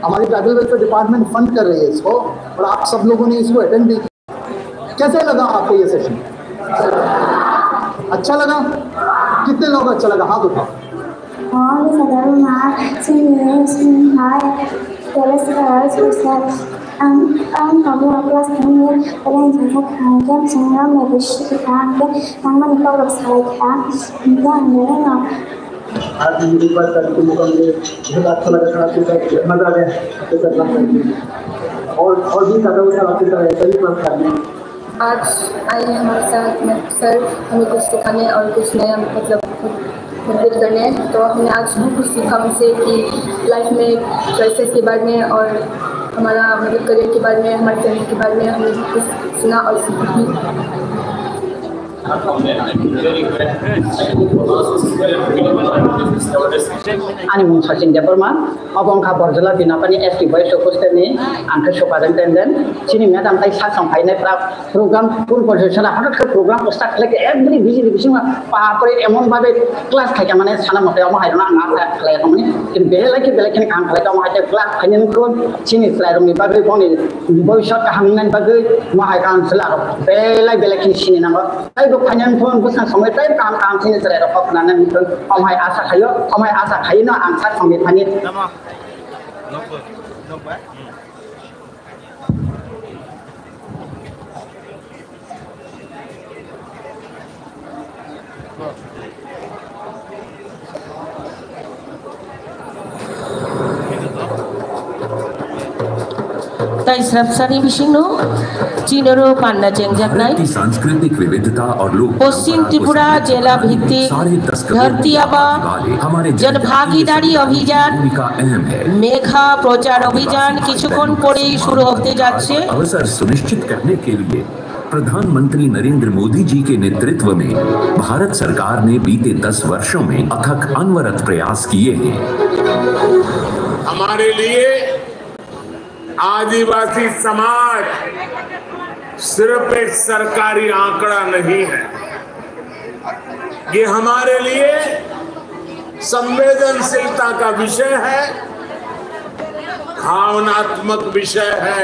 हमारी tribal welfare department fund कर रही है इसको, और आप सब लोगों ने इसको अटेंड भी। कैसे लगा आपको ये सेशन? अच्छा लगा? कितने लोग अच्छा लगा? हाथ उठाओ। आज मेरी बात करके मुझे बहुत अच्छा लगा, आपके साथ मजा आ गया। और भी ज़्यादा उसे आपकी तरह ऐसा ही बात करनी। आज आए हैं हमारे साथ सर हमें कुछ सिखाने और कुछ नया मतलब मोटिवेट करने। तो हमने आज बहुत कुछ सीखा उनसे कि लाइफ में चॉइसेस के बारे में और हमारा मतलब करियर के बारे में, हमारे फैमिली के बारे में हमने कुछ सुना और सीखा। Ani mung Sachin Deparma, abang kabar jelas di napa ni ST Boys Fokus ni, angka sopadan tenden. Sini madam tay sasang pai ni program pun position lah. Hakat program start lagi every busy mah pahapore emon babe kelas kaya mana sana mata yang mahal na angkat kaya kamu ni. Ini bela lagi ni kan kaya kamu ada kelas kaya ni pun sini selalu ni babe pun ni boysot kehamingan babe mahal kan selalu bela lagi sini nama. Tapi kaya ni pun bukan sampai tapi kan sini selalu kok nana ni pun mahal asa kaya, mahal asa kaya na angkat sampai pani. सांस्कृतिक विविधता और लोक पश्चिम त्रिपुरा जिला भित्तिक धरती आबा जनभागीदारी अभियान का अहम है। मेघा प्रचार अभियान किछुक्षण परेई शुरू होते जाच्छे। अवसर सुनिश्चित करने के लिए प्रधानमंत्री नरेंद्र मोदी जी के नेतृत्व में भारत सरकार ने बीते 10 वर्षों में अथक अनवरत प्रयास किए हैं। हमारे लिए आदिवासी समाज सिर्फ एक सरकारी आंकड़ा नहीं है, ये हमारे लिए संवेदनशीलता का विषय है, भावनात्मक विषय है।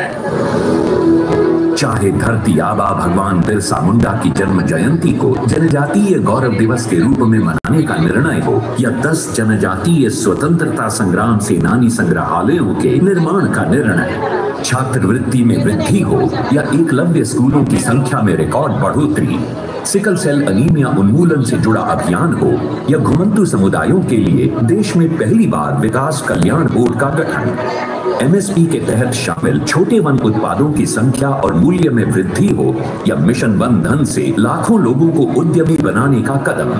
चाहे धरती आबा भगवान बिरसा मुंडा की जन्म जयंती को जनजातीय गौरव दिवस के रूप में मनाने का निर्णय हो, या 10 जनजातीय स्वतंत्रता संग्राम सेनानी संग्रहालयों के निर्माण का निर्णय, छात्रवृत्ति में वृद्धि हो या एकलव्य स्कूलों की संख्या में रिकॉर्ड बढ़ोतरी, सिकल सेल अनीमिया उन्मूलन से जुड़ा अभियान हो या घुमंतु समुदायों के लिए देश में पहली बार विकास कल्याण बोर्ड का गठन, एमएसपी के तहत शामिल छोटे वन उत्पादों की संख्या और मूल्य में वृद्धि हो या मिशन वन धन से लाखों लोगों को उद्यमी बनाने का कदम,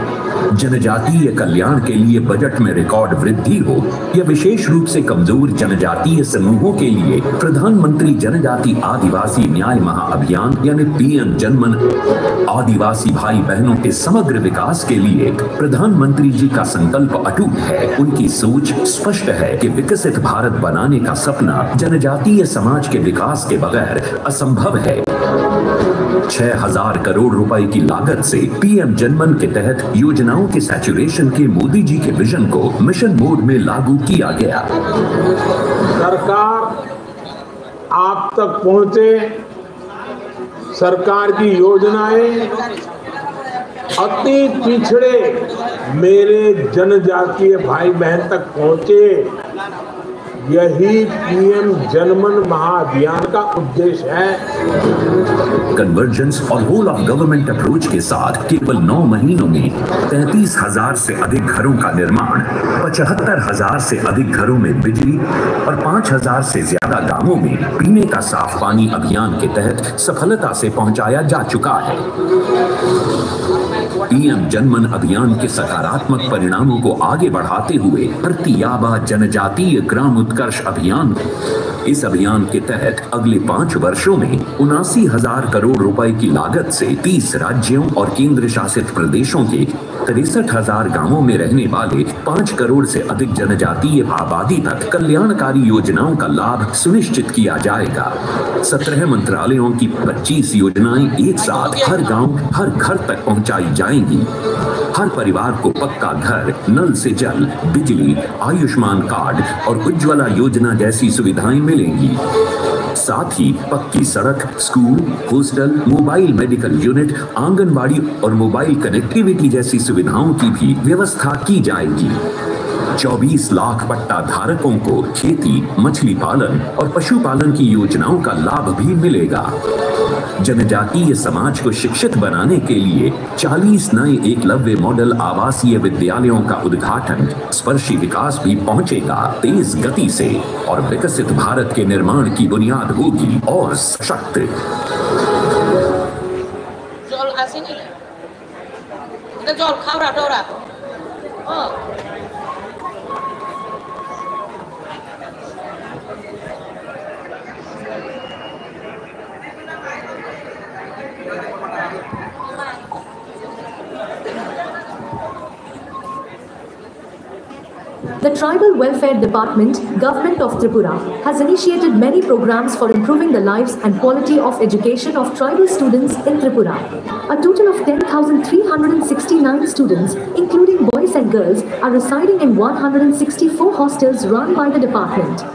जनजातीय कल्याण के लिए बजट में रिकॉर्ड वृद्धि हो या विशेष रूप से कमजोर जनजातीय समूहों के लिए प्रधानमंत्री जनजाति आदिवासी न्याय महाअभियान यानी पीएम जनमन, आदिवासी भाई बहनों के समग्र विकास के लिए प्रधानमंत्री जी का संकल्प अटूट है। उनकी सोच स्पष्ट है कि विकसित भारत बनाने का सपना जनजातीय समाज के विकास के बगैर असंभव है। 6000 करोड़ रुपए की लागत से पीएम जनमन के तहत योजनाओं के सैचुरेशन के मोदी जी के विजन को मिशन मोड में लागू किया गया। सरकार आप तक पहुंचे, सरकार की योजनाएं अति पिछड़े मेरे जनजातीय भाई बहन तक पहुंचे, यही पीएम जनमन महाअभियान का उद्देश्य है। कन्वर्जेंस और होल ऑफ गवर्नमेंट अप्रोच के साथ केवल 9 महीनों में 33,000 से अधिक घरों का निर्माण, 75,000 से अधिक घरों में बिजली और 5,000 से ज्यादा गांवों में पीने का साफ पानी अभियान के तहत सफलता से पहुंचाया जा चुका है। पीएम जनमन अभियान के सकारात्मक परिणामों को आगे बढ़ाते हुए धरती आबा जनजातीय ग्राम उत्कर्ष अभियान, इस अभियान के तहत अगले 5 वर्षों में 79,000 करोड़ रुपए की लागत से 30 राज्यों और केंद्र शासित प्रदेशों के 63,000 गांवों में रहने वाले 5 करोड़ से अधिक जनजातीय आबादी तक कल्याणकारी योजनाओं का लाभ सुनिश्चित किया जाएगा। 17 मंत्रालयों की 25 योजनाएं एक साथ हर गांव हर घर तक पहुंचाई जाएंगी। जाएंगी। हर परिवार को पक्का घर, नल से जल, बिजली, आयुष्मान कार्ड और उज्ज्वला योजना जैसी सुविधाएं मिलेंगी। साथ ही पक्की सड़क, school, hostel, mobile medical unit, anganwadi और मोबाइल कनेक्टिविटी जैसी सुविधाओं की भी व्यवस्था की जाएगी। 24 लाख पट्टा धारकों को खेती, मछली पालन और पशुपालन की योजनाओं का लाभ भी मिलेगा। जनजातीय समाज को शिक्षित बनाने के लिए 40 नए एकलव्य मॉडल आवासीय विद्यालयों का उद्घाटन, स्पर्शी विकास भी पहुंचेगा तेज गति से और विकसित भारत के निर्माण की बुनियाद होगी और सशक्त। The Tribal Welfare Department, Government of Tripura, has initiated many programs for improving the lives and quality of education of tribal students in Tripura. A total of 10,369 students, including boys and girls, are residing in 164 hostels run by the department.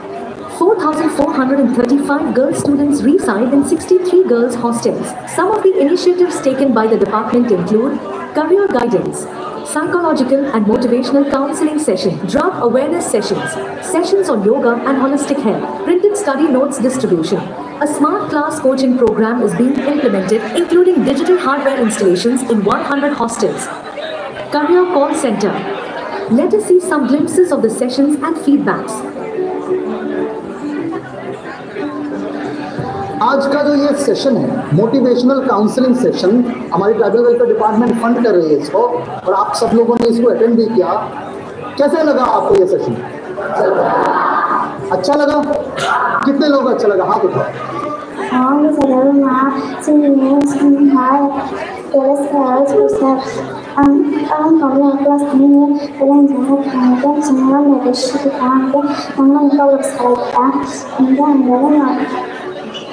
4,435 girl students reside in 63 girls' hostels. Some of the initiatives taken by the department include career guidance, psychological and motivational counseling session, drug awareness sessions, sessions on yoga and holistic health, printed study notes distribution. A smart class coaching program is being implemented, including digital hardware installations in 100 hostels. Career call center. Let us see some glimpses of the sessions and feedbacks. आज का जो ये session है, motivational counselling session, हमारी tribal welfare department fund कर रही है इसको, और आप सब लोगों ने इसको अटेंड भी किया। कैसे लगा आपको ये सेशन? अच्छा लगा? कितने लोग अच्छा लगा? हाँ बताओ।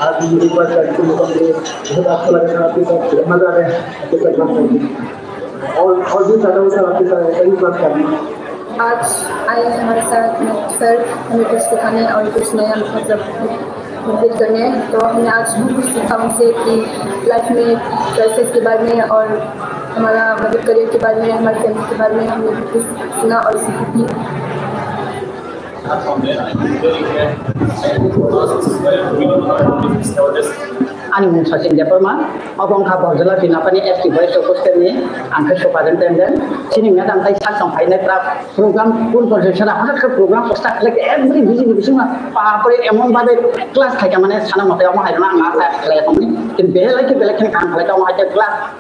आज मेरे पास लड़के लोगों ने बहुत अच्छा लगा था, आपके साथ मजा आया आपके साथ बात करके, और भी ज़्यादा होता आपके साथ कई बात करनी। आज आए हमारे साथ सर हमें कुछ सिखाने और कुछ नया मोटिवेट करने, तो हमने आज बहुत कुछ सीखा उनसे कि लाइफ में चॉइसेस के बारे में और हमारा मतलब करियर के बारे में, हमारे फैमिली के बारे में हमने कुछ सुना और सीखी भी। Ani mung Sachin Deparman, abang kha Borjala Pina Pani ST Voice of Kosteni, Angka Sopadan Tenden, Sini Madam Tai Sak Sang Pai Netra program pun Borjala Hanak program Postak like every busy division Pahapore Emon Babe class Kakamane Sana Matama Hana Mata Kalakoni, in Bell like a Belakan Kalakama class.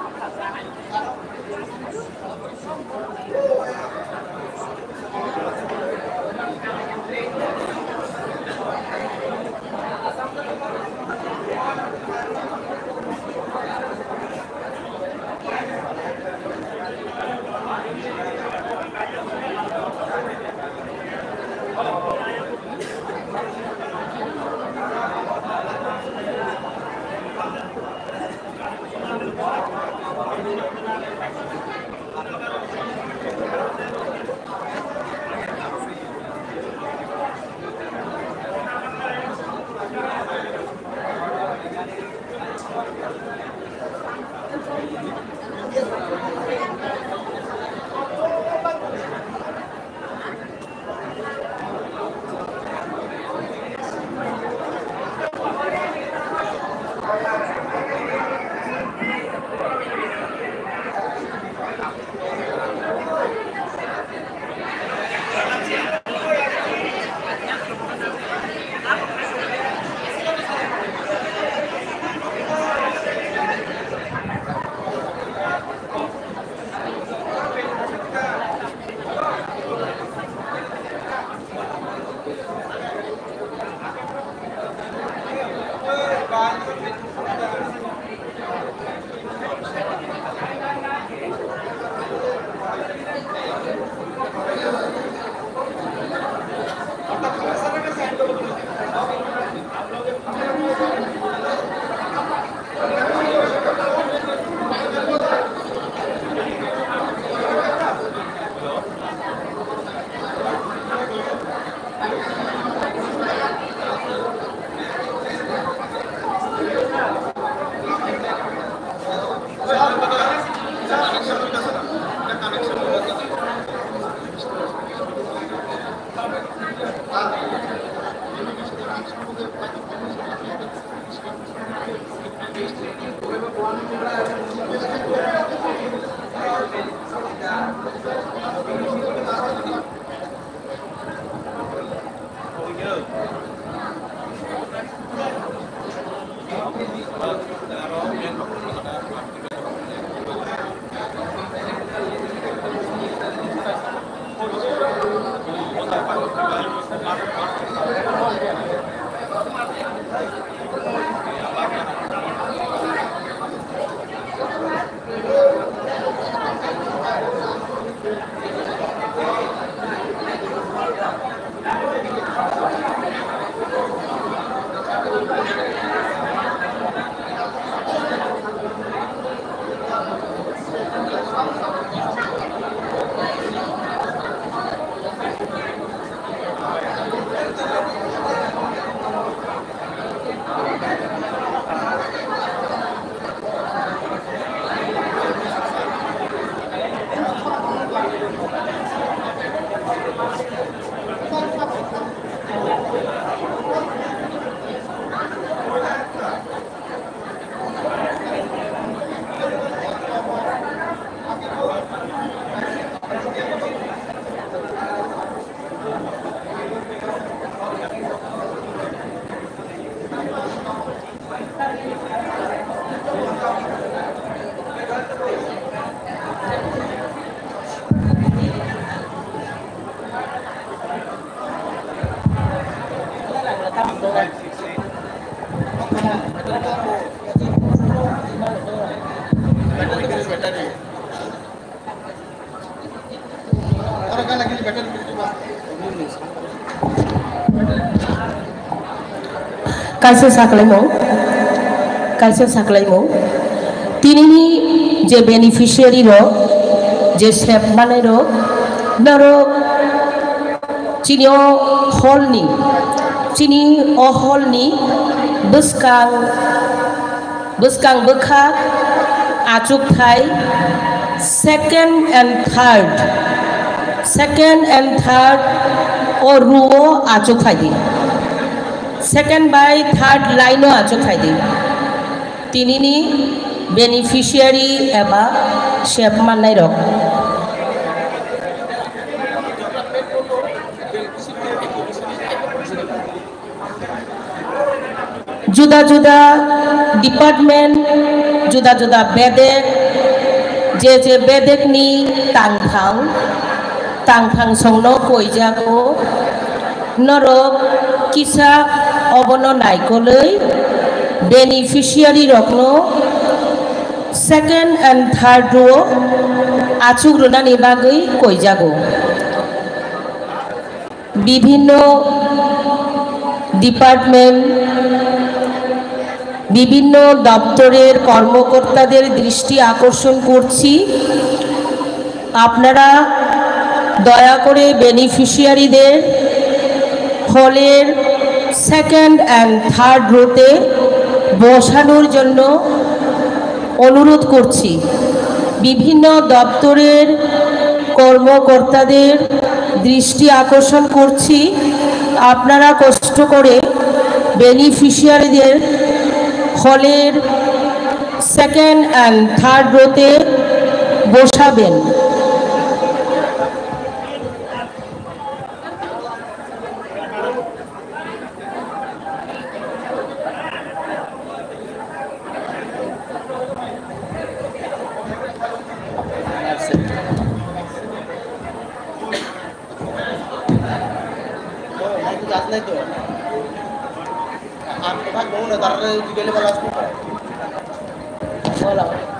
Kaisa saklaimo tinini je beneficiary ro je sep mane ro naro chini o holni buskang bekha achuk thai second and third or ruo achuk thai second by third line achuk thai tinini beneficiary eba sep mane ro juda department juda bedek je bedek ni tangphang songno koijago norok kisa obono naikoloi beneficiary rokno second and third row achuk runani bagoi koijago bibhinno department বিভিন্ন দপ্তরের কর্মকর্তাদের দৃষ্টি আকর্ষণ করছি আপনারা দয়া করে বেনিফিশিয়ারিদের হলের সেকেন্ড অ্যান্ড থার্ড রোতে বসানোর জন্য অনুরোধ করছি বিভিন্ন দপ্তরের কর্মকর্তাদের দৃষ্টি আকর্ষণ করছি আপনারা কষ্ট করে বেনিফিশিয়ারিদের হলের সেকেন্ড অ্যান্ড থার্ড রোতে বসাবেন नहीं तो आपके पास बहुत नजर जिगले वाला बोला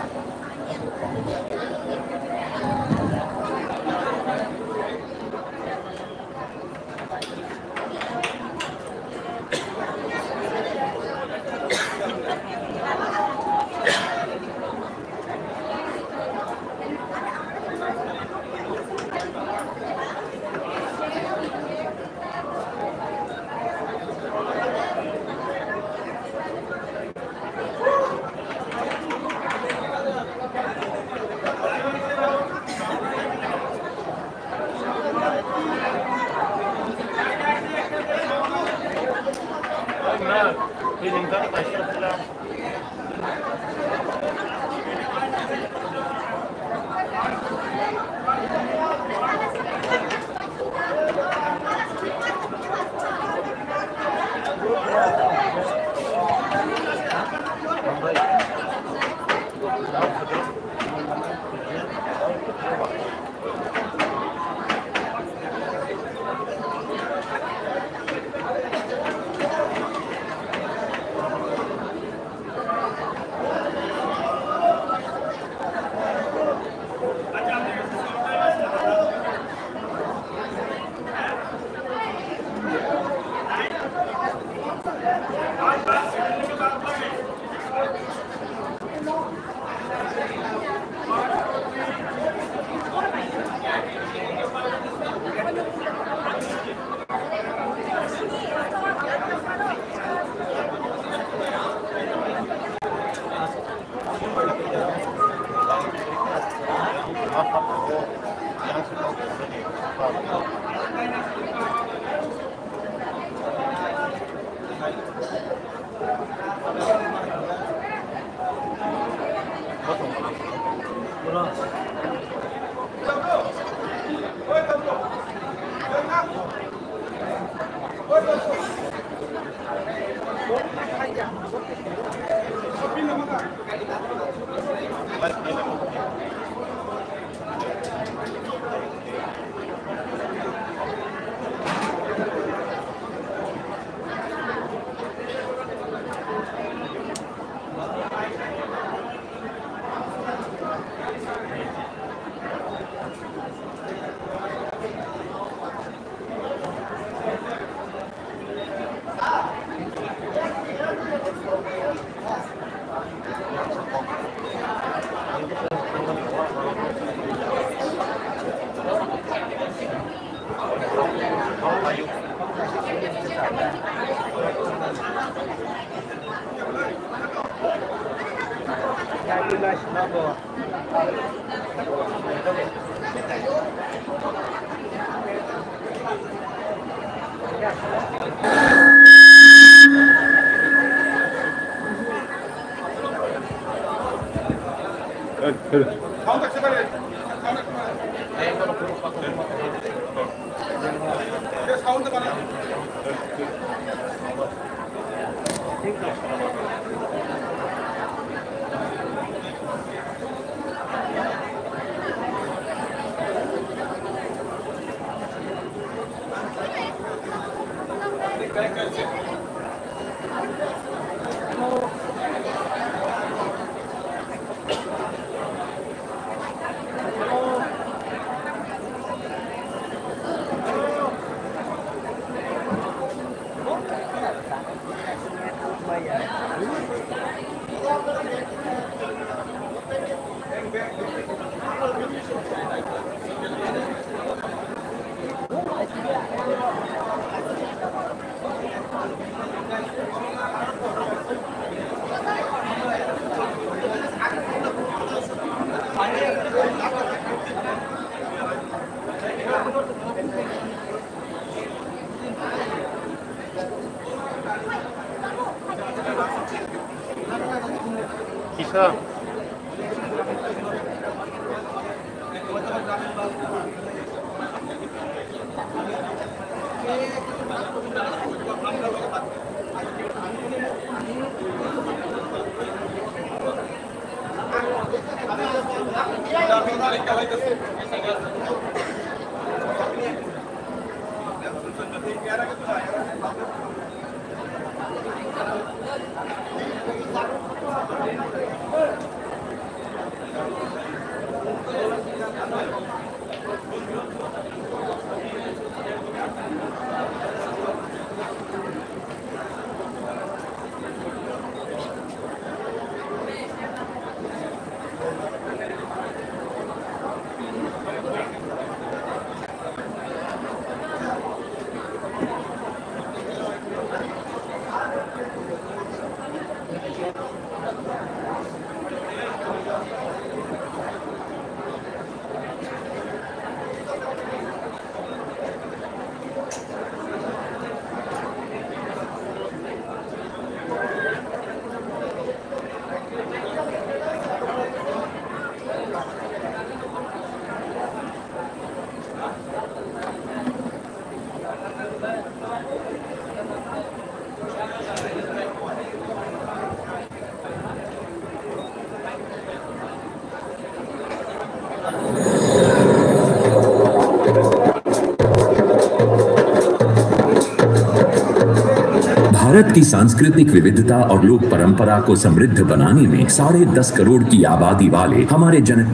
भारत की सांस्कृतिक विविधता और लोक परंपरा को समृद्ध बनाने में 10.5 करोड़ की आबादी वाले हमारे जन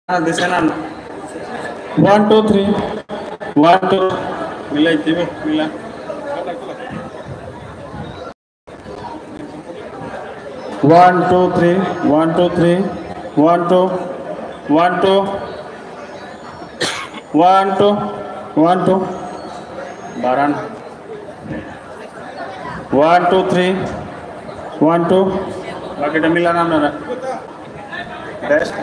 1 2 3 1 2 मिलाई दिबो मिला 1 2 3 1 2 3 1 2 1 2 1 2 1 2 baran 1 2 3 1 2 बाकी टा मिला नाम ना बेस्ट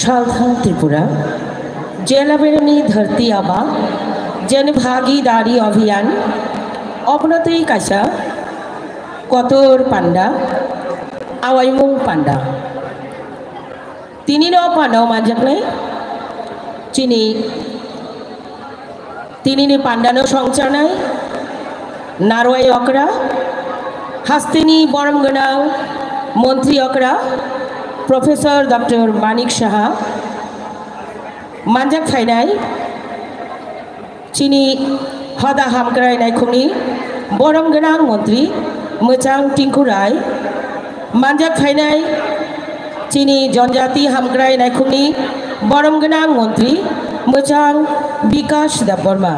सावधान त्रिपुरा जलाबेरनी धरती आबा जन भागीदारी अभियान अवनति कासा कतोर पांडा आवाइमुं पांडा तिनिनो पांडाव मानजाकनै तिनिनि पांडानो संचारनाय नारवाई अकरा हास्तिनी बरम गोनां मंत्री अकरा प्रोफेसर डॉक्टर मानिक साहा मानजाक फायनाय चिनी हदा हामग्राय नायखुंनि बरम गोनां मंत्री मोजां टिंकु राय मानजाक फायनाय चिनी जनजाति हामग्राय नायखुंनि बरम गोनां मंत्री मोजां विकास देबबर्मा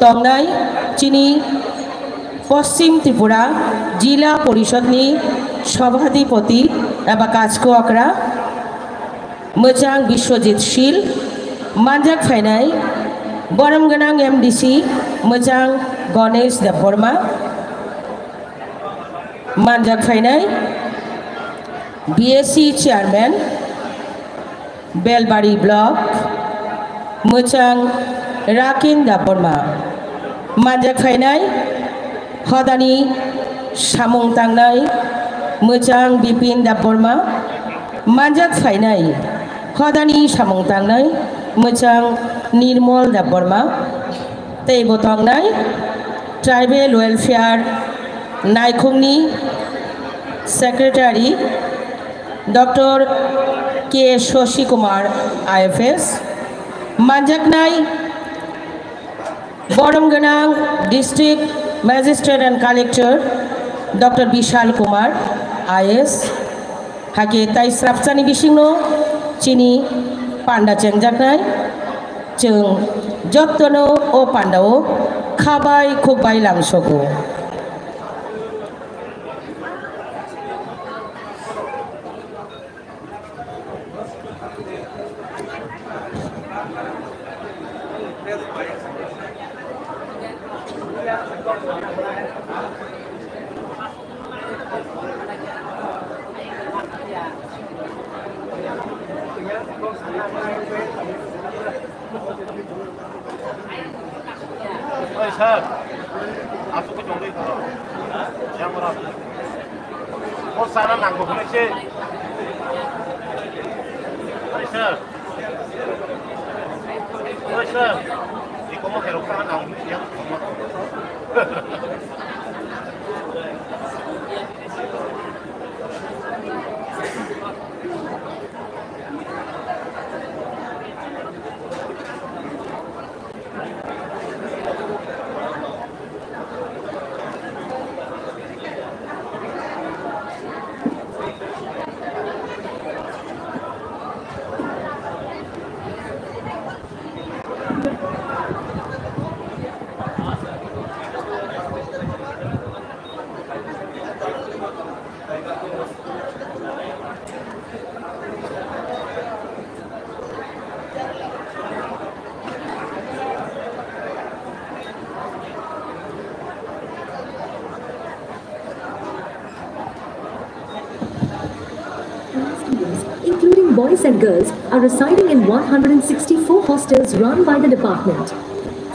तंनाय चिनी पश्चिम त्रिपुरा जिला परिषदनि सभाधिपति एबा काचको अकरा मोजां विश्वजित शील मानजाक फायनाय बरम गोनां एमडीसी मोजां गणेश देबबर्मा मानजाक फायनाय बीएससी चेयरमैन बेलबारी ब्लक मोजां राकिन देबबर्मा मानजाक फायनाय हदानी सामुं तांनाय मोजां बिपिन देबबर्मा मानजाक फायनाय हदानी सामुं तांनाय मोजां निर्मल देबबर्मा तैबो तांनाय ट्राइबल वेलफेयर नायखुंनि secretary doctor K Shashi Kumar IFS मानजाकनाय बरम गोनां district magistrate and collector doctor Vishal Kumar IAS हाके ताई स्राफसानि बिसिंनो चिनी पांडा चेंजाकनाय जों जत्तनो ओ पांडाओ खाबाय खुबाय लांसगौ सर आपको कुछ होंगे क्या बोला बहुत सारा नाम को होने से सर ये कौन है लोग का नाम क्या including boys and girls, are residing in 164 hostels run by the department.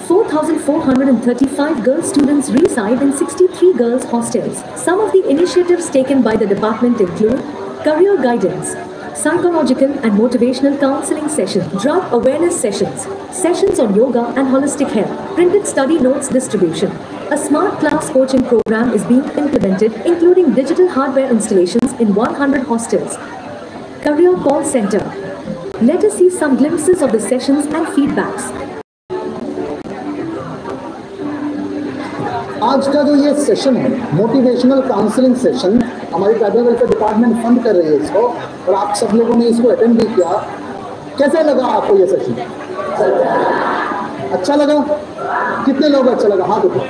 4,435 girl students reside in 63 girls' hostels. Some of the initiatives taken by the department include career guidance, psychological and motivational counseling sessions, drug awareness sessions, sessions on yoga and holistic health, printed study notes distribution. A smart class coaching program is being implemented, including digital hardware installations in 100 hostels. Career call center. Let us see some glimpses of the sessions and feedbacks. आज का जो ये session है motivational counselling session, हमारी tribal welfare department fund कर रही है इसको, और आप सब लोगों ने इसको अटेंड भी किया। कैसा लगा आपको ये सेशन? अच्छा लगा? कितने लोग अच्छा लगा? हाथ उठाओ।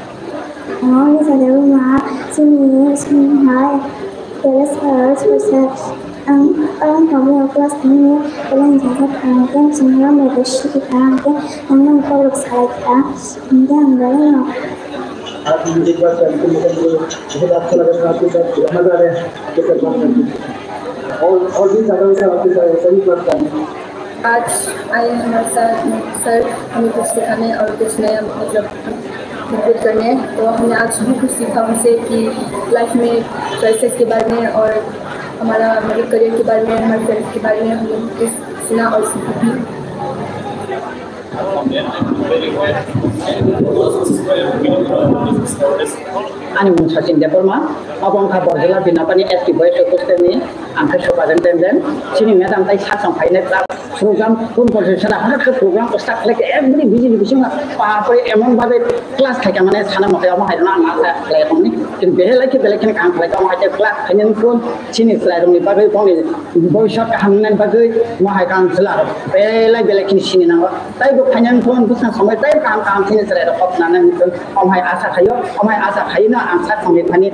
आप एक बार बहुत अच्छा लगा आपके साथ, मजा आया आपके साथ बात करके, और भी ज़्यादा वैसा आपके साथ सही बात करना। आज आए हमारे साथ सर हमें कुछ सिखाने और कुछ नया मतलब मोटिवेट करने, तो हमने आज भी कुछ सीखा उनसे कि लाइफ में चॉइसेस के बारे में और हमारा मतलब करियर के बारे में, हमारे फ्रेंड्स के बारे में हमने कुछ सुना और सीखा भी। Ani Sachin Deparma, abang khabar jelas binapani ST Boys Hostel ni, angkat sopadan tenden, sini madam tay sasang paine program pun professional harap ke program ustad lagi every busy bising apa emang babe kelas kayak mana sana mau kayak apa na na kayak ni, jadi behel lagi belakin kan kayak apa aja kelas hanya pun sini selain ni babe pun ni boyshat hamnan babe mau kayak kan selalu behel belakin sini na, tapi bukan hanya pun bukan sampai tapi kan sini selalu kok nana ni pun omai asa kayo, omai asa kayo na angkat sampai pani.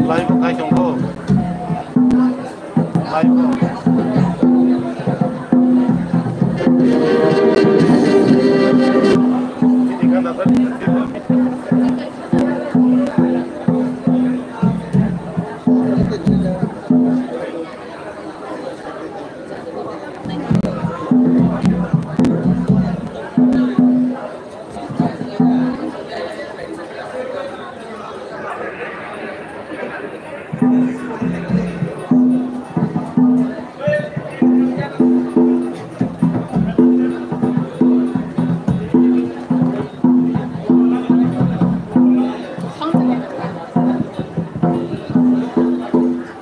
라이브 가이정도 라이브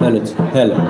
Hello.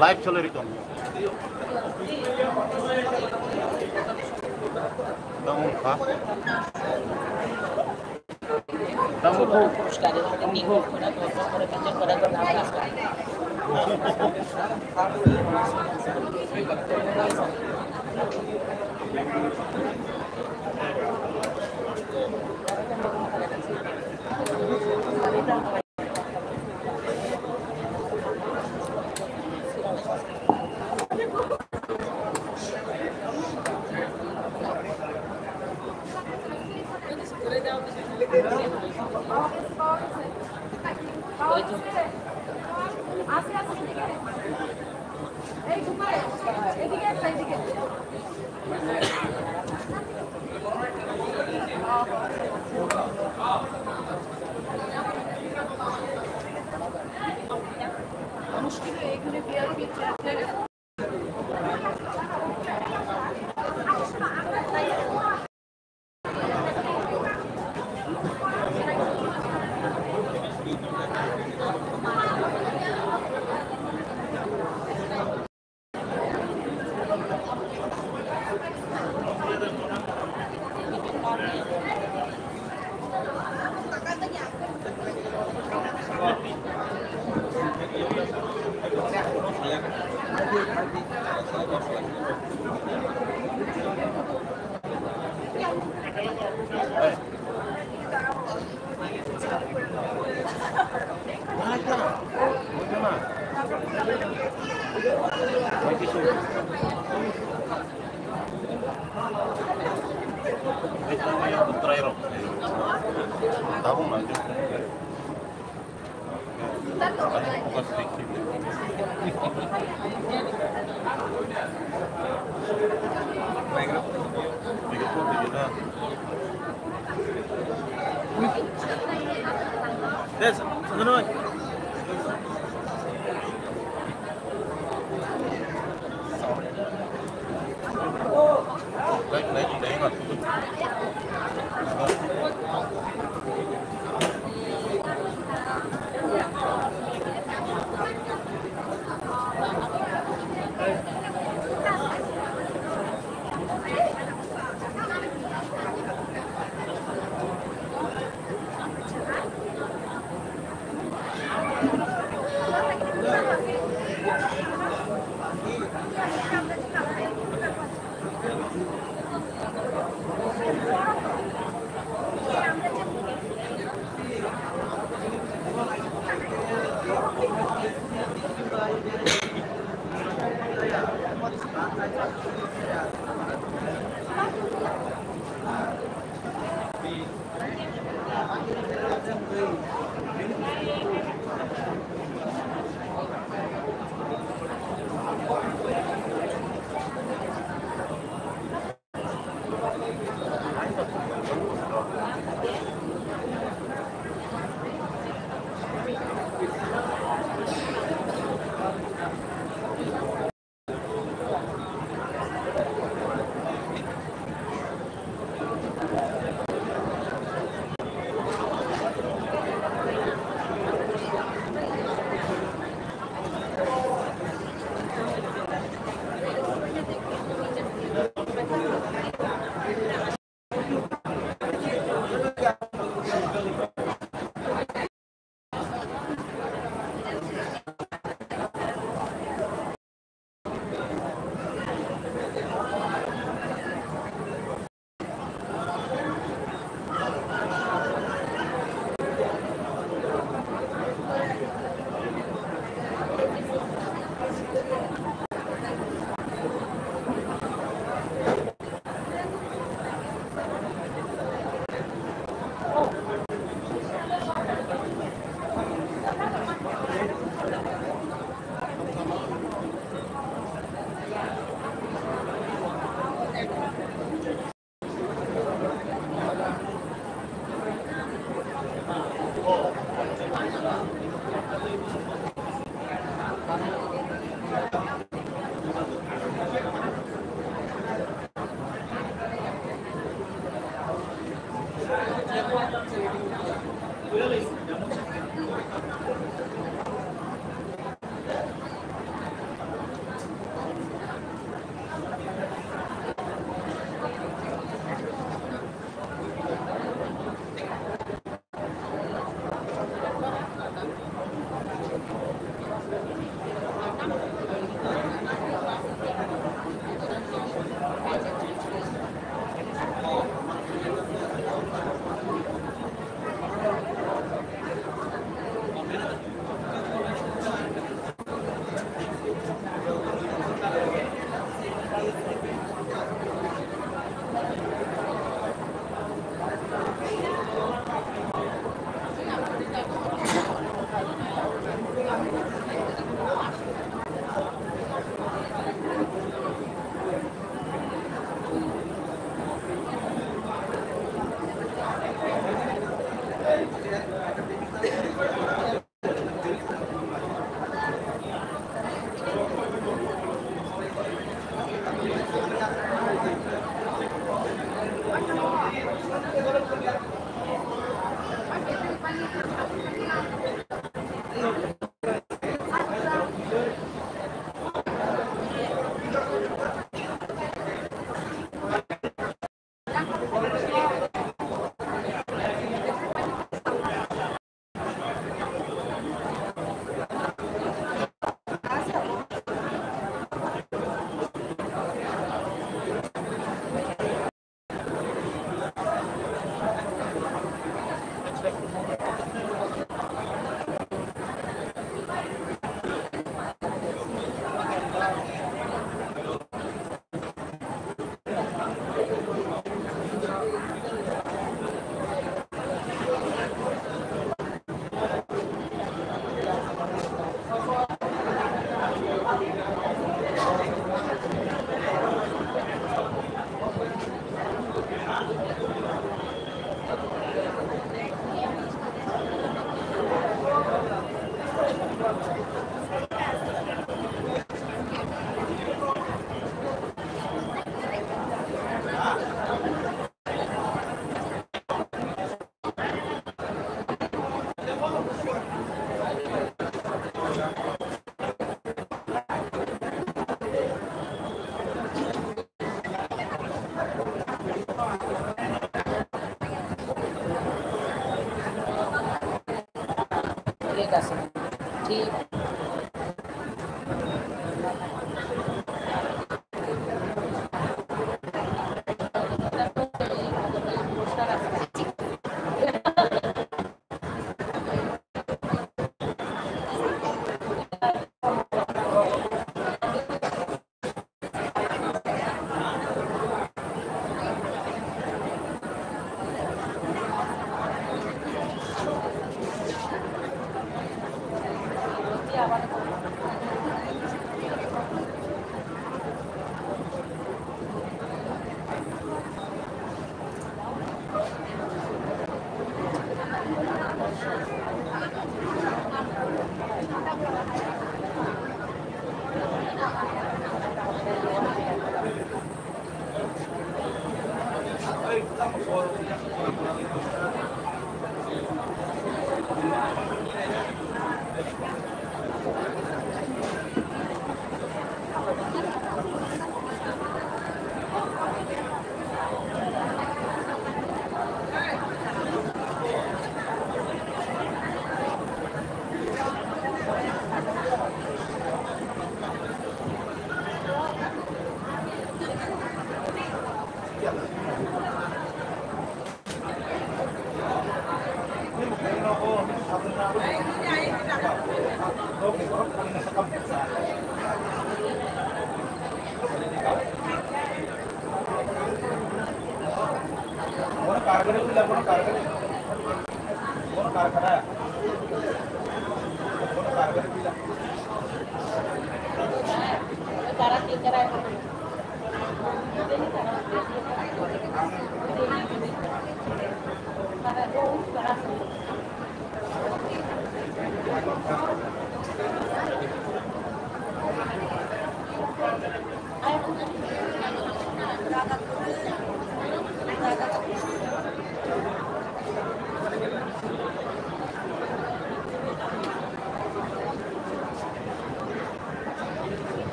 Live চলে এরকম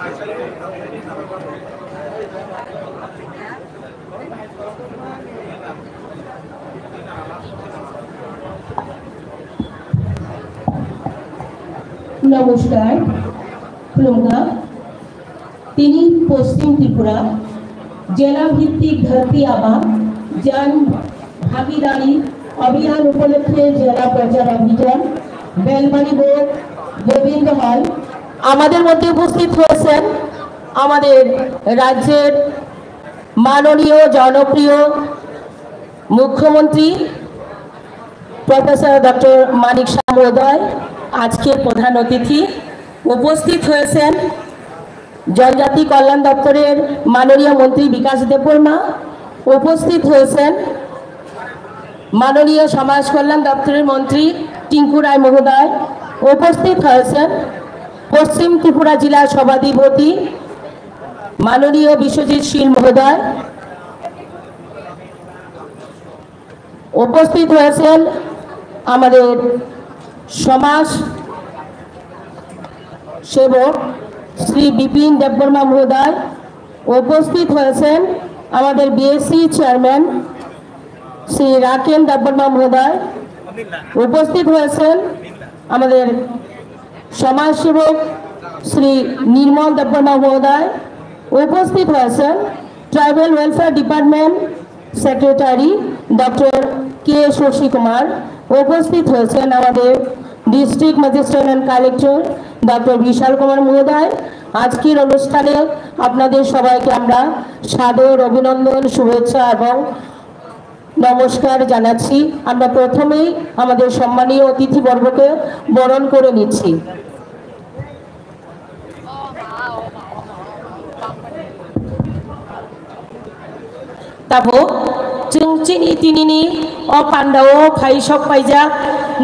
নমস্কার খুলুমকা তিনি পশ্চিম ত্রিপুরা জেলা ভিত্তিক ধরতি আবা জন ভাগিদারি অভিযান উপলক্ষে জেলা প্রচার অভিযান বেলবাড়ি বোর্ড গোবিন্দ হল আমাদের মধ্যে উপস্থিত হয়েছেন আমাদের রাজ্যের মাননীয় জনপ্রিয় মুখ্যমন্ত্রী প্রফেসর ডক্টর মানিক শাহ মহোদয় আজকের প্রধান অতিথি উপস্থিত হয়েছেন জনজাতি কল্যাণ দপ্তরের মাননীয় মন্ত্রী বিকাশ দেববর্মা উপস্থিত হয়েছেন মাননীয় সমাজ কল্যাণ দপ্তরের মন্ত্রী টিঙ্কু রায় মহোদয় উপস্থিত হয়েছেন পশ্চিম ত্রিপুরা জেলার সভাধিপতি মাননীয় বিশ্বজিৎ শীল মহোদয় উপস্থিত হয়েছেন আমাদের সমাজ সেবক শ্রী বিপিন দেববর্মা মহোদয় উপস্থিত হয়েছেন আমাদের বিএসসি চেয়ারম্যান শ্রী রাকেন দেববর্মা মহোদয় উপস্থিত হয়েছেন আমাদের সমাজসেবক শ্রী নির্মল দেববর্মা মহোদয় উপস্থিত হয়েছেন tribal welfare department secretary doctor K Shashi Kumar উপস্থিত হয়েছেন আমাদের district magistrate and collector doctor Vishal Kumar মহোদয় আজকের অনুষ্ঠানে আপনাদের সবাইকে আমরা সাদর অভিনন্দন শুভেচ্ছা এবং নমস্কার জানাচ্ছি। আমরা প্রথমেই আমাদের সম্মানীয় অতিথিবর্গকে বরণ করে নিচ্ছি। তাবো जोंनि दिनैनि अ पान्डाव फाइसक फाइजाक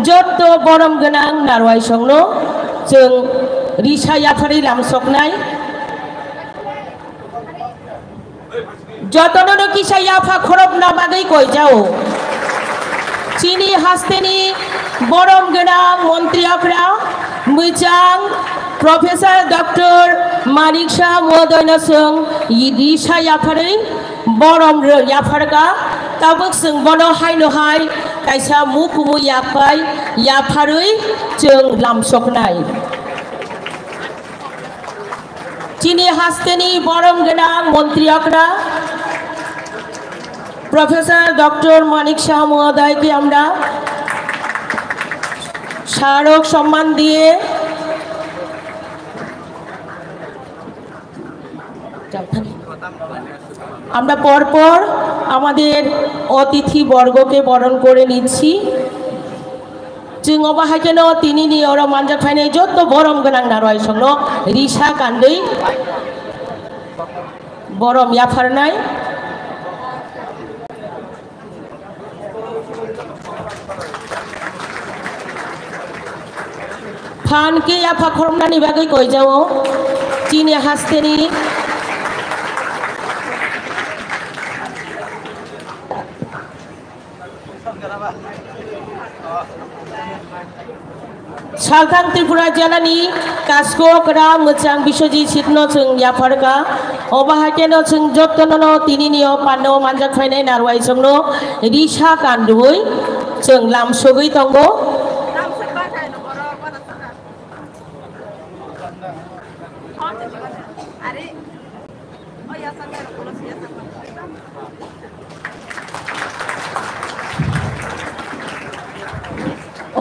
जत बरम गोनां नारवाय संनो जों रिसा याफारि लामसकनाय जतनो किसा याफा खरबना बागै कयजाओ चिनि हास्तेनि बरम गोनां मन्त्रिफ्रा मोजां प्रफेसर डक्टर मानिक शाह महोदयनो जों रिसा याफारि बरम याफारगा ताबुक जों बनो हायनोहाय कायसा मुकुमु याफाय याफारै जों लामसकनाय चिनि हास्तेनि बरम गोनां मन्त्रिफ्रा प्रफेसर डक्टर मानिक शाह महोदय के আমরা স্মারক সম্মান দিয়ে আমরা পরপর আমাদের অতিথি বর্গকে বরণ করে নিচ্ছি। जों अबाहायनो तिनिनि अर मानजाक फायनाय जत बरम गोनां नारवाय संनो रिसा कान्दै बरम याफारनाय फान के याफा खरमनानि बागै कयजाओ चिनि हास्तेनि सालथां त्रिपुरा जिल्लानि कास्क'ग्रा मोजां बिश्वजित सिटनो जों याफारगा अबाहायनो जों जतनो तिनिनि पान्डव मानजाक फायनाय नारवाय संनो रिसा कान्दै जों लामसगै दंगो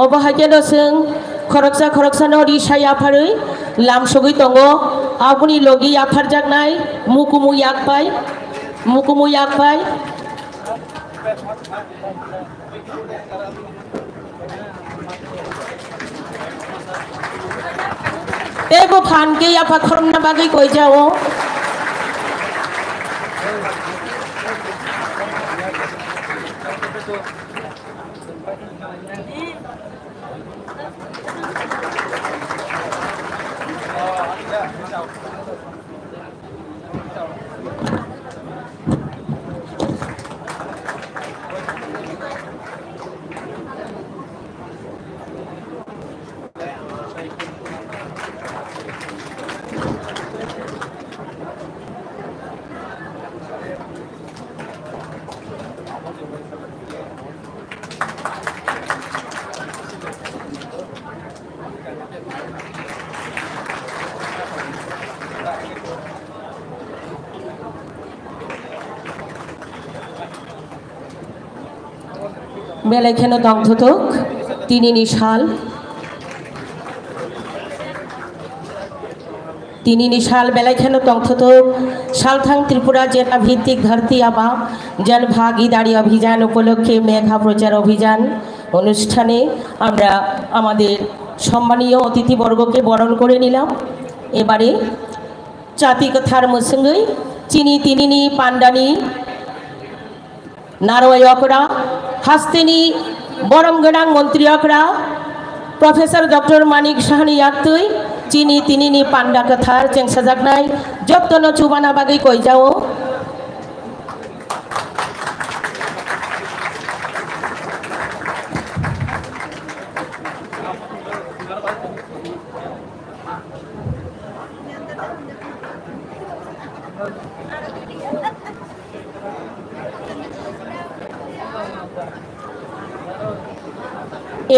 अबाहायनो जों खरकसा रिसा याफारै लामसगै दंगो आबुनि लगी याफारजाकनाय मुकुमु याकबाय एबो फानके याफा खरमना बागै कयजाओ बेलायखेनो दंथुथुक तिनिनि साल बेलायखेनो दंथुथुक सालथां त्रिपुरा जिला ভিত্তিক धरती आबा जन भागीदारी अभियान उपलक्षे मेघा प्रचार अभियान অনুষ্ঠানে আমরা আমাদের সম্মানীয় অতিথিবর্গকে বরণ করে নিলাম। এবারে জাতি কথার মসঙ্গই চিনি তিনিনি পান্ডানি नारवायकरा हास्तेनी बरम गोनां मन्त्रियकरा प्रफेसर डॉक्टर मानिक साहानी याक्तुई चीनी तिनिनी पांडा कथार चेंगसाजाकनाय जत्तनो चुबाना बागै कइजाओ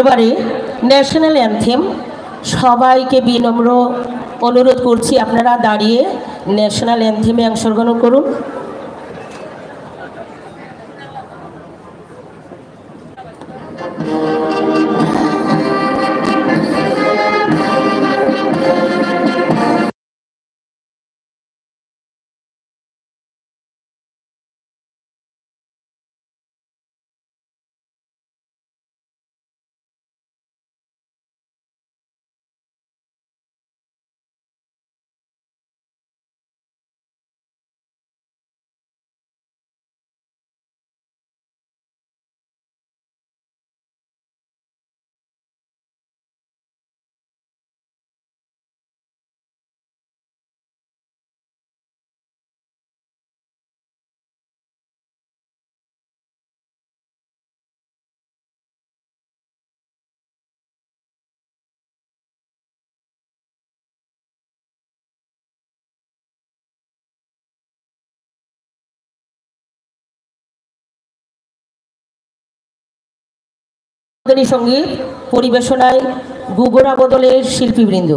এবারে ন্যাশনাল অ্যানথেম সবাইকে বিনম্র অনুরোধ করছি আপনারা দাঁড়িয়ে ন্যাশনাল অ্যানথেমে অংশগ্রহণ করুন। संगीत परिवेशनाय गुगरा बदलेर शिल्पीबृंद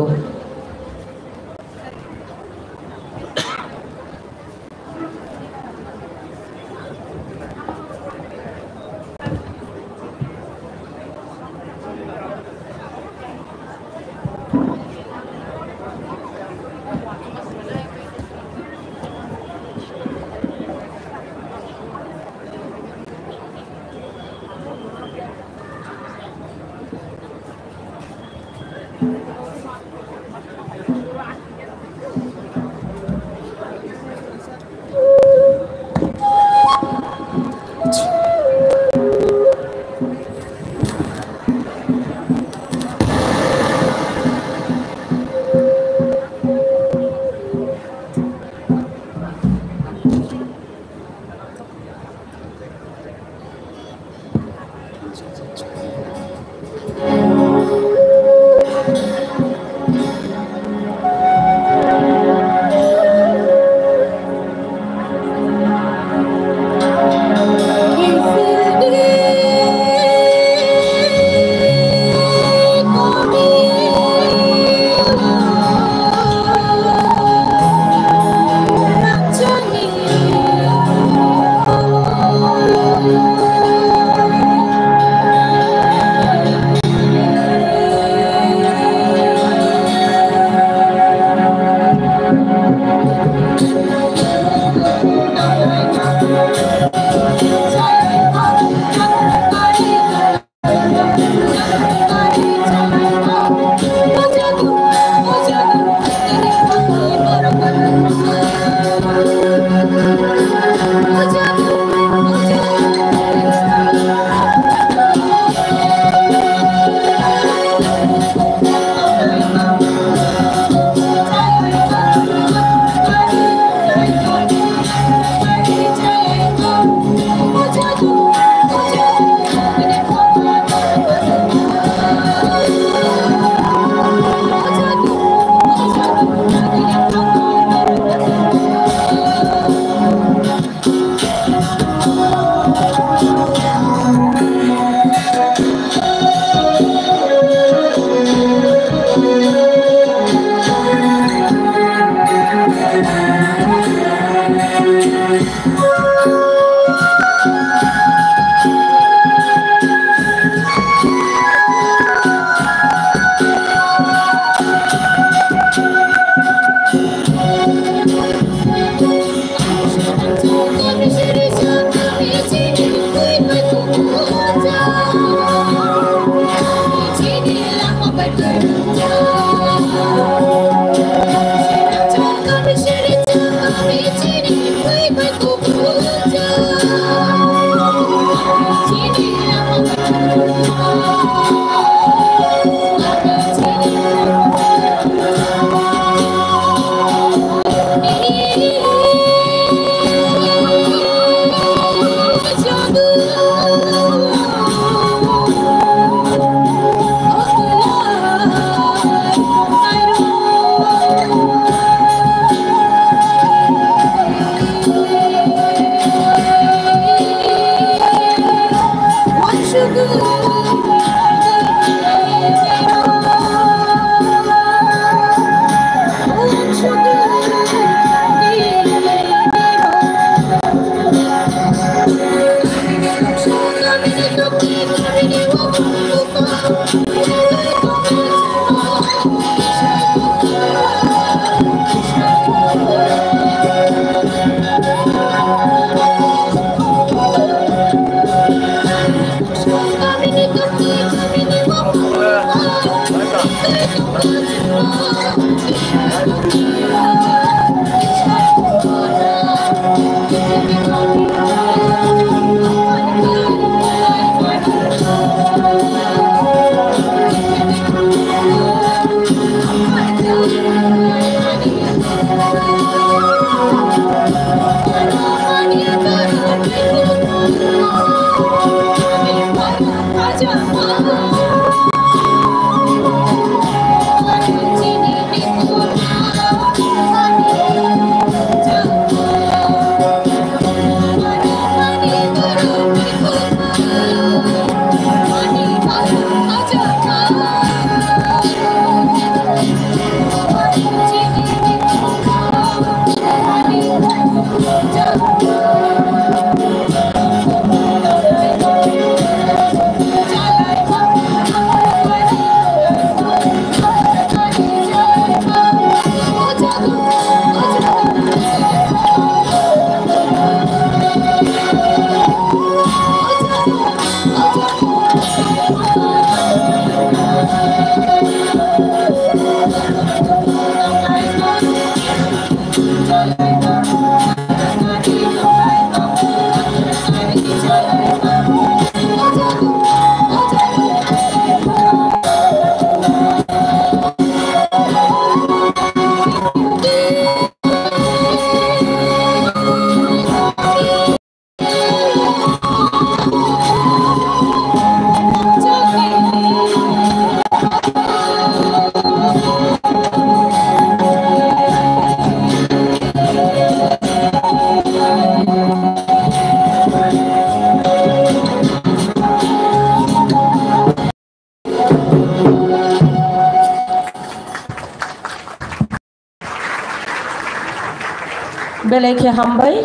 Belai hambai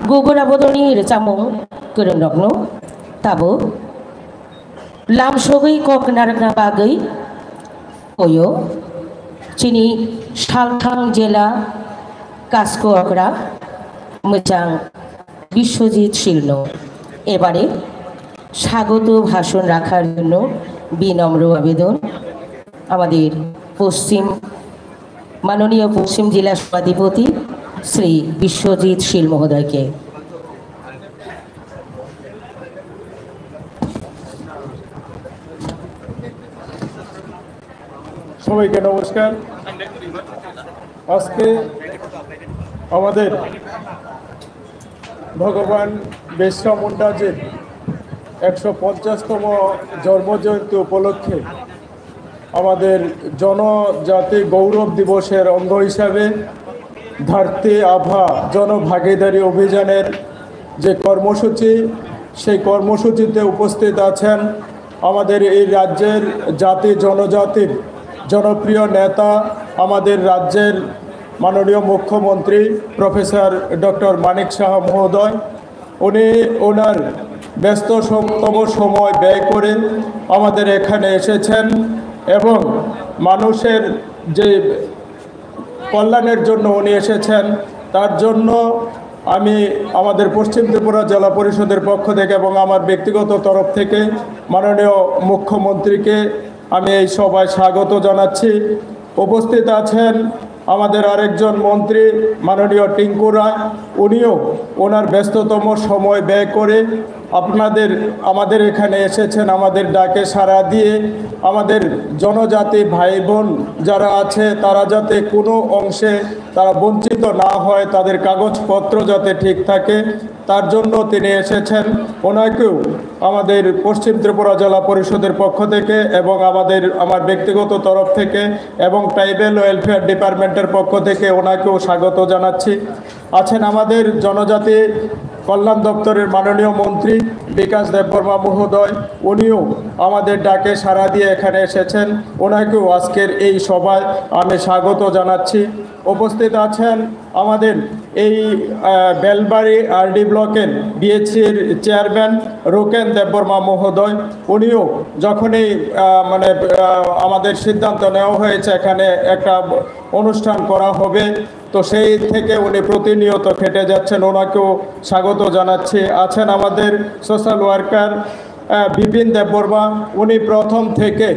gugura bodoni recamung kerendokno tabo lam sogai kok narakna bagai oyo chini Salthang jela Kasko Akra Muchang Bishojit Shilno এবারে স্বাগত ভাষণ রাখার জন্য বিনম্র আবেদন আমাদের মাননীয় পশ্চিম জেলা সভাধিপতি শ্রী বিশ্বজিৎ শীল মহোদয়কে। সবাইকে নমস্কার। আজকে আমাদের ভগবান বিরসা মুন্ডাজির 150তম জন্মজয়ন্তী উপলক্ষে আমাদের জনজাতি গৌরব দিবসের অঙ্গ হিসাবে ধরতি আভা জনভাগিদারি অভিযানের যে কর্মসূচি সেই কর্মসূচিতে উপস্থিত আছেন আমাদের এই রাজ্যের জাতি জনজাতির জনপ্রিয় নেতা আমাদের রাজ্যের মাননীয় মুখ্যমন্ত্রী প্রফেসর ডক্টর মানিক সাহা মহোদয়। উনি ওনার ব্যস্ততম সময় ব্যয় করে আমাদের এখানে এসেছেন এবং মানুষের যে কল্যাণের জন্য উনি এসেছেন তার জন্য আমি আমাদের পশ্চিম ত্রিপুরা জেলা পরিষদের পক্ষ থেকে এবং আমার ব্যক্তিগত তরফ থেকে মাননীয় মুখ্যমন্ত্রীকে আমি এই সভায় স্বাগত জানাচ্ছি। উপস্থিত আছেন আমাদের আরেকজন মন্ত্রী মাননীয় টিঙ্কু রায়, উনিও ওনার ব্যস্ততম সময় ব্যয় করে আমাদের এখানে এসেছেন, আমাদের ডাকে সাড়া দিয়ে আমাদের জনজাতি ভাই বোন যারা আছে তারা যাতে কোনো অংশে তারা বঞ্চিত না হয়, তাদের কাগজপত্র যাতে ঠিক থাকে তার জন্য তিনি এসেছেন। ওনাকেও আমাদের পশ্চিম ত্রিপুরা জেলা পরিষদের পক্ষ থেকে এবং আমার ব্যক্তিগত তরফ থেকে এবং ট্রাইবেল ওয়েলফেয়ার ডিপার্টমেন্টের পক্ষ থেকে ওনাকেও স্বাগত জানাচ্ছি। আছেন আমাদের জনজাতি কল্যাণ দপ্তরের মাননীয় মন্ত্রী বিকাশ দেববর্মা মহোদয়, উনিও আমাদের ডাকে সাড়া দিয়ে এখানে এসেছেন, ওনাকেও আজকের এই সভায় আমি স্বাগত জানাচ্ছি। উপস্থিত আছেন আমাদের এই বেলবাড়ি আরডি ব্লকের বিএসসির চেয়ারম্যান রোকেন দেববর্মা মহোদয়, উনিও যখনই আমাদের সিদ্ধান্ত নেওয়া হয়েছে এখানে একটা অনুষ্ঠান করা হবে, তো সেই থেকে উনি প্রতিনিয়ত খেটে যাচ্ছেন, ওনাকেও স্বাগত জানাচ্ছি। আছেন আমাদের সোশ্যাল ওয়ার্কার বিপিন দেববর্মা, উনি প্রথম থেকে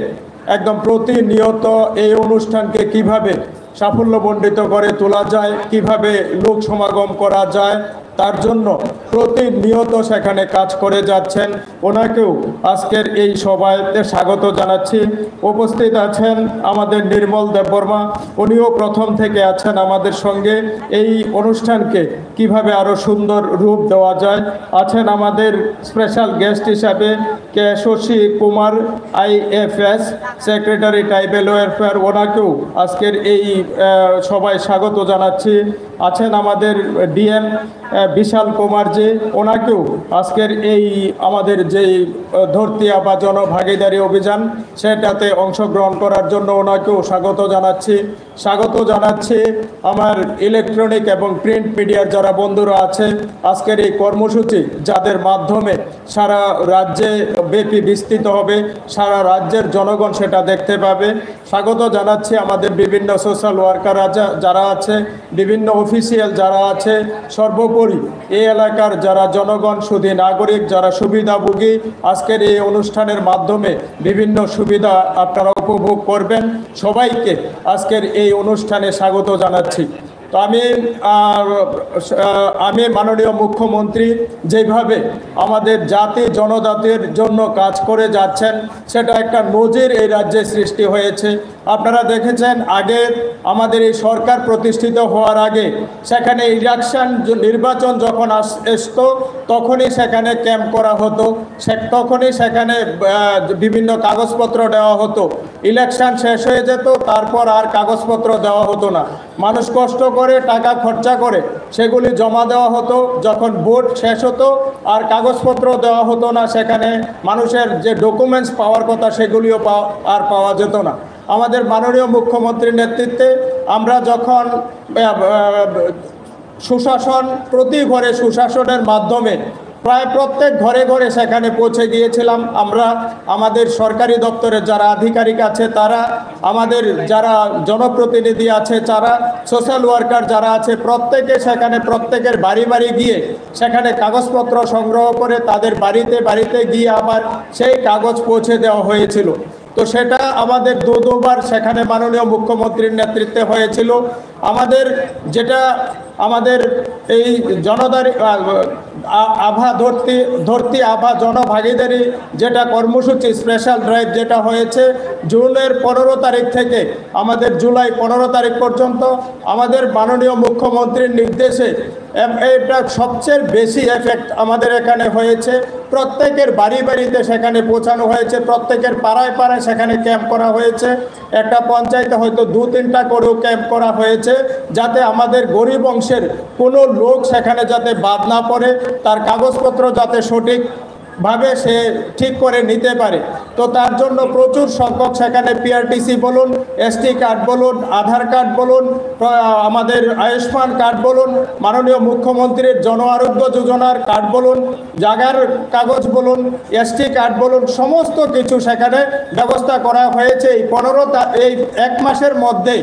একদম প্রতিনিয়ত এই অনুষ্ঠানকে কিভাবে সাফল্যমণ্ডিত করে তোলা যায়, কিভাবে লোক সমাগম করা যায় তার জন্য প্রতিনিয়ত সেখানে কাজ করে যাচ্ছেন, ওনাকেও আজকের এই সভাতে স্বাগত জানাচ্ছি। উপস্থিত আছেন আমাদের নির্মল দেববর্মা, উনিও প্রথম থেকে আছেন আমাদের সঙ্গে এই অনুষ্ঠানকে কিভাবে আরও সুন্দর রূপ দেওয়া যায়। আছেন আমাদের স্পেশাল গেস্ট হিসাবে Shashi Kumar IFS secretary tribal welfare, ওনাকেও আজকের এই সভায় স্বাগত জানাচ্ছি। আছেন আমাদের ডিএম বিশাল কুমারজি, ওনাকেও আজকের এই আমাদের যেই ধরতি আবা জনভাগিদারি অভিযান সেটাতে অংশগ্রহণ করার জন্য ওনাকেও স্বাগত জানাচ্ছি। স্বাগত জানাচ্ছি আমার ইলেকট্রনিক এবং প্রিন্ট মিডিয়ার যারা বন্ধুরা আছে, আজকের এই কর্মসূচি যাদের মাধ্যমে সারা রাজ্যে ব্যাপী বিস্তৃত হবে, সারা রাজ্যের জনগণ সেটা দেখতে পাবে। স্বাগত জানাচ্ছি আমাদের বিভিন্ন সোশ্যাল ওয়ার্কার যারা আছে, বিভিন্ন অফিসিয়াল যারা আছে, সর্বোপরি এই এলাকার যারা জনগণ শুধু নাগরিক যারা সুবিধাভোগী আজকের এই অনুষ্ঠানের মাধ্যমে বিভিন্ন সুবিধা আপনারা উপভোগ করবেন, সবাইকে আজকের এই অনুষ্ঠানে স্বাগত জানাচ্ছি। তো আমি মাননীয় মুখ্যমন্ত্রী যেভাবে আমাদের জাতি জনজাতির জন্য কাজ করে যাচ্ছেন সেটা একটা নজির এই রাজ্যে সৃষ্টি হয়েছে। আপনারা দেখেছেন আগে আমাদের এই সরকার প্রতিষ্ঠিত হওয়ার আগে সেখানে নির্বাচন যখন আসতো তখনই সেখানে ক্যাম্প করা হতো, তখনই সেখানে বিভিন্ন কাগজপত্র দেওয়া হতো। ইলেকশন শেষ হয়ে যেত, তারপর আর কাগজপত্র দেওয়া হতো না, মানুষ কষ্ট করে টাকা খরচা করে সেগুলি জমা দেওয়া হতো। যখন ভোট শেষ হতো আর কাগজপত্র দেওয়া হতো না, সেখানে মানুষের যে ডকুমেন্টস পাওয়ার কথা সেগুলিও আর পাওয়া যেত না। আমাদের মাননীয় মুখ্যমন্ত্রীর নেতৃত্বে আমরা যখন সুশাসন প্রতি ঘরে সুশাসনের মাধ্যমে প্রায় প্রত্যেক ঘরে ঘরে সেখানে পৌঁছে গিয়েছিলাম, আমরা আমাদের সরকারি দপ্তরের যারা আধিকারিক আছে তারা, আমাদের যারা জনপ্রতিনিধি আছে যারা, সোশ্যাল ওয়ার্কার যারা আছে, প্রত্যেকে সেখানে প্রত্যেকের বাড়ি বাড়ি গিয়ে সেখানে কাগজপত্র সংগ্রহ করে তাদের বাড়িতে বাড়িতে গিয়ে আবার সেই কাগজ পৌঁছে দেওয়া হয়েছিল। তো সেটা আমাদের দুবার সেখানে মাননীয় মুখ্যমন্ত্রীর নেতৃত্বে হয়েছিল। আমাদের এই ধরতি আভা জনভাগিদারি যেটা কর্মসূচি স্পেশাল ড্রাইভ যেটা হয়েছে জুনের 15 তারিখ থেকে আমাদের জুলাই 15 তারিখ পর্যন্ত আমাদের মাননীয় মুখ্যমন্ত্রীর নির্দেশে এটা সবচেয়ে বেশি এফেক্ট আমাদের এখানে হয়েছে। প্রত্যেকের বাড়ি বাড়িতে সেখানে পৌঁছানো হয়েছে, প্রত্যেকের পাড়ায় পাড়ায় সেখানে ক্যাম্প করা হয়েছে, একটা পঞ্চায়েতে হয়তো 2-3টা করেও ক্যাম্প করা হয়েছে, যাতে আমাদের গরিব অংশের কোনো লোক সেখানে যাতে বাদ না পড়ে, তার কাগজপত্র যাতে সঠিকভাবে সে ঠিক করে নিতে পারে। তো তার জন্য প্রচুর সংখ্যক সেখানে PRTC বলুন, ST কার্ড বলুন, আধার কার্ড বলুন, আমাদের আয়ুষ্মান কার্ড বলুন, মাননীয় মুখ্যমন্ত্রীর জন আরোগ্য যোজনার কার্ড বলুন, জাগার কাগজ বলুন, ST কার্ড বলুন, সমস্ত কিছু সেখানে ব্যবস্থা করা হয়েছে। এই 1 মাসের মধ্যে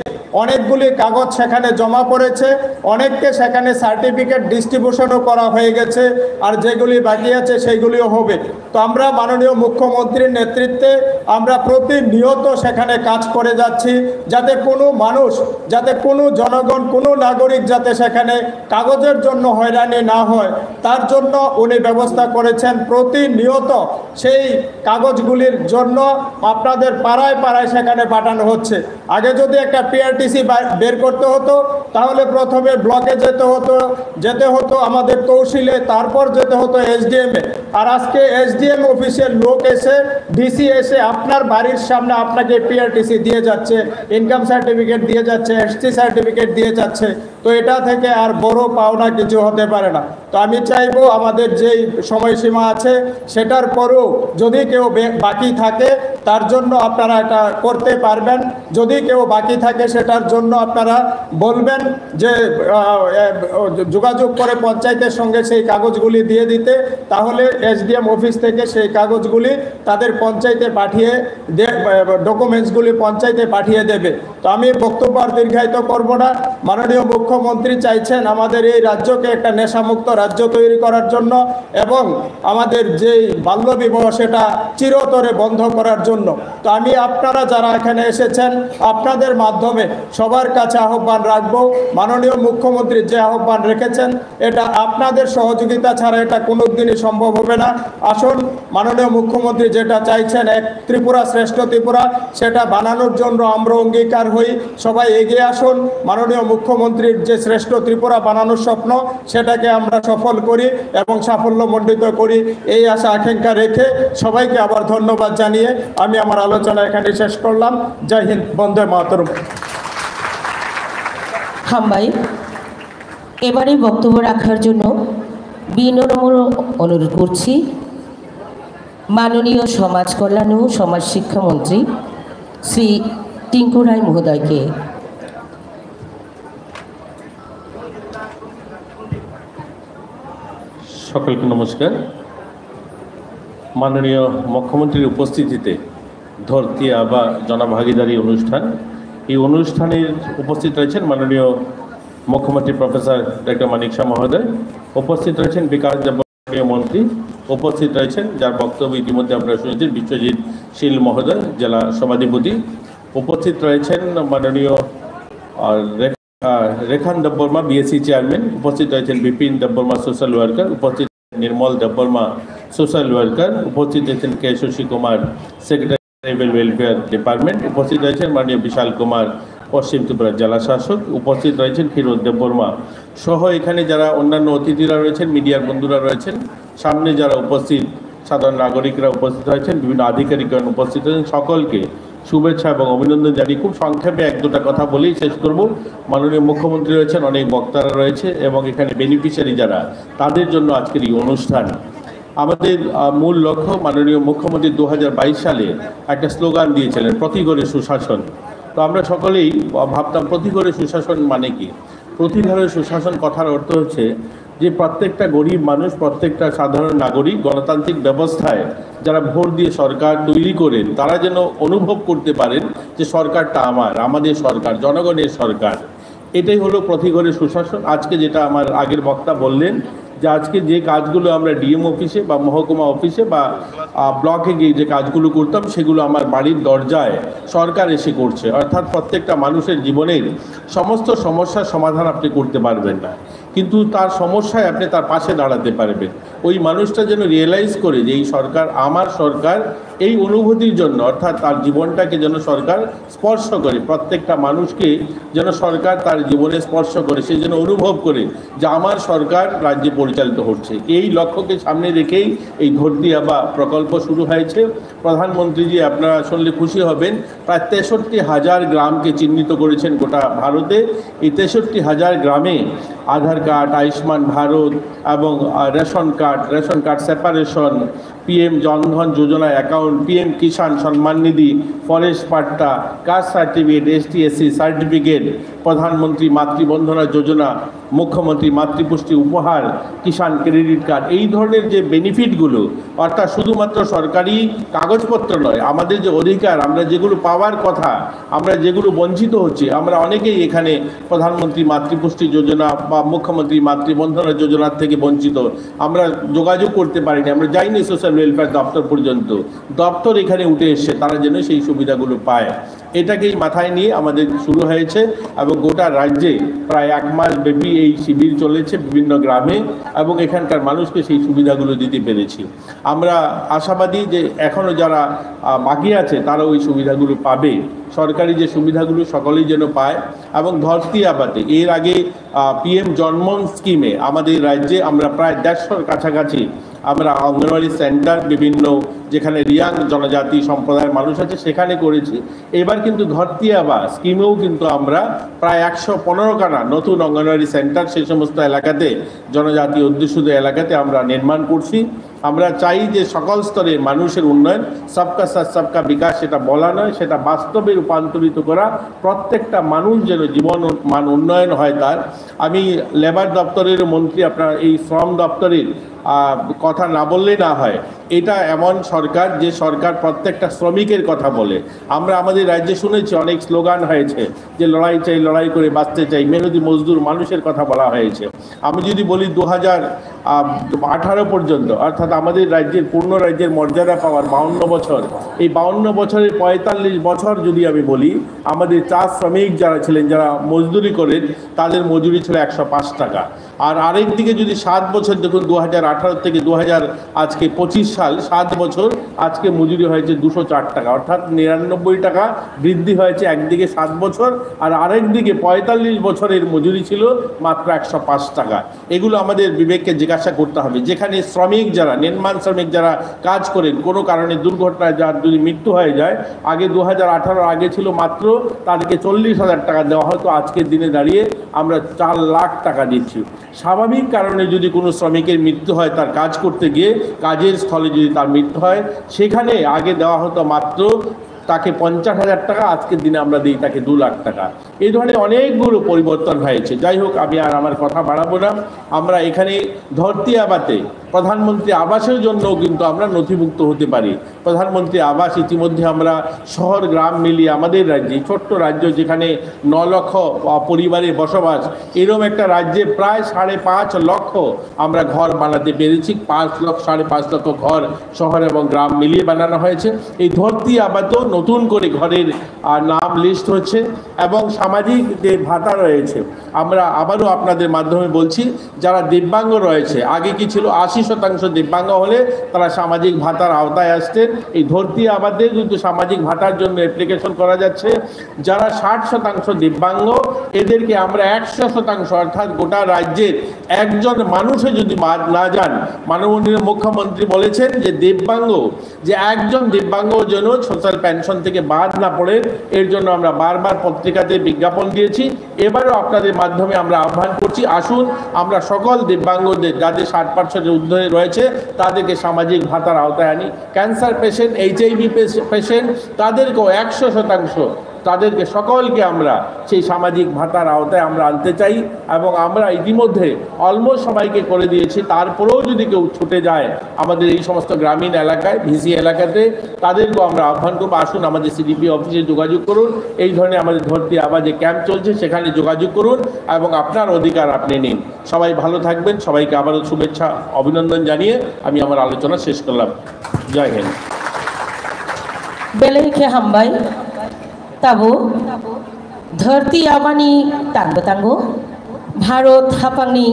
অনেকগুলি কাগজ সেখানে জমা পড়েছে, অনেককে সেখানে সার্টিফিকেট ডিস্ট্রিবিউশনও করা হয়ে গেছে, আর যেগুলি বাকি আছে সেইগুলিও হবে। তো আমরা মাননীয় মুখ্যমন্ত্রীর নেতৃত্বে আমরা প্রতিনিয়ত সেখানে কাজ করে যাচ্ছি, যাতে কোনো মানুষ, যাতে কোনো জনগণ, কোনো নাগরিক যাতে সেখানে কাগজের জন্য হয়রানি না হয়, তার জন্য উনি ব্যবস্থা করেছেন। প্রতিনিয়ত সেই কাগজগুলির জন্য আপনাদের পাড়ায় পাড়ায় সেখানে পাঠানো হচ্ছে। আগে যদি একটা পিআরটিসি বের করতে হতো তাহলে প্রথমে ব্লকে যেতে হতো আমাদের তহসিলে, তারপর যেতে হতো এসডিএমে। আর আজকে এসডিএম অফিসের লোক এসে, ডিসি এসে আপনার বাড়ির সামনে আপনাকে পিআরটিসি দিয়ে যাচ্ছে, ইনকাম সার্টিফিকেট দিয়ে যাচ্ছে, এসটি সার্টিফিকেট দিয়ে যাচ্ছে। তো এটা থেকে আর বড় পাওনা কিছু হতে পারে না। তো আমি চাইবো আমাদের যেই সময়সীমা আছে সেটার পরেও যদি কেউ বাকি থাকে তার জন্য আপনারা এটা করতে পারবেন। যদি কেউ বাকি থাকে সেটার জন্য আপনারা বলবেন যে যোগাযোগ করে পঞ্চায়েতের সঙ্গে সেই কাগজগুলি দিয়ে দিতে, তাহলে এসডিএম অফিস থেকে সেই কাগজগুলি তাদের পঞ্চায়েতে পাঠিয়ে ডকুমেন্টসগুলি পঞ্চায়েতে পাঠিয়ে দেবে। তো আমি বক্তব্য আর দীর্ঘায়িত করব না। মাননীয় মুখ্যমন্ত্রী চাইছেন আমাদের এই রাজ্যকে একটা নেশামুক্ত রাজ্য তৈরি করার জন্য এবং আমাদের যেই বাল্যবিবাহ সেটা চিরতরে বন্ধ করার জন্য। তো আমি আপনারা যারা এখানে এসেছেন আপনাদের মাধ্যমে সবার কাছে আহ্বান রাখবো, মাননীয় মুখ্যমন্ত্রী যে আহ্বান রেখেছেন এটা আপনাদের সহযোগিতা ছাড়া এটা কোনোদিনই সম্ভব হবে না। আসুন, মাননীয় মুখ্যমন্ত্রী যেটা চাইছেন এক ত্রিপুরা শ্রেষ্ঠ ত্রিপুরা, সেটা বানানোর জন্য আমরা অঙ্গীকার হই। সবাই এগিয়ে আসুন, মাননীয় মুখ্যমন্ত্রীর যে শ্রেষ্ঠ ত্রিপুরা বানানোর স্বপ্ন সেটাকে আমরা সফল করি এবং সাফল্যমণ্ডিত করি, এই আশা আকাঙ্ক্ষা রেখে সবাইকে আবার ধন্যবাদ জানিয়ে আমি আমার আলোচনা এখানে শেষ করলাম। জয় হিন্দ, বন্দে মাতরম। হামবাই এবারে বক্তব্য রাখার জন্য বিনম্র অনুরোধ করছি মাননীয় সমাজ কল্যাণ ও সমাজ শিক্ষামন্ত্রী শ্রী টিঙ্কু রায় মহোদয়কে। সকলকে নমস্কার। মাননীয় মুখ্যমন্ত্রীর উপস্থিতিতে ধরতি আবা জনভাগিদারি অনুষ্ঠান, এই অনুষ্ঠানের উপস্থিত রয়েছেন মাননীয় মুখ্যমন্ত্রী প্রফেসর ডক্টর মানিক শাহ মহোদয়, উপস্থিত রয়েছেন বিকাশ দেববর্মা মন্ত্রী, উপস্থিত রয়েছেন যার বক্তব্য ইতিমধ্যে আপনারা শুনেছেন বিশ্বজিৎ শীল মহোদয় জেলা সভাধিপতি, উপস্থিত রয়েছেন মাননীয় রেখান দেববর্মা বিএসসি চেয়ারম্যান, উপস্থিত রয়েছেন বিপিন দেববর্মা সোশ্যাল ওয়ার্কার, উপস্থিত নির্মল দেববর্মা সোশ্যাল ওয়ার্কার, উপস্থিত রয়েছেন K Shashi Kumar secretary tribal welfare department, উপস্থিত রয়েছেন মাননীয় বিশাল কুমার পশ্চিম ত্রিপুরা জেলা শাসক, উপস্থিত রয়েছেন ফিরোজ দেববর্মা সহ এখানে যারা অন্যান্য অতিথিরা রয়েছেন, মিডিয়ার বন্ধুরা রয়েছেন, সামনে যারা উপস্থিত সাধারণ নাগরিকরা উপস্থিত রয়েছেন, বিভিন্ন আধিকারিকগণ উপস্থিত রয়েছেন, সকলকে শুভেচ্ছা এবং অভিনন্দন জানিয়ে খুব সংক্ষেপে এক দুটা কথা বলেই শেষ করব। মাননীয় মুখ্যমন্ত্রী রয়েছেন, অনেক বক্তারা রয়েছে এবং এখানে বেনিফিশিয়ারি যারা তাদের জন্য আজকের এই অনুষ্ঠান। আমাদের মূল লক্ষ্য, মাননীয় মুখ্যমন্ত্রী 2022 সালে একটা স্লোগান দিয়েছিলেন প্রতি ঘরে সুশাসন। তো আমরা সকলেই ভাবতাম প্রতি ঘরে সুশাসন মানে কি? প্রতি ঘরে সুশাসন কথার অর্থ হচ্ছে যে প্রত্যেকটা গরিব মানুষ, প্রত্যেকটা সাধারণ নাগরিক গণতান্ত্রিক ব্যবস্থায় যারা ভোট দিয়ে সরকার তৈরি করেন তারা যেন অনুভব করতে পারেন যে সরকারটা আমাদের সরকার, জনগণের সরকার। এটাই হলো প্রতি ঘরে সুশাসন। আজকে যেটা আমার আগের বক্তা বললেন যে আজকে যে কাজগুলো আমরা ডিএম অফিসে বা মহকুমা অফিসে বা ব্লকে গিয়ে যে কাজগুলো করতাম সেগুলো আমার বাড়ির দরজায় সরকার এসে করছে। অর্থাৎ প্রত্যেকটা মানুষের জীবনের সমস্ত সমস্যার সমাধান আপনি করতে পারবেন না, কিন্তু তার সমস্যায় আপনি তার পাশে দাঁড়াতে পারবেন। ওই মানুষটা যেন রিয়েলাইজ করে যে এই সরকার আমার সরকার, এই অনুভূতির জন্য অর্থাৎ তার জীবনটাকে যেন সরকার স্পর্শ করে, প্রত্যেকটা মানুষকে যেন সরকার তার জীবনে স্পর্শ করে, সে যেন অনুভব করে যে আমার সরকার রাজ্যে পরিচালিত হচ্ছে। এই লক্ষ্যকে সামনে রেখেই এই ধরতি আবা প্রকল্প শুরু হয়েছে। প্রধানমন্ত্রীজি আপনারা শুনলে খুশি হবেন, প্রায় 63,000 গ্রামকে চিহ্নিত করেছেন গোটা ভারতে। এই 63,000 গ্রামে আধার কার্ড, আয়ুষ্মান ভারত এবং ration card separation, PM Jan Dhan Yojana account, PM Kisan Samman Nidhi, forest patta, caste certificate, ST/SC certificate, Pradhan Mantri Matru Vandana যোজনা, মুখ্যমন্ত্রী মাতৃপুষ্টি উপহার, কিষাণ ক্রেডিট কার্ড, এই ধরনের যে বেনিফিটগুলো, অর্থাৎ শুধুমাত্র সরকারি কাগজপত্র নয়, আমাদের যে অধিকার, আমরা যেগুলো পাওয়ার কথা, আমরা যেগুলো বঞ্চিত হচ্ছি, আমরা অনেকেই এখানে প্রধানমন্ত্রী মাতৃপুষ্টি যোজনা বা মুখ্যমন্ত্রী মাতৃবন্ধনা যোজনার থেকে বঞ্চিত। আমরা যোগাযোগ করতে পারিনি, আমরা যাইনি সোশ্যাল ওয়েলফেয়ার দপ্তর পর্যন্ত। দপ্তর এখানে উঠে এসছে, তারা যেন সেই সুবিধাগুলো পায়, এটাকেই মাথায় নিয়ে আমাদের শুরু হয়েছে এবং গোটা রাজ্যে প্রায় 1 মাস ব্যাপী এই শিবির চলেছে বিভিন্ন গ্রামে এবং এখানকার মানুষকে সেই সুবিধাগুলো দিতে পেরেছি। আমরা আশাবাদী যে এখনও যারা বাকি আছে তারা ওই সুবিধাগুলো পাবে, সরকারি যে সুবিধাগুলো সকলেই যেন পায়। এবং ধরতি আবাতে এর আগে PM জন্মন স্কিমে আমাদের রাজ্যে আমরা প্রায় 150-র কাছাকাছি আমরা অঙ্গনওয়াড়ি সেন্টার বিভিন্ন যেখানে রিয়াং জনজাতি সম্প্রদায়ের মানুষ আছে সেখানে করেছি। এবার কিন্তু ধরতি আবা স্কিমেও কিন্তু আমরা প্রায় 115খানা নতুন অঙ্গনওয়াড়ি সেন্টার সেই সমস্ত এলাকাতে, জনজাতি অধ্যুষিত এলাকাতে আমরা নির্মাণ করছি। আমরা চাই যে সকল স্তরে মানুষের উন্নয়ন, সবকা সাথ সবকা বিকাশ, সেটা বলা নয়, সেটা বাস্তবে রূপান্তরিত করা, প্রত্যেকটা মানুষ যেন জীবন মান উন্নয়ন হয় তার। আমি লেবার দপ্তরের মন্ত্রী, আপনার এই শ্রম দপ্তরের কথা না বললেই না হয়। এটা এমন সরকার যে সরকার প্রত্যেকটা শ্রমিকের কথা বলে। আমরা আমাদের রাজ্যে শুনেছি অনেক স্লোগান হয়েছে যে লড়াই চাই, লড়াই করে বাঁচতে চাই, মেহনতি মজদুর মানুষের কথা বলা হয়েছে। আমি যদি বলি 2018 পর্যন্ত, অর্থাৎ আমাদের রাজ্যের পূর্ণ রাজ্যের মর্যাদা পাওয়ার 52 বছর, এই 52 বছরের 45 বছর যদি আমি বলি, আমাদের চা শ্রমিক যারা ছিলেন, যারা মজদুরি করেন, তাদের মজুরি ছিল 105 টাকা। আর আরেকদিকে যদি 7 বছর দেখুন, 2018 থেকে 2025 সাল, 7 বছর, আজকে মজুরি হয়েছে 204 টাকা, অর্থাৎ 99 টাকা বৃদ্ধি হয়েছে একদিকে 7 বছর, আর আরেকদিকে 45 বছরের মজুরি ছিল মাত্র 105 টাকা। এগুলো আমাদের বিবেককে জিজ্ঞাসা করতে হবে। যেখানে শ্রমিক যারা, নির্মাণ শ্রমিক যারা কাজ করেন, কোনো কারণে দুর্ঘটনায় যার যদি মৃত্যু হয়ে যায়, আগে 2018 আগে ছিল মাত্র তাদেরকে 40,000 টাকা দেওয়া হতো, আজকের দিনে দাঁড়িয়ে আমরা 4 লাখ টাকা দিচ্ছি। স্বাভাবিক কারণে যদি কোনো শ্রমিকের মৃত্যু হয়, তার কাজ করতে গিয়ে কাজের স্থলে যদি তার মৃত্যু হয়, সেখানে আগে দেওয়া হতো মাত্র তাকে 50,000 টাকা, আজকের দিনে আমরা দিই তাকে 2 লাখ টাকা। এই ধরনের অনেকগুলো পরিবর্তন হয়েছে। যাই হোক, আমি আর আমার কথা বাড়াবো না। আমরা এখানে ধরতি আবাতে প্রধানমন্ত্রী আবাসের জন্যও কিন্তু আমরা নথিভুক্ত হতে পারি। প্রধানমন্ত্রী আবাস ইতিমধ্যে আমরা শহর গ্রাম মিলিয়ে আমাদের রাজ্যে, ছোট্ট রাজ্য যেখানে 9 লক্ষ পরিবারের বসবাস, এরকম একটা রাজ্যে প্রায় 5.5 লক্ষ আমরা ঘর বানাতে পেরেছি। 5.5 লক্ষ ঘর শহর এবং গ্রাম মিলিয়ে বানানো হয়েছে। এই ধরতি আবাতেও নতুন করে ঘরের নাম লিস্ট হচ্ছে এবং সামাজিক যে ভাতা রয়েছে, আমরা আবারও আপনাদের মাধ্যমে বলছি, যারা দিব্যাঙ্গ রয়েছে, আগে কি ছিল 80% দিব্যাঙ্গ হলে তারা সামাজিক ভাতার আওতায় আসতেন। এই ধরতি আবাদে কিন্তু সামাজিক ভাতার জন্য অ্যাপ্লিকেশন করা যাচ্ছে। যারা 60% দিব্যাঙ্গ, এদেরকে আমরা 100%, অর্থাৎ গোটা রাজ্যের একজন মানুষে যদি বাদ না যান, মাননীয় মুখ্যমন্ত্রী বলেছেন যে দিব্যাঙ্গ, যে একজন দিব্যাঙ্গ যেন সোশ্যাল পেনশন থেকে বাদ না পড়ে, এর জন্য আমরা বারবার পত্রিকাতে বিজ্ঞাপন দিয়েছি। এবারও আপনাদের মাধ্যমে আমরা আহ্বান করছি, আসুন আমরা সকল দিব্যাঙ্গদের, যাদের 60% ঊর্ধ্বে রয়েছে, তাদেরকে সামাজিক ভাতার আওতায় আনি। ক্যান্সার পেশেন্ট, HIV পেশেন্ট, তাদেরকেও 100%, তাদেরকে সকলকে আমরা সেই সামাজিক ভাতার আওতায় আমরা আনতে চাই। এবং আমরা ইতিমধ্যে অলমোস্ট সবাইকে করে দিয়েছি। তারপরেও যদি কেউ ছুটে যায় আমাদের এই সমস্ত গ্রামীণ এলাকায়, ভিসি এলাকাতে, তাদেরকেও আমরা আহ্বান করবো, আসুন আমাদের CDP অফিসে যোগাযোগ করুন। এই ধরনের আমাদের ধরতি আবার যে ক্যাম্প চলছে সেখানে যোগাযোগ করুন এবং আপনার অধিকার আপনি নিন। সবাই ভালো থাকবেন। সবাইকে আবারও শুভেচ্ছা, অভিনন্দন জানিয়ে আমি আমার আলোচনা শেষ করলাম। জয় হিন্দ। बेलेखे हामबाय ताबो धरती आबानी तांगो भारत हाफांनि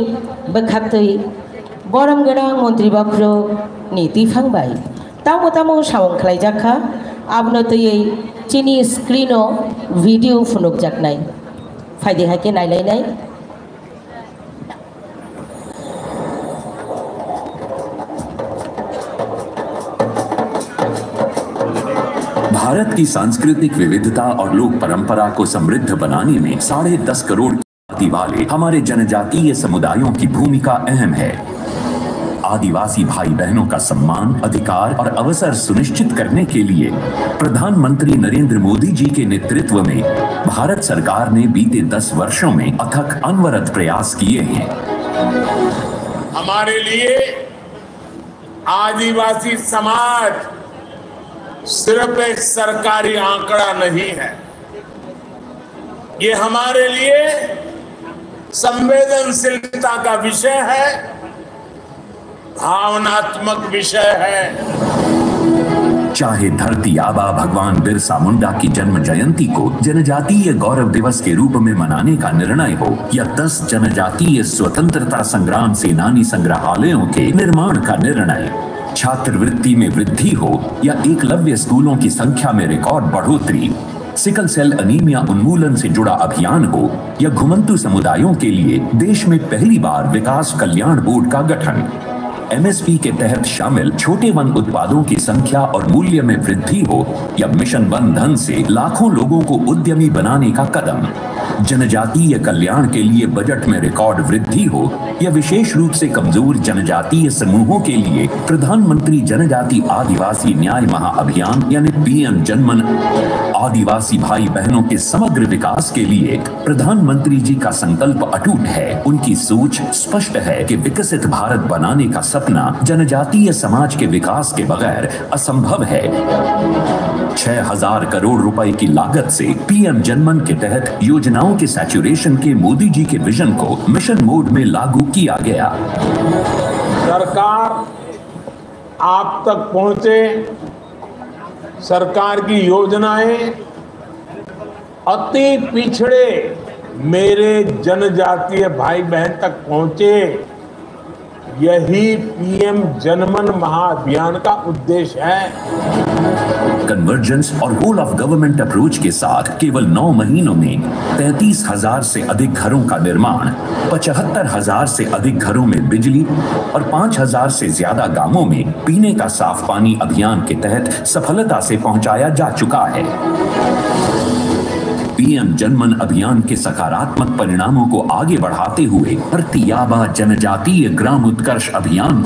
बोखातै बरम गोनां मन्त्रि बक्र नीति फांबाय तामो सावन खालायजाखा आबनतयै चिनी स्क्रिनो भिडिअ फुनुक जाकनाय फायदे हाके नायलायनाय भारत की सांस्कृतिक विविधता और लोक परंपरा को समृद्ध बनाने में 10.5 करोड़ जाति वाले हमारे जनजातीय समुदायों की भूमिका अहम है। आदिवासी भाई बहनों का सम्मान, अधिकार और अवसर सुनिश्चित करने के लिए प्रधानमंत्री नरेंद्र मोदी जी के नेतृत्व में भारत सरकार ने बीते 10 वर्षों में अथक अनवरत प्रयास किए हैं। हमारे लिए आदिवासी समाज सिर्फ एक सरकारी आंकड़ा नहीं है, ये हमारे लिए संवेदनशीलता का विषय है, भावनात्मक विषय है। चाहे धरती आबा भगवान बिरसा मुंडा की जन्म जयंती को जनजातीय गौरव दिवस के रूप में मनाने का निर्णय हो या 10 जनजातीय स्वतंत्रता संग्राम सेनानी संग्रहालयों के निर्माण का निर्णय, छात्रवृत्ति में वृद्धि हो या एकलव्य स्कूलों की संख्या में रिकॉर्ड बढ़ोतरी, सिकल सेल अनीमिया उन्मूलन से जुड़ा अभियान हो या घुमंतु समुदायों के लिए देश में पहली बार विकास कल्याण बोर्ड का गठन, एमएसपी के तहत शामिल छोटे वन उत्पादों की संख्या और मूल्य में वृद्धि हो या मिशन वन धन से लाखों लोगों को उद्यमी बनाने का कदम, जनजातीय कल्याण के लिए बजट में रिकॉर्ड वृद्धि हो या विशेष रूप से कमजोर जनजातीय समूहों के लिए प्रधानमंत्री जनजाति आदिवासी न्याय महाअभियान यानी पीएम जनमन, आदिवासी भाई बहनों के समग्र विकास के लिए प्रधानमंत्री जी का संकल्प अटूट है। उनकी सोच स्पष्ट है कि विकसित भारत बनाने का सपना जनजातीय समाज के विकास के बगैर असंभव है। 6000 करोड़ रुपए की लागत से पीएम जनमन के तहत योजनाओं के सैचुरेशन के मोदी जी के विजन को मिशन मोड में लागू किया गया। सरकार आप तक पहुंचे, सरकार की योजनाएं अति पिछड़े मेरे जनजातीय भाई बहन तक पहुंचे, यही पीएम जनमन महाअभियान का उद्देश्य है। कन्वर्जेंस और होल ऑफ गवर्नमेंट अप्रोच के साथ केवल 9 महीनों में 33,000 से अधिक घरों का निर्माण, 75,000 से अधिक घरों में बिजली और 5,000 से ज्यादा गांवों में पीने का साफ पानी अभियान के तहत सफलता से पहुंचाया जा चुका है। पीएम जनमन अभियान के सकारात्मक परिणामों को आगे बढ़ाते हुए धरती आबा जनजातीय ग्राम उत्कर्ष अभियान,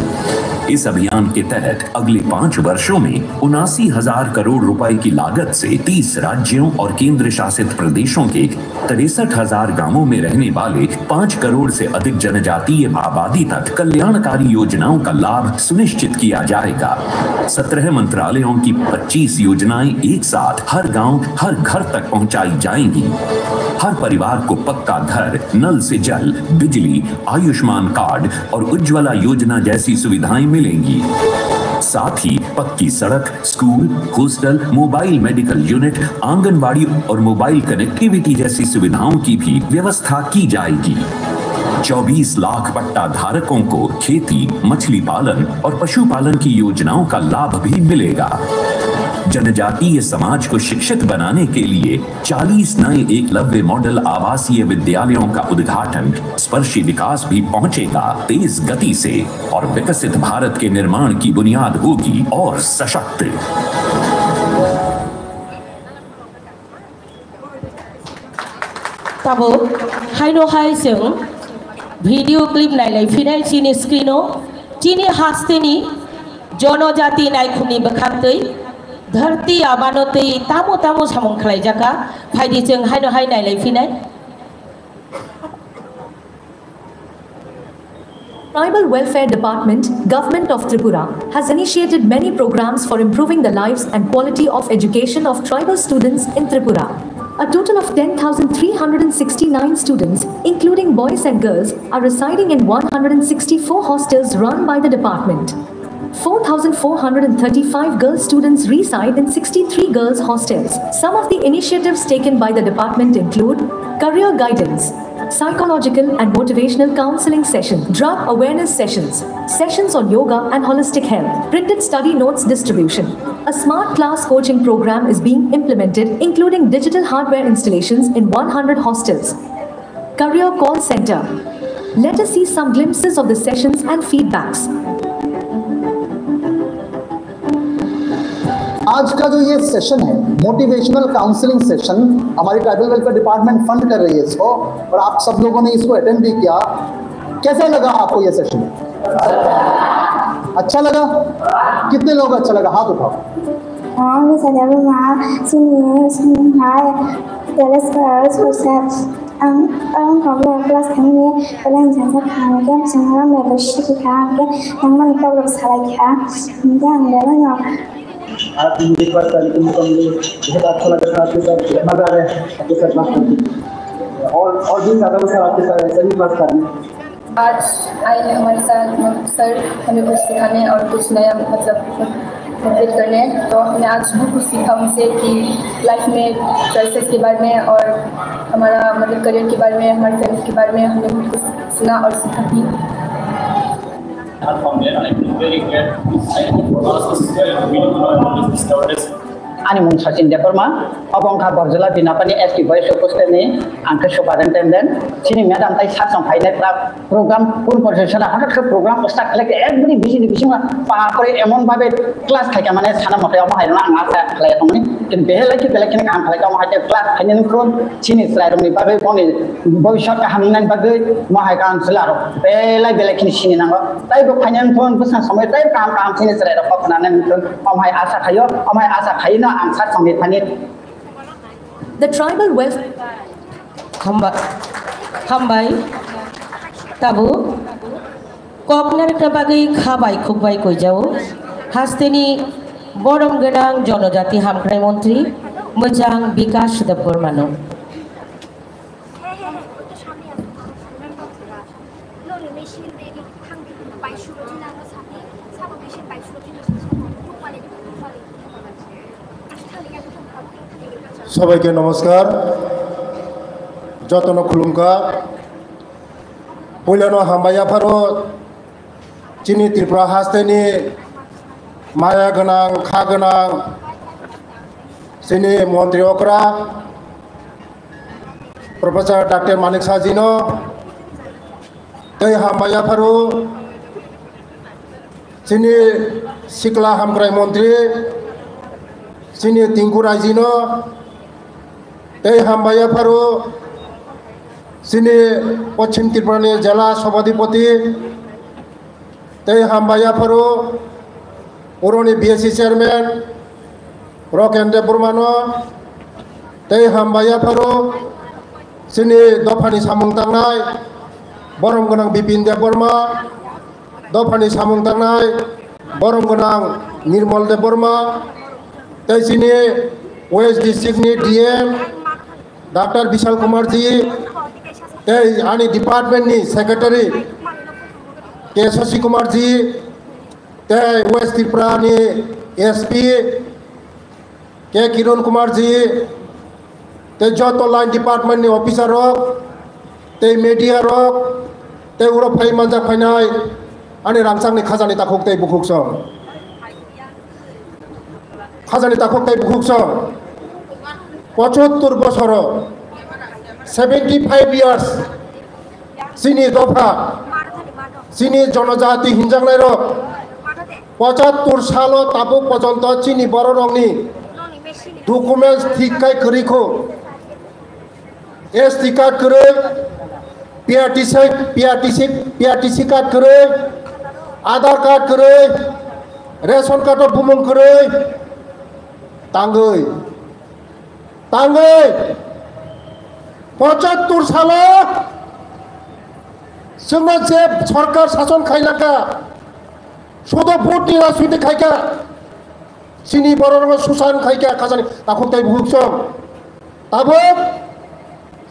इस अभियान के तहत अगले 5 वर्षों में 79,000 करोड़ रुपए की लागत से 30 राज्यों और केंद्र शासित प्रदेशों के 63,000 गांवों में रहने वाले 5 करोड़ से अधिक जनजातीय आबादी तक कल्याणकारी योजनाओं का लाभ सुनिश्चित किया जाएगा। 17 मंत्रालयों की 25 योजनाएं एक साथ हर गांव हर घर तक पहुंचाई जाएंगी। हर परिवार को पक्का घर, नल से जल, बिजली, आयुष्मान कार्ड और उज्ज्वला योजना जैसी सुविधाएं मिलेंगी। साथ ही पक्की सड़क, school, hostel, mobile medical unit, anganwadi और मोबाइल कनेक्टिविटी जैसी सुविधाओं की भी व्यवस्था की जाएगी। 24 लाख पट्टा धारकों को खेती, मछली पालन और पशुपालन की योजनाओं का लाभ भी मिलेगा। जनजातीय समाज को शिक्षित बनाने के लिए 40 नए एकलव्य मॉडल आवासीय विद्यालयों का उद्घाटन, स्पर्शी विकास भी पहुंचेगा तेज गति से और विकसित भारत के निर्माण की बुनियाद होगी और सशक्त। तब हाइनो हाई जों भिडियो क्लिप नायलायफिनाय चीनी स्क्रीनो चीनी हास्तेनी जनजाति नायखुनि बखांतै धरती आबानोतै तामो तामो सामं खालायजाका फायदि जों हाइनो हाय नायलायफिनाय। Tribal Welfare Department, Government of Tripura, has initiated many programs for improving the lives and quality of education of tribal students in Tripura. A total of 10,369 students, including boys and girls, are residing in 164 hostels run by the department. 4,435 girl students reside in 63 girls' hostels. Some of the initiatives taken by the department include career guidance, psychological and motivational counseling sessions, drug awareness sessions, sessions on yoga and holistic health, printed study notes distribution. A smart class coaching program is being implemented, including digital hardware installations in 100 hostels. Career call center. Let us see some glimpses of the sessions and feedbacks. आज का जो ये session है motivational counselling session, हमारी tribal welfare department fund कर रही है इसको, और आप सब लोगों ने इसको अटेंड भी किया। कैसा लगा आपको ये सेशन? अच्छा लगा? कितने लोग अच्छा लगा? हाथ उठाओ। मैं सदैव माँ kelas kami ni kalian jangan kami kan semua membership kami yang mana kau belum salah kan dan dalam yang आप मुझे बात करने के लिए बहुत अच्छा लगा था, आपके साथ मजा आया आपके साथ बात करके, और भी ज़्यादा मजा आपके साथ ऐसा ही बात करने। आज आए हैं हमारे साथ सर, हमें कुछ सिखाने और कुछ नया मतलब मोटिवेट करने। तो हमने आज बहुत कुछ सीखा उनसे कि लाइफ में चॉइसेस के बारे में और हमारा मतलब करियर के बारे में, हमारे फैमिली के बारे में हमने बहुत कुछ सुना और सीखा भी। From there, I feel very glad. I hope for us this is very good to discover this. Ani mung Sachin Deparma, abang kha Borjala binapani ST Voice Poster ni angka sopadan tenden. Sini madam tai satsang final program pun professional hakat ke program poster kelak every busy division pa kore emon bhabe class khai mane sana mote ama haina angasa khlai tomni kin behela ki belak kin kam khlai ama haite class khainen kron sini slai romni bhabe boni bhobishot ka hamnan bhabe ma hai kan slaro belai belak kin sini nango tai bo khainen kron busan samay tai kam sini slai ro khopna nan kron ama hai asa khayo ama hai asa khaina The tribal welfare Hambai Tabu Koknar Kabagai Kabai Kubai Kojao Hasteni Borom Gedang Jonojati Hamkrai Montri Mujang Bikash the Burmano সবাইকে নমস্কার, যতন খুলুমকা পয়লানো হামবাইয়াফারো চিনি ত্রিপুরা হাস্তেনি মায়া গোনাं খা गोनां চিনি মন্ত্রী অকরা professor doctor মানিক সাজিনো তৈ হামবাইয়াফারো চিনি সিকলা হামগ্রাই মন্ত্রী চিনি টিংকু রাইজিনো এই হামবাইয়া ফারু চিনি পশ্চিম ত্রিপুরানি জেলা সভাধিপতি এই হামবাইয়া ফারু পুরনি বিএসসি চেয়ারম্যান রকেন্দ্র বর্মানো এই হামবাইয়া ফারু চিনি দফানি সামুং তাंनाय বরম গোনাं বিপিন দেব বর্মা দফানি সামুং তাंनाय বরম গোনাं নির্মল দেব বর্মা এই চিনি West ডিস্ট্রিক্টনি DM doctor Vishal Kumar ji आनी डिपार्टमेंट नि सेक्रेटरी के शशि कुमार जी वेस्ट त्रिपुरा नि एसपी के किरण कुमार जी जो लाइन डिपार्टमेंट नि ऑफिसर मीडिया उरो फाई मानजा फाइनाय आनी रामसांग नि खाजानि ताखुक बुकुक सं खाजानि ताखुक बुकुक सं 75 বছর 75 ইয়ার্স চিনি দফা চিনি জনজাতি হিনজাংনাই রক 75 সাল তাবু পর্যন্ত চিনি বড় রংনি ডকুমেন্টস ঠিককাই করিখো এসটি কার্ড করে পিআরটিসি কার্ড করে আধার কার্ড করে রেশন কার্ড বুমং করে তাঙ্গই 75 সালে जोंना जे सरकार शासन खाइलाका शुद्ध भोट निरा सुइते खाइका सिनी बररंग सुसान खाइका खाजानि ताखुकताय बुहुकसं ताबो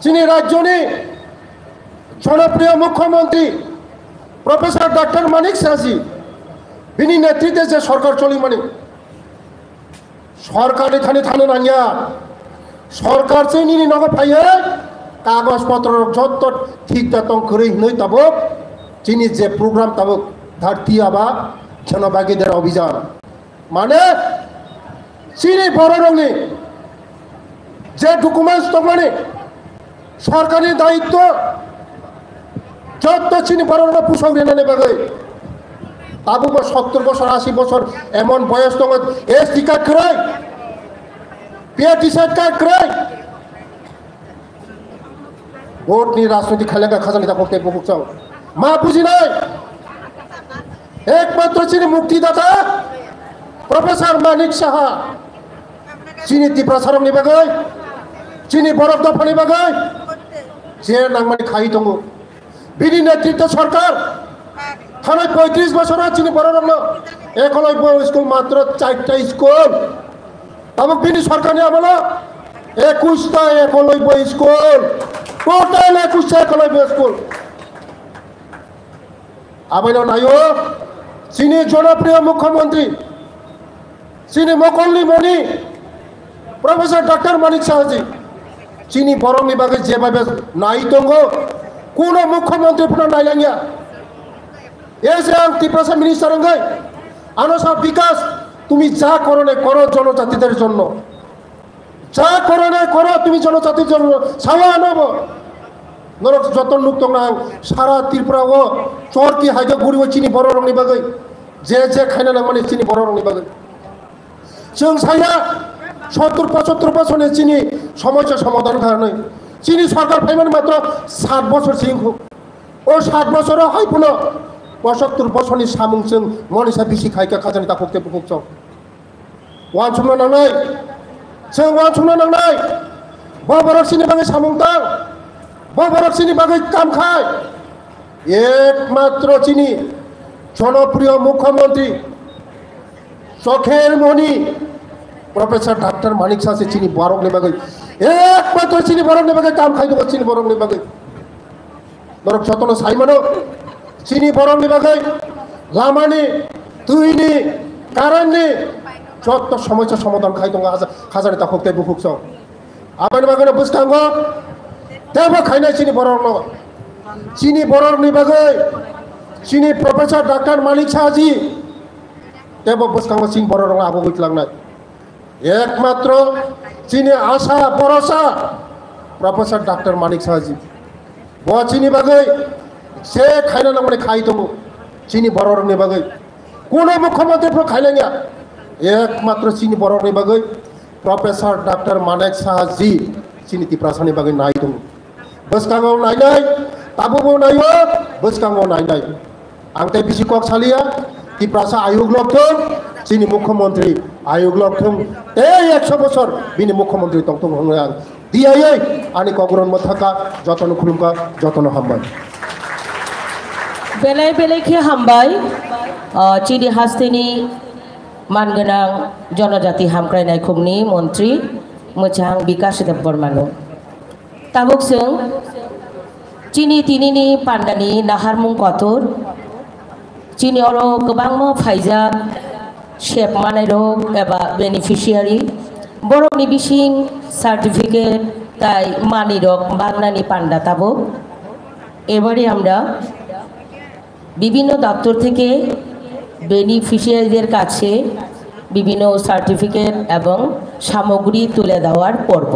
सिनी राज्यनि जनप्रिय मुख्यमंत्री प्रोफेसर डॉक्टर मानिक साजी बिनि नेतृत्वे जे सरकार चलिमानि सरकारनि थानो नांगिया सरकार से निनी नग फाइयो कागज पत्र जत ठीक दतंग करै नै तब चिनी जे प्रोग्राम तब धरती आबा जनभागीदार अभियान माने चिनी बररंगनि जे डकुमेंट्स तमाने सरकारनि दायित्व जत चिनी बररंग पुसंग रेनानै बागै তাবু 70 বছর 80 বছর এমন বয়স দङ এসটি কার্ড ক্রাই পিএটি কার্ড ক্রাই ভোটনি রাজনীতি খেলেगा খাজানি তা করতে বহুত চাও মা বুঝি নাই একমাত্র চিনি মুক্তিদাতা প্রফেসর মানিক সাহা চিনি তীব্রাসারং নিবাগै চিনি বরফ দফা নিবাগै যে নাংমানি খাই দङ বিনি নেতৃত্ব সরকার থানায় 35 বছর চিনি বরফ একলব্য স্কুল মাত্র 4টা স্কুল তবে বিনি সরকার নিয়ে আমলা 21টা একলব্য স্কুল টোটাল 21টা একলব্য স্কুল আবেদন আয়ো চিনি জনপ্রিয় মুখ্যমন্ত্রী চিনি মকল্লি মণি প্রফেসর ডক্টর মানিক সাহাজি চিনি বরং বিভাগে যেভাবে নাই দङ কোন মুখ্যমন্ত্রী পুনঃ নাইলাঙ্গিয়া এসে আং ত্রিপুরা মিনিস্টার হঙ্গাই আনসা বিকাশ তুমি যা করো না করো জনজাতিদের জন্য যা করো না করো তুমি জনজাতির জন্য সাওয়া আনব নরক যতন লোক দङ সারা ত্রিপুরা ও চরকি হাইগে গুড়ি চিনি বড় রংনি বাগै যে খাইনা নাंगमानि চিনি বড় রংনি বাগै जों साइना 70-75 বছরের চিনি সমস্যা সমাধান কারণে চিনি সরকার ফাইমান মাত্র 7 বছর সিংহ ও 7 বছরে হয় পুনো 75 বছরनि সামুংजों মনিসা বিসি খাইকা খাজানি তা করতে বুক চাও ওয়ান সমনা নাंनाय जों ওয়ান সমনা नांनाय বড় চিনি বাগै সামুংতাं বড় চিনি বাগै কাম খায় একমাত্র চিনি জনপ্রিয় মুখ্যমন্ত্রী চোখের মণি প্রফেসর ডক্টর মানিক সাহা চিনি বরং নেবাগৈ একমাত্র চিনি বরং নেবাগৈ কাম খাই দেবো চিনি বরং নেবাগৈ নরক যতন সাইমানো চিনি বরং নেবাগৈ লামানি তুইনি কারেন্টনি যত সমস্যা সমাধান খাই দङ খাজানি তা হকতে বুকুক চাও আবানি বাগৈ বুঝকাঙ্গ দেব খাইনাय চিনি বরং চিনি বরং নেবাগৈ চিনি প্রফেসর ডক্টর মানিক সাহাজি দেব বুঝকাঙ্গ চিনি বরং আবো গইতलांनाय একমাত্র চিনি আশা ভরসা প্রফেসর ডক্টর মানিক সাহাজি চিনি বাগৈ সে খাইনা নাंगमानि খাই দङ চিনি বরংनि বাগৈ কোন মুখ্যমন্ত্রী খাইলাঙ্গিয়া একমাত্র চিনি বরংनि বাগৈ প্রফেসর ডক্টর মানিক সাহাজি চিনি ত্রিপুরাসাनि বাগৈ নাই দङ বসকাঙ্গও নাইনাय তাবুবो नायो বসকাঙ্গও नायनाय आंते बिसि कक सालिया ত্রিপুরাসা आयोग लबथों চিনি মুখ্যমন্ত্রী आयोग लबथों 100 বছর বিনি মুখ্যমন্ত্রী তংতং হংলে আং দিয়াयै আনি কগ্রন মথাকা যতন খুলুমকা যতন হামবাই बेलाय बेलायखे हामबाय चिनि हास्तेनि मानगोनां जनजाति हामख्रायनाय खुमनि मन्त्रि मोजां बिकास देबबर्मानो ताबुकजों चिनि तिनिनि पान्डानि नाहारमुं कथुर चिनि अरो गोबां फाइजाब शेप मानाय रग एबा बेनिफिशियारि बर'नि बिसिं सार्टिफिकेट তাই মানি রগ বাংলানি পান্ডা তাবুক এবারে আমরা বিভিন্ন দপ্তর থেকে বেনিফিশিয়ারিদের কাছে বিভিন্ন সার্টিফিকেট এবং সামগ্রী তুলে দেওয়ার পর্ব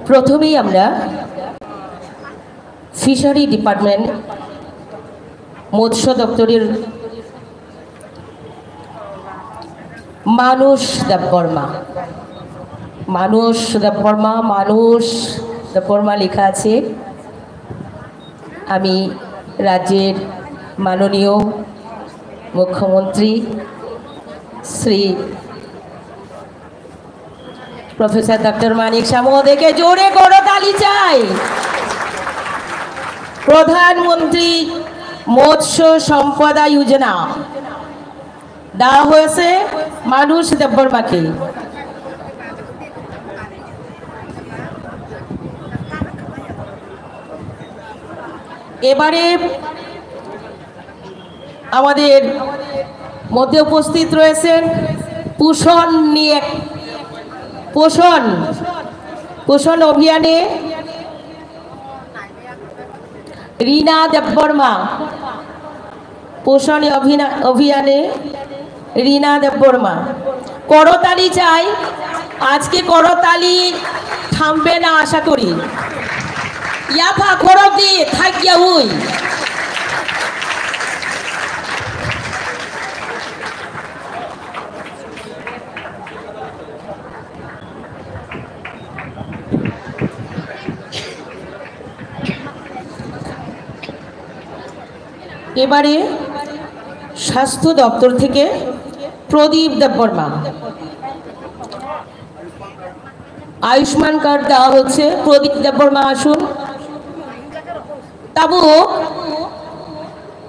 প্রথমেই আমরা ফিশারি ডিপার্টমেন্ট মৎস্য দপ্তরের মানুষ দেববর্মা লেখা আছে আমি রাজ্যের মাননীয় মুখ্যমন্ত্রী শ্রী প্রফেসর ডক্টর মানিক সাহা মহোদয়কে জোরে করতালি চাই প্রধানমন্ত্রী মৎস্য সম্পদা যোজনা দেওয়া হয়েছে মানুষ দেববর্মাকে এবারে আমাদের মধ্যে উপস্থিত রয়েছেন পোষণ অভিযানে রিনা দেববর্মা, পোষণ অভিযানে রিনা দেববর্মা। করতালি চাই, আজকে করতালি থামবে না আশা করি। ইয়াফা খরব দি থাকিয়া হুই এবারে স্বাস্থ্য দপ্তর থেকে প্রদীপ দেববর্মা। আয়ুষ্মান কার্ড দেওয়া হচ্ছে, প্রদীপ দেববর্মা আসুন। তাবু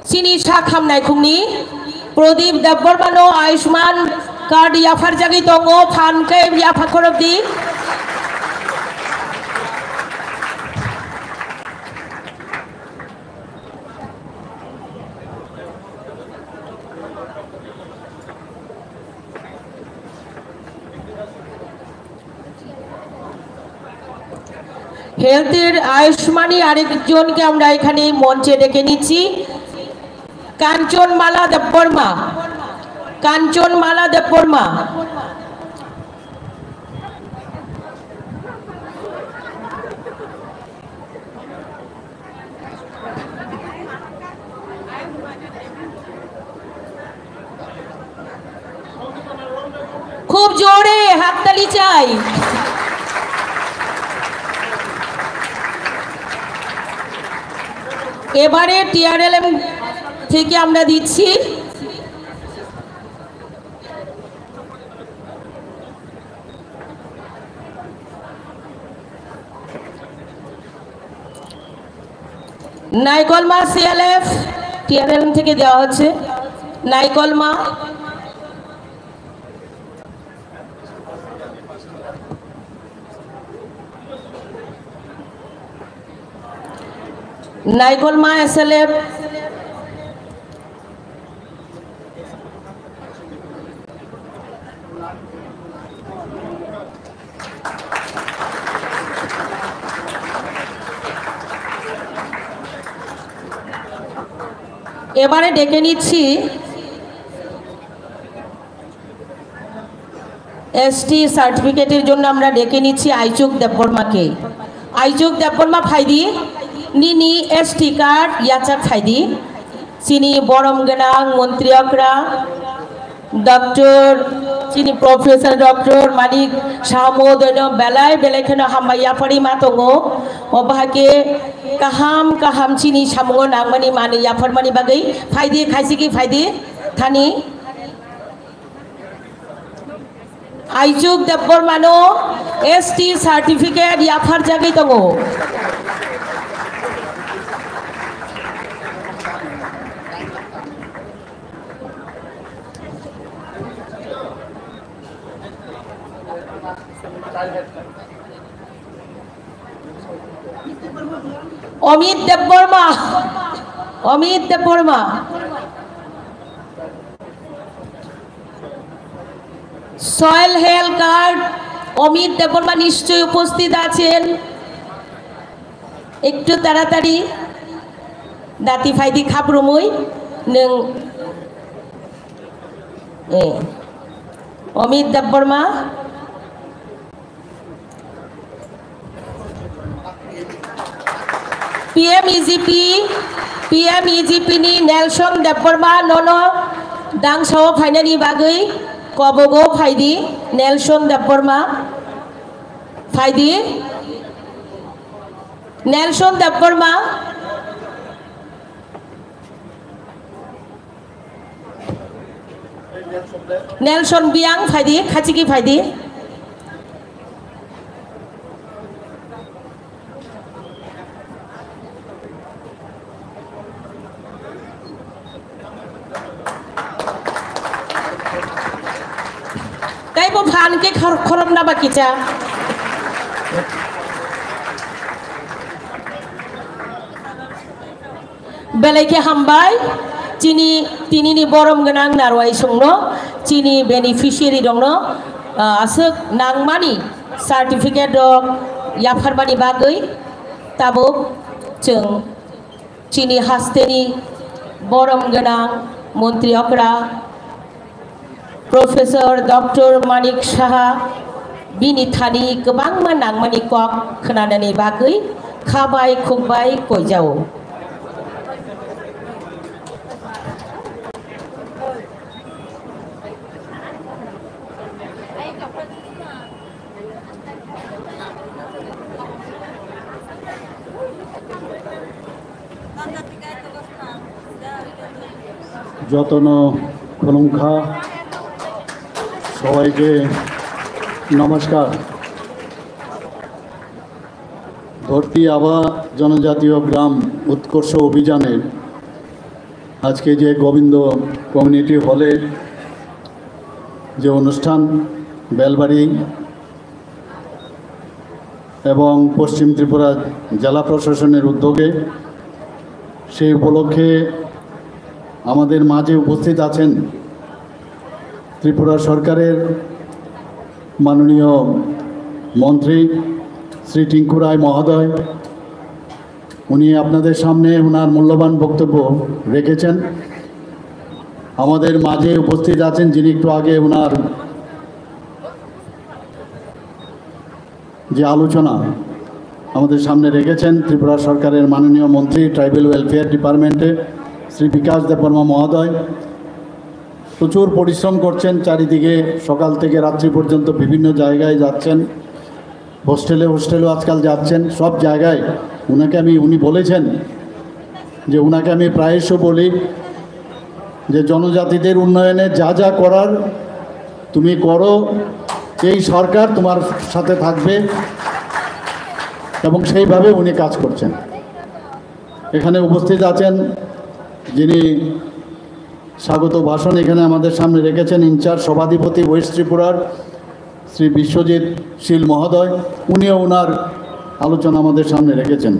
চিনি শাক হামনাই খুমনি প্রদীপ দেববর্মানো আয়ুষ্মান কার্ড ইয়াফার জাগি দङ ফানকে ইয়াফা খরব দি। হেলথের আয়ুষ্মানী আরেকজনকে আমরা এখানে মঞ্চে ডেকে নিচ্ছি, কাঞ্চনমালা দেববর্মা। কাঞ্চনমালা দেববর্মা খুব জোরে হাততালি চাই। এবারে টিআরএলএম থেকে আমরা দিচ্ছি নাইকলমা সিএলএফ, টিআরএলএম থেকে দেওয়া হচ্ছে নাইকলমা। নাইকলমা এসএলএফ এবারে ডেকে নিচ্ছি এসটি সার্টিফিকেটের জন্য আমরা ডেকে নিচ্ছি আইচুক দেববর্মাকে। আইচুক দেববর্মা ফাইদি নিনি এসটি কার্ড ইয়াচাক ফাইদি চিনি বরম গেনাং মন্ত্রী অকরা ডক্টর চিনি প্রফেসর ডক্টর মানিক সামোদন বেলায় বেলাयखौनो हामबाय याफारि मा दङ अबाहाके काहाम काहाम चिनि सामो नांमानि मानि याफारमानि बागै फायदि खायसिगि फायदि थानि आइजुक देबबर्मानो एसटी सार्टिफिकेट याफार जागै दङ। Amit Debbarma, Amit Debbarma soil health card Amit Debbarma নিশ্চয়ই উপস্থিত আছেন, একটু তাড়াতাড়ি দাতি ফাইদি খাবরুমই নों অমিত দেববর্মা। पिएमइजिपी नि नेलसन देबबर्मा ननो दांसाव फाइनानि बागै कबगो फाइदि नेलसन देबबर्मा फाइदि नेलसन देबबर्मा नेलसन बियां फाइदि खाचिगि फाइदि फान के खरब ना बाकीचा बेलायके हामबाय तिनि बरम गोनां नारवाय संनो चिनि बेनिफिशियारि दंनो आसोक नांमानि सार्टिफिकेट दं याफारबानि बागै ताबो जों चिनि हास्तेनि बरम गोनां मन्त्रि अकरा प्रोफेसर डक्टर मानिक साहा बिनि थानि गोबां नांमानि कक खोनानानै बागै खाबाय खुबाय गयजाव যতন খুলুমখা সবাইকে নমস্কার। ধরতি আবা জনজাতীয় গ্রাম উৎকর্ষ অভিযানের আজকে যে গোবিন্দ কমিউনিটি হলে যে অনুষ্ঠান বেলবাড়ি এবং পশ্চিম ত্রিপুরা জেলা প্রশাসনের উদ্যোগে সেই উপলক্ষে আমাদের মাঝে উপস্থিত আছেন ত্রিপুরা সরকারের মাননীয় মন্ত্রী শ্রী টিঙ্কু রায় মহোদয়। উনি আপনাদের সামনে ওনার মূল্যবান বক্তব্য রেখেছেন। আমাদের মাঝে উপস্থিত আছেন যিনি একটু আগে ওনার যে আলোচনা আমাদের সামনে রেখেছেন ত্রিপুরা সরকারের মাননীয় মন্ত্রী ট্রাইবাল ওয়েলফেয়ার ডিপার্টমেন্টে শ্রী বিকাশ দেববর্মা মহোদয়। প্রচুর পরিশ্রম করছেন, চারিদিকে সকাল থেকে রাত্রি পর্যন্ত বিভিন্ন জায়গায় যাচ্ছেন, হোস্টেলেও আজকাল যাচ্ছেন, সব জায়গায় উনি বলেছেন যে ওনাকে আমি প্রায়শ বলি যে জনজাতিদের উন্নয়নে যা যা করার তুমি করো, এই সরকার তোমার সাথে থাকবে, এবং সেইভাবে উনি কাজ করছেন। এখানে উপস্থিত আছেন যিনি স্বাগত ভাষণ এখানে আমাদের সামনে রেখেছেন ইনচার্জ সভাধিপতি ওয়েস্ট ত্রিপুরার শ্রী বিশ্বজিৎ শীল মহোদয়। উনিও ওনার আলোচনা আমাদের সামনে রেখেছেন।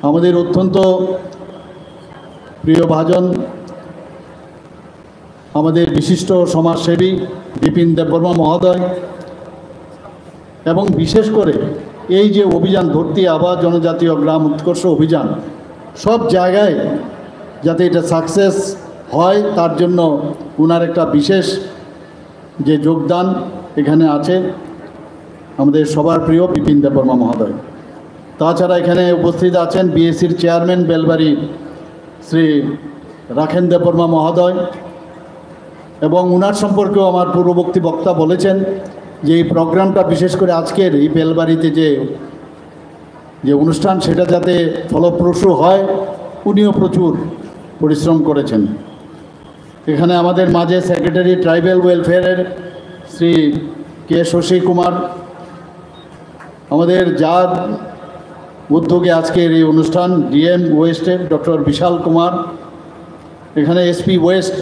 আমাদের অত্যন্ত প্রিয় ভাজন আমাদের বিশিষ্ট সমাজসেবী বিপিন দেববর্মা মহোদয়, এবং বিশেষ করে এই যে অভিযান ধরতি আবা জনজাতীয় গ্রাম উৎকর্ষ অভিযান সব জায়গায় যাতে এটা সাকসেস হয় তার জন্য ওনার একটা বিশেষ যে যোগদান এখানে আছে আমাদের সবার প্রিয় বিপিন দেববর্মা মহোদয়। তাছাড়া এখানে উপস্থিত আছেন বিএসসির চেয়ারম্যান বেলবাড়ি শ্রী রাখেন দেববর্মা মহোদয়, এবং ওনার সম্পর্কেও আমার পূর্ববর্তী বক্তা বলেছেন যে এই প্রোগ্রামটা বিশেষ করে আজকের এই বেলবাড়িতে যে অনুষ্ঠান সেটা যাতে ফলপ্রসূ হয় উনিও প্রচুর পরিশ্রম করেছেন। এখানে আমাদের মাঝে সেক্রেটারি ট্রাইবাল ওয়েলফেয়ারের শ্রী কে শশী কুমার, আমাদের যার উদ্যোগে আজকের এই অনুষ্ঠান ডিএম ওয়েস্টের ডক্টর বিশাল কুমার, এখানে এসপি ওয়েস্ট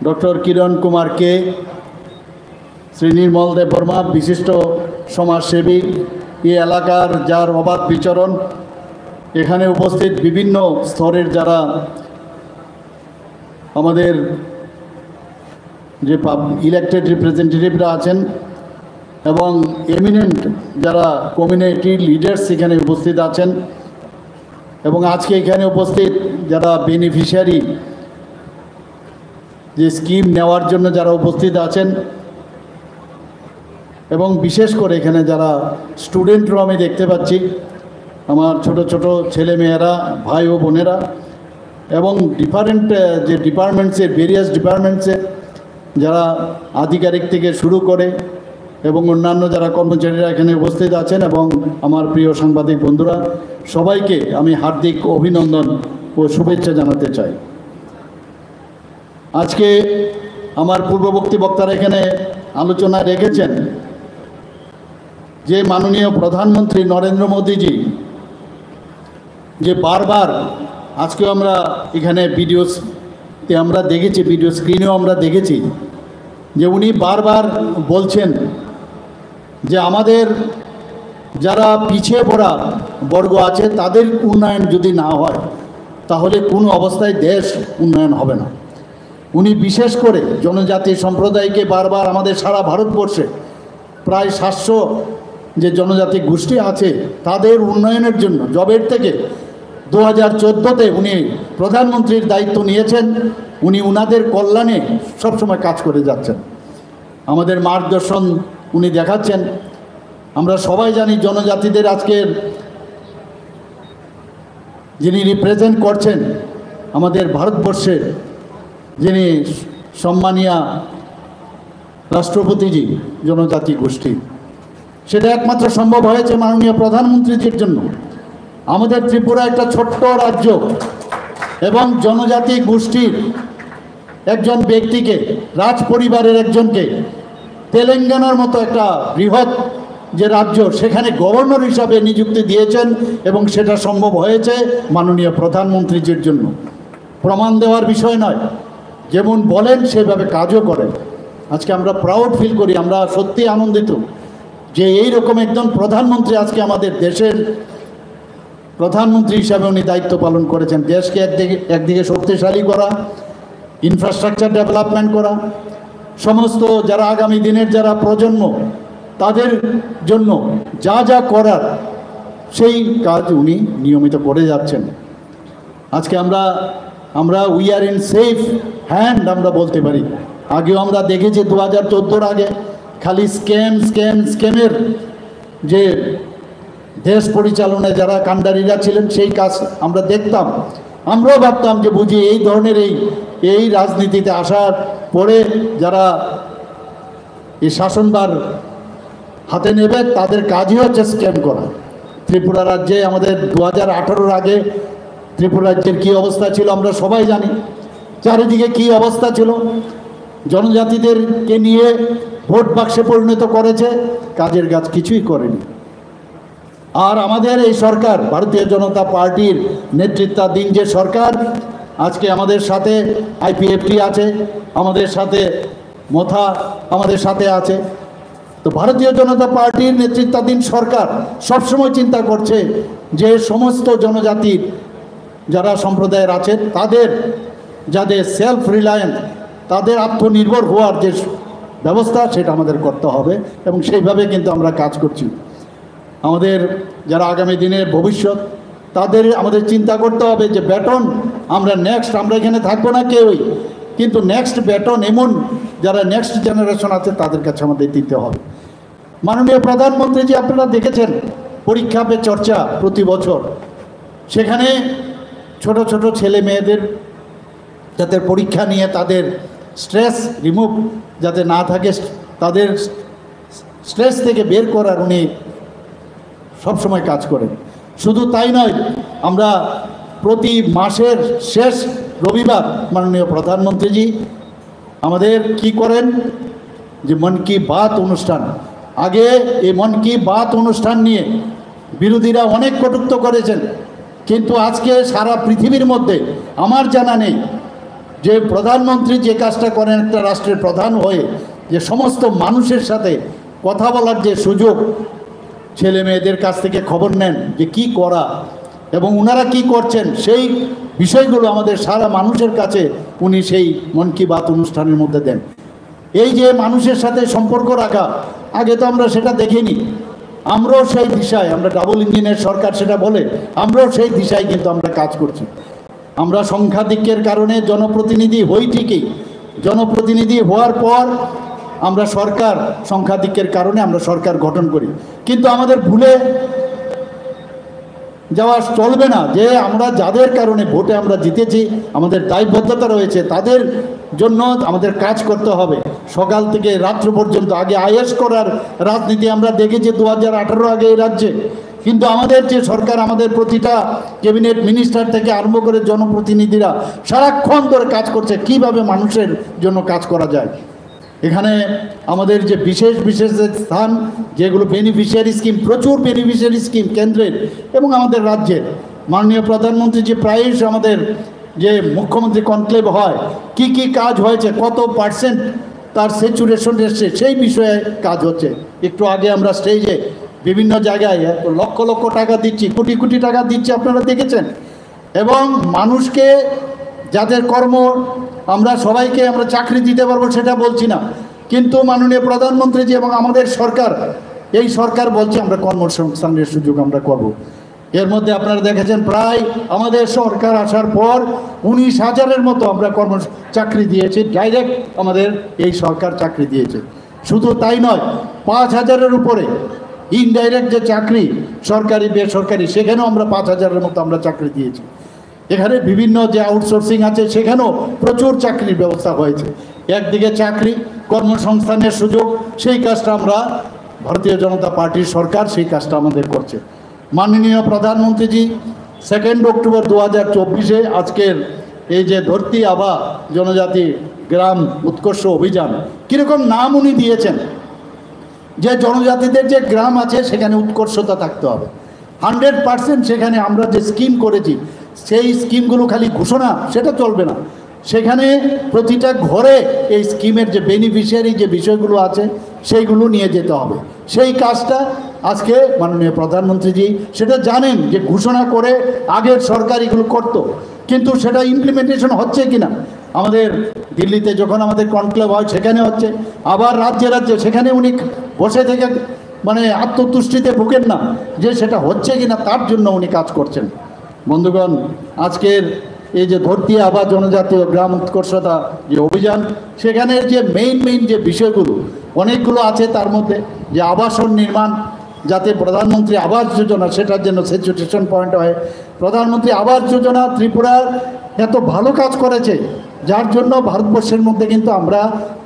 ডক্টর কিরণ কুমার কে, শ্রী নির্মল দেববর্মা বিশিষ্ট সমাজসেবী, এই এলাকার যার অবাধ বিচরণ, এখানে উপস্থিত বিভিন্ন স্তরের যারা আমাদের যে ইলেক্টেড রিপ্রেজেন্টেটিভরা আছেন এবং এমিনেন্ট যারা কমিউনিটি লিডার্স এখানে উপস্থিত আছেন, এবং আজকে এখানে উপস্থিত যারা বেনিফিশিয়ারি যে স্কিম নেওয়ার জন্য যারা উপস্থিত আছেন, এবং বিশেষ করে এখানে যারা স্টুডেন্টরাও আমি দেখতে পাচ্ছি, আমার ছোট ছোট ছেলে মেয়েরা, ভাই ও বোনেরা, এবং ডিফারেন্ট যে ডিপার্টমেন্টসের ভেরিয়াস ডিপার্টমেন্টসের যারা আধিকারিক থেকে শুরু করে এবং অন্যান্য যারা কর্মচারীরা এখানে উপস্থিত আছেন, এবং আমার প্রিয় সাংবাদিক বন্ধুরা, সবাইকে আমি হার্দিক অভিনন্দন ও শুভেচ্ছা জানাতে চাই। আজকে আমার পূর্ববর্তী বক্তারা এখানে আলোচনা রেখেছেন যে মাননীয় প্রধানমন্ত্রী নরেন্দ্র মোদীজি যে বারবার, আজকেও আমরা এখানে ভিডিওতে আমরা দেখেছি, ভিডিও স্ক্রিনেও আমরা দেখেছি যে উনি বারবার বলছেন যে আমাদের যারা পিছিয়ে পড়া বর্গ আছে তাদের উন্নয়ন যদি না হয় তাহলে কোনো অবস্থায় দেশ উন্নয়ন হবে না। উনি বিশেষ করে জনজাতি সম্প্রদায়কে বারবার আমাদের সারা ভারতবর্ষে প্রায় 700 যে জনজাতি গোষ্ঠী আছে তাদের উন্নয়নের জন্য জবের থেকে 2014-তে উনি প্রধানমন্ত্রীর দায়িত্ব নিয়েছেন। উনি উনাদের কল্যাণে সবসময় কাজ করে যাচ্ছেন, আমাদের মার্গদর্শন উনি দেখাচ্ছেন। আমরা সবাই জানি জনজাতিদের আজকের যিনি রিপ্রেজেন্ট করছেন আমাদের ভারতবর্ষের, যিনি সম্মানীয় রাষ্ট্রপতিজি জনজাতি গোষ্ঠী, সেটা একমাত্র সম্ভব হয়েছে মাননীয় প্রধানমন্ত্রীজির জন্য। আমাদের ত্রিপুরা একটা ছোট্ট রাজ্য এবং জনজাতি গোষ্ঠীর একজন ব্যক্তিকে, রাজ পরিবারের একজনকে তেলেঙ্গানার মতো একটা বৃহৎ যে রাজ্য সেখানে গভর্নর হিসাবে নিযুক্তি দিয়েছেন এবং সেটা সম্ভব হয়েছে মাননীয় প্রধানমন্ত্রীজির জন্য। প্রমাণ দেওয়ার বিষয় নয়, যেমন বলেন সেভাবে কাজও করেন। আজকে আমরা প্রাউড ফিল করি, আমরা সত্যি আনন্দিত যে এই রকম একজন প্রধানমন্ত্রী আজকে আমাদের দেশের প্রধানমন্ত্রী হিসাবে উনি দায়িত্ব পালন করেছেন। দেশকে একদিকে শক্তিশালী করা, ইনফ্রাস্ট্রাকচার ডেভেলপমেন্ট করা, সমস্ত যারা আগামী দিনের যারা প্রজন্ম তাদের জন্য যা যা করার সেই কাজ উনি নিয়মিত করে যাচ্ছেন। আজকে আমরা we are in safe hand আমরা বলতে পারি। আগেও আমরা দেখেছি 2014-র আগে খালি স্ক্যামের যে দেশ পরিচালনায় যারা কাণ্ডারিরা ছিলেন সেই কাজ আমরা দেখতাম। আমরাও ভাবতাম যে বুঝি এই ধরনের এই রাজনীতিতে আসার পরে যারা এই শাসনভার হাতে নেবে তাদের কাজই হচ্ছে স্ক্যাম করা। ত্রিপুরা রাজ্যে আমাদের 2018-র আগে ত্রিপুরা রাজ্যের কী অবস্থা ছিল আমরা সবাই জানি। চারিদিকে কী অবস্থা ছিল, জনজাতিদেরকে নিয়ে ভোট বাক্সে পরিণত করেছে, কাজের কাজ কিছুই করেনি। আর আমাদের এই সরকার, ভারতীয় জনতা পার্টির নেতৃত্বাধীন যে সরকার, আজকে আমাদের সাথে আইপিএফটি আছে, আমাদের সাথে মোথা আমাদের সাথে আছে। তো ভারতীয় জনতা পার্টির নেতৃত্বাধীন সরকার সবসময় চিন্তা করছে যে সমস্ত জনজাতির যারা সম্প্রদায়ের আছে তাদের যাদের সেলফ রিলায়েন্স, তাদের আত্মনির্ভর হওয়ার যে ব্যবস্থা সেটা আমাদের করতে হবে এবং সেইভাবে কিন্তু আমরা কাজ করছি। আমাদের যারা আগামী দিনের ভবিষ্যৎ তাদের আমাদের চিন্তা করতে হবে যে বেতন আমরা এখানে থাকবো না কেউই, কিন্তু নেক্সট বেতন এমন যারা নেক্সট জেনারেশন আছে তাদের কাছে আমাদের দিতে হবে। মাননীয় প্রধানমন্ত্রী যে আপনারা দেখেছেন পরীক্ষা পে চর্চা প্রতি বছর, সেখানে ছোট ছোট ছেলে মেয়েদের যাতে পরীক্ষা নিয়ে তাদের স্ট্রেস রিমুভ যাতে না থাকে, তাদের স্ট্রেস থেকে বের করার উনি সবসময় কাজ করেন। শুধু তাই নয়, আমরা প্রতি মাসের শেষ রবিবার মাননীয় প্রধানমন্ত্রীজি আমাদের কি করেন যে মন কি বাত অনুষ্ঠান। আগে এই মন কি বাত অনুষ্ঠান নিয়ে বিরোধীরা অনেক কটূক্ত করেছেন, কিন্তু আজকে সারা পৃথিবীর মধ্যে আমার জানা নেই যে প্রধানমন্ত্রী যে কাজটা করেন একটা রাষ্ট্রের প্রধান হয়ে, যে সমস্ত মানুষের সাথে কথা বলার যে সুযোগ, ছেলে মেয়েদের কাছ থেকে খবর নেন যে কি করা এবং ওনারা কি করছেন, সেই বিষয়গুলো আমাদের সারা মানুষের কাছে উনি সেই মন কি বাত অনুষ্ঠানের মধ্যে দেন। এই যে মানুষের সাথে সম্পর্ক রাখা, আগে তো আমরা সেটা দেখিনি। আমরাও সেই দিশায়, আমরা ডাবল ইঞ্জিনের সরকার সেটা বলে, আমরাও সেই দিশায় কিন্তু আমরা কাজ করছি। আমরা সংখ্যাধিক্যের কারণে জনপ্রতিনিধি হই ঠিকই, জনপ্রতিনিধি হওয়ার পর আমরা সরকার, সংখ্যাধিক্যের কারণে আমরা সরকার গঠন করি, কিন্তু আমাদের ভুলে যাওয়া চলবে না যে আমরা যাদের কারণে ভোটে আমরা জিতেছি, আমাদের দায়বদ্ধতা রয়েছে, তাদের জন্য আমাদের কাজ করতে হবে সকাল থেকে রাত্র পর্যন্ত। আগে আয়েশ করার রাজনীতি আমরা দেখেছি 2018 আগে এই রাজ্যে, কিন্তু আমাদের যে সরকার, আমাদের প্রতিটা ক্যাবিনেট মিনিস্টার থেকে আরম্ভ করে জনপ্রতিনিধিরা সারাক্ষণ ধরে কাজ করছে কিভাবে মানুষের জন্য কাজ করা যায়। এখানে আমাদের যে বিশেষ বিশেষ স্থান যেগুলো বেনিফিশিয়ারি স্কিম, প্রচুর বেনিফিশিয়ারি স্কিম কেন্দ্রের এবং আমাদের রাজ্যের। মাননীয় প্রধানমন্ত্রী যে প্রায়শ আমাদের যে মুখ্যমন্ত্রী কনক্লেভ হয়, কি কি কাজ হয়েছে, কত পার্সেন্ট তার স্যাচুরেশন এসছে, সেই বিষয়ে কাজ হচ্ছে। একটু আগে আমরা স্টেজে বিভিন্ন জায়গায় লক্ষ লক্ষ টাকা দিচ্ছি, কোটি কোটি টাকা দিচ্ছি, আপনারা দেখেছেন। এবং মানুষকে যাদের কর্ম আমরা সবাইকে আমরা চাকরি দিতে পারবো সেটা বলছি না, কিন্তু মাননীয় প্রধানমন্ত্রীজি এবং আমাদের সরকার, এই সরকার বলছে আমরা কর্মসংস্থানের সুযোগ আমরা করব। এর মধ্যে আপনারা দেখেছেন প্রায় আমাদের সরকার আসার পর 19,000-এর মতো আমরা চাকরি দিয়েছি, ডাইরেক্ট আমাদের এই সরকার চাকরি দিয়েছে। শুধু তাই নয়, 5,000-এর উপরে ইনডাইরেক্ট যে চাকরি সরকারি বেসরকারি সেখানেও আমরা 5,000-এর মতো আমরা চাকরি দিয়েছি। এখানে বিভিন্ন যে আউটসোর্সিং আছে সেখানেও প্রচুর চাকরির ব্যবস্থা হয়েছে। একদিকে চাকরি, কর্মসংস্থানের সুযোগ, সেই কাজটা আমরা ভারতীয় জনতা পার্টির সরকার সেই কাজটা আমাদের করছে। মাননীয় প্রধানমন্ত্রীজি 2 অক্টোবর 2024-এ আজকের এই যে ধরতি আবা জনজাতি গ্রাম উৎকর্ষ অভিযান, কীরকম নাম উনি দিয়েছেন যে জনজাতিদের যে গ্রাম আছে সেখানে উৎকর্ষতা থাকতে হবে 100%। সেখানে আমরা যে স্কিম করেছি সেই স্কিমগুলো খালি ঘোষণা সেটা চলবে না, সেখানে প্রতিটা ঘরে এই স্কিমের যে বেনিফিশিয়ারি যে বিষয়গুলো আছে সেইগুলো নিয়ে যেতে হবে। সেই কাজটা আজকে মাননীয় প্রধানমন্ত্রীজি সেটা জানেন যে ঘোষণা করে আগের সরকার এগুলো করতো, কিন্তু সেটা ইমপ্লিমেন্টেশন হচ্ছে কিনা আমাদের দিল্লিতে যখন আমাদের কনক্লেভ হয় সেখানে হচ্ছে, আবার রাজ্যে রাজ্যে সেখানে উনি বসে থেকে মানে আত্মতুষ্টিতে ভুগেন না যে সেটা হচ্ছে কিনা, তার জন্য উনি কাজ করছেন। বন্ধুগণ, আজকের এই যে ধরতি আবা জনজাতীয় গ্রাম উৎকর্ষতা যে অভিযান, সেখানের যে মেইন যে বিষয়গুলো অনেকগুলো আছে, তার মধ্যে যে আবাসন নির্মাণ, যাতে প্রধানমন্ত্রী আবাস যোজনা সেটার জন্য স্যাচুরেশন পয়েন্ট হয়। প্রধানমন্ত্রী আবাস যোজনা ত্রিপুরার এত ভালো কাজ করেছে, যার জন্য ভারতবর্ষের মধ্যে কিন্তু আমরা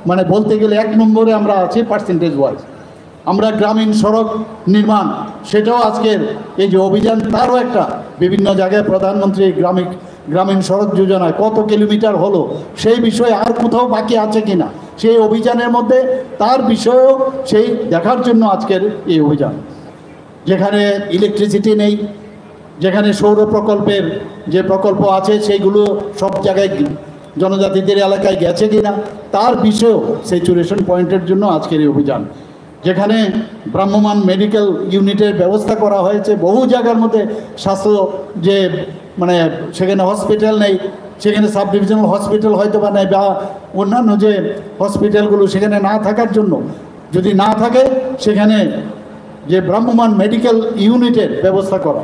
মানে বলতে গেলে 1 নম্বরে আমরা আছি পার্সেন্টেজ ওয়াইজ। আমরা গ্রামীণ সড়ক নির্মাণ সেটাও আজকের এই যে অভিযান, তারও একটা বিভিন্ন জায়গায় প্রধানমন্ত্রী গ্রামীণ সড়ক যোজনায় কত কিলোমিটার হলো সেই বিষয়ে আর কোথাও বাকি আছে কিনা সেই অভিযানের মধ্যে তার বিষয়েও সেই দেখার জন্য আজকের এই অভিযান। যেখানে ইলেকট্রিসিটি নেই, যেখানে সৌর প্রকল্পের যে প্রকল্প আছে সেইগুলো সব জায়গায় জনজাতিদের এলাকায় গেছে কিনা তার বিষয়েও স্যাচুরেশন পয়েন্টের জন্য আজকের এই অভিযান। যেখানে ভ্রাম্যমাণ মেডিকেল ইউনিটের ব্যবস্থা করা হয়েছে, বহু জায়গার মধ্যে স্বাস্থ্য যে মানে সেখানে হসপিটাল নেই, সেখানে সাব ডিভিশনাল হসপিটাল হয়তো বা নেই, বা অন্যান্য যে হসপিটালগুলো সেখানে না থাকার জন্য, যদি না থাকে সেখানে যে ভ্রাম্যমাণ মেডিকেল ইউনিটের ব্যবস্থা করা।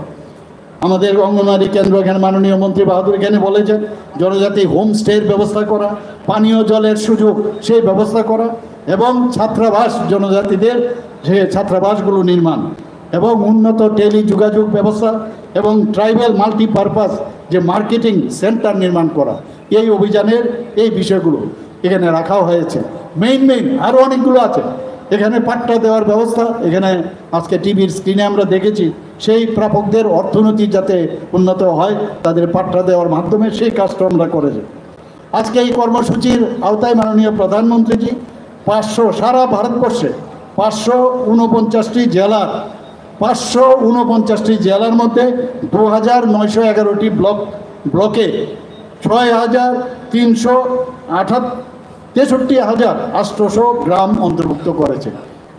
আমাদের অঙ্গনওয়াড়ি কেন্দ্র, এখানে মাননীয় মন্ত্রী বাহাদুর এখানে বলেছেন জনজাতি হোমস্টের ব্যবস্থা করা, পানীয় জলের সুযোগ সেই ব্যবস্থা করা, এবং ছাত্রাবাস জনজাতিদের যে ছাত্রাবাসগুলো নির্মাণ, এবং উন্নত টেলি যোগাযোগ ব্যবস্থা, এবং ট্রাইবাল মাল্টিপারপাস যে মার্কেটিং সেন্টার নির্মাণ করা। এই অভিযানের এই বিষয়গুলো এখানে রাখা হয়েছে। মেইন আরও অনেকগুলো আছে। এখানে পাট্টা দেওয়ার ব্যবস্থা, এখানে আজকে টিভির স্ক্রিনে আমরা দেখেছি সেই প্রাপকদের অর্থনীতি যাতে উন্নত হয় তাদের পাট্টা দেওয়ার মাধ্যমে সেই কাজটা আমরা করেছি। আজকে এই কর্মসূচির আওতায় মাননীয় প্রধানমন্ত্রীজি 500 সারা ভারতবর্ষে 549টি জেলার 549টি জেলার মধ্যে 2,911টি ব্লকে 6,363,800 গ্রাম অন্তর্ভুক্ত করেছে,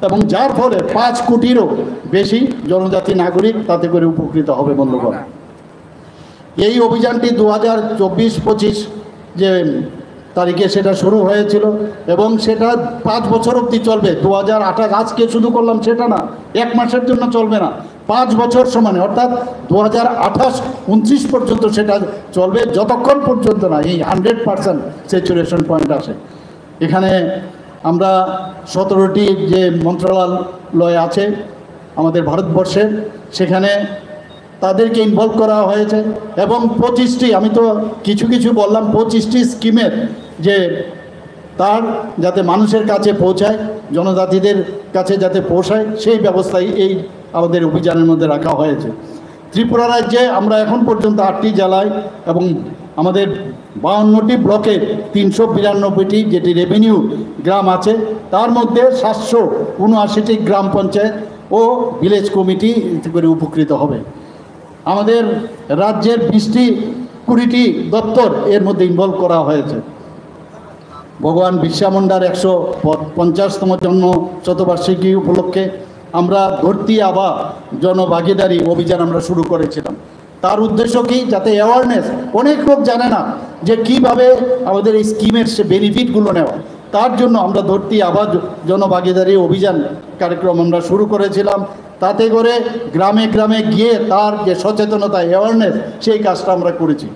এবং যার ফলে 5 কোটিরও বেশি জনজাতি নাগরিক তাতে করে উপকৃত হবে। বন্ধুগণ, এই অভিযানটি 2024-25 যে তারিখে সেটা শুরু হয়েছিল, এবং সেটা 5 বছর অবধি চলবে। 2028 আজকে শুধু করলাম সেটা না, 1 মাসের জন্য চলবে না, 5 বছর সমানে, অর্থাৎ 2028-29 পর্যন্ত সেটা চলবে, যতক্ষণ পর্যন্ত না এই 100% স্যাচুরেশন পয়েন্ট আসে। এখানে আমরা 17টি যে মন্ত্রণালয় আছে আমাদের ভারতবর্ষের, সেখানে তাদেরকে ইনভলভ করা হয়েছে, এবং 25টি আমি তো কিছু বললাম 25টি স্কিমের যে তার যাতে মানুষের কাছে পৌঁছায়, জনজাতিদের কাছে যাতে পৌঁছায় সেই ব্যবস্থাই এই আমাদের অভিযানের মধ্যে রাখা হয়েছে। ত্রিপুরা রাজ্যে আমরা এখন পর্যন্ত 8টি জেলায় এবং আমাদের 52টি ব্লকে 392টি যেটি রেভিনিউ গ্রাম আছে, তার মধ্যে 779টি গ্রাম পঞ্চায়েত ও ভিলেজ কমিটি এতে করে উপকৃত হবে। আমাদের রাজ্যের 20টি দপ্তর এর মধ্যে ইনভলভ করা হয়েছে। ভগবান বিরসা মুন্ডার 150তম জন্ম শতবার্ষিকী উপলক্ষে আমরা ধরতি আবা জনভাগিদারি অভিযান আমরা শুরু করেছিলাম। তার উদ্দেশ্য কি? যাতে অ্যাওয়ারনেস, অনেক লোক জানে না যে কিভাবে আমাদের এই স্কিমের সে বেনিফিটগুলো নেওয়া। তার জন্য আমরা ধরতি আবাস জনভাগিদারি অভিযান কার্যক্রম আমরা শুরু করেছিলাম। তাতে করে গ্রামে গ্রামে গিয়ে তার যে সচেতনতা, অ্যাওয়ারনেস, সেই কাজটা আমরা করেছি।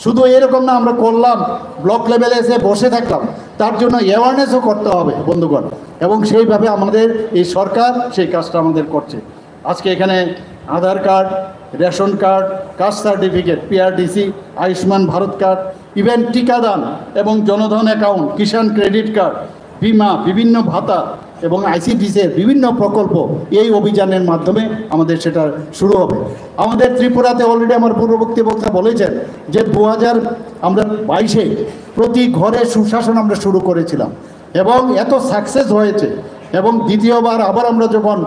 শুধু এরকম না আমরা করলাম, ব্লক লেভেলে এসে বসে থাকলাম, তার জন্য অ্যাওয়ারনেসও করতে হবে বন্ধুগণ, এবং সেইভাবে আমাদের এই সরকার সেই কাজটা আমাদের করছে। আজকে এখানে Aadhaar card, ration card, caste certificate, PRDC, Ayushman Bharat card, even টিকাদান এবং Jan Dhan account, Kisan credit card, বিমা, বিভিন্ন ভাতা এবং আইসিডিসির বিভিন্ন প্রকল্প এই অভিযানের মাধ্যমে আমাদের সেটা শুরু হবে। আমাদের ত্রিপুরাতে অলরেডি আমার পূর্ববর্তী বক্তা বলেছেন যে 2022-এ প্রতি ঘরে সুশাসন আমরা শুরু করেছিলাম এবং এত সাকসেস হয়েছে, এবং দ্বিতীয়বার আবার আমরা যখন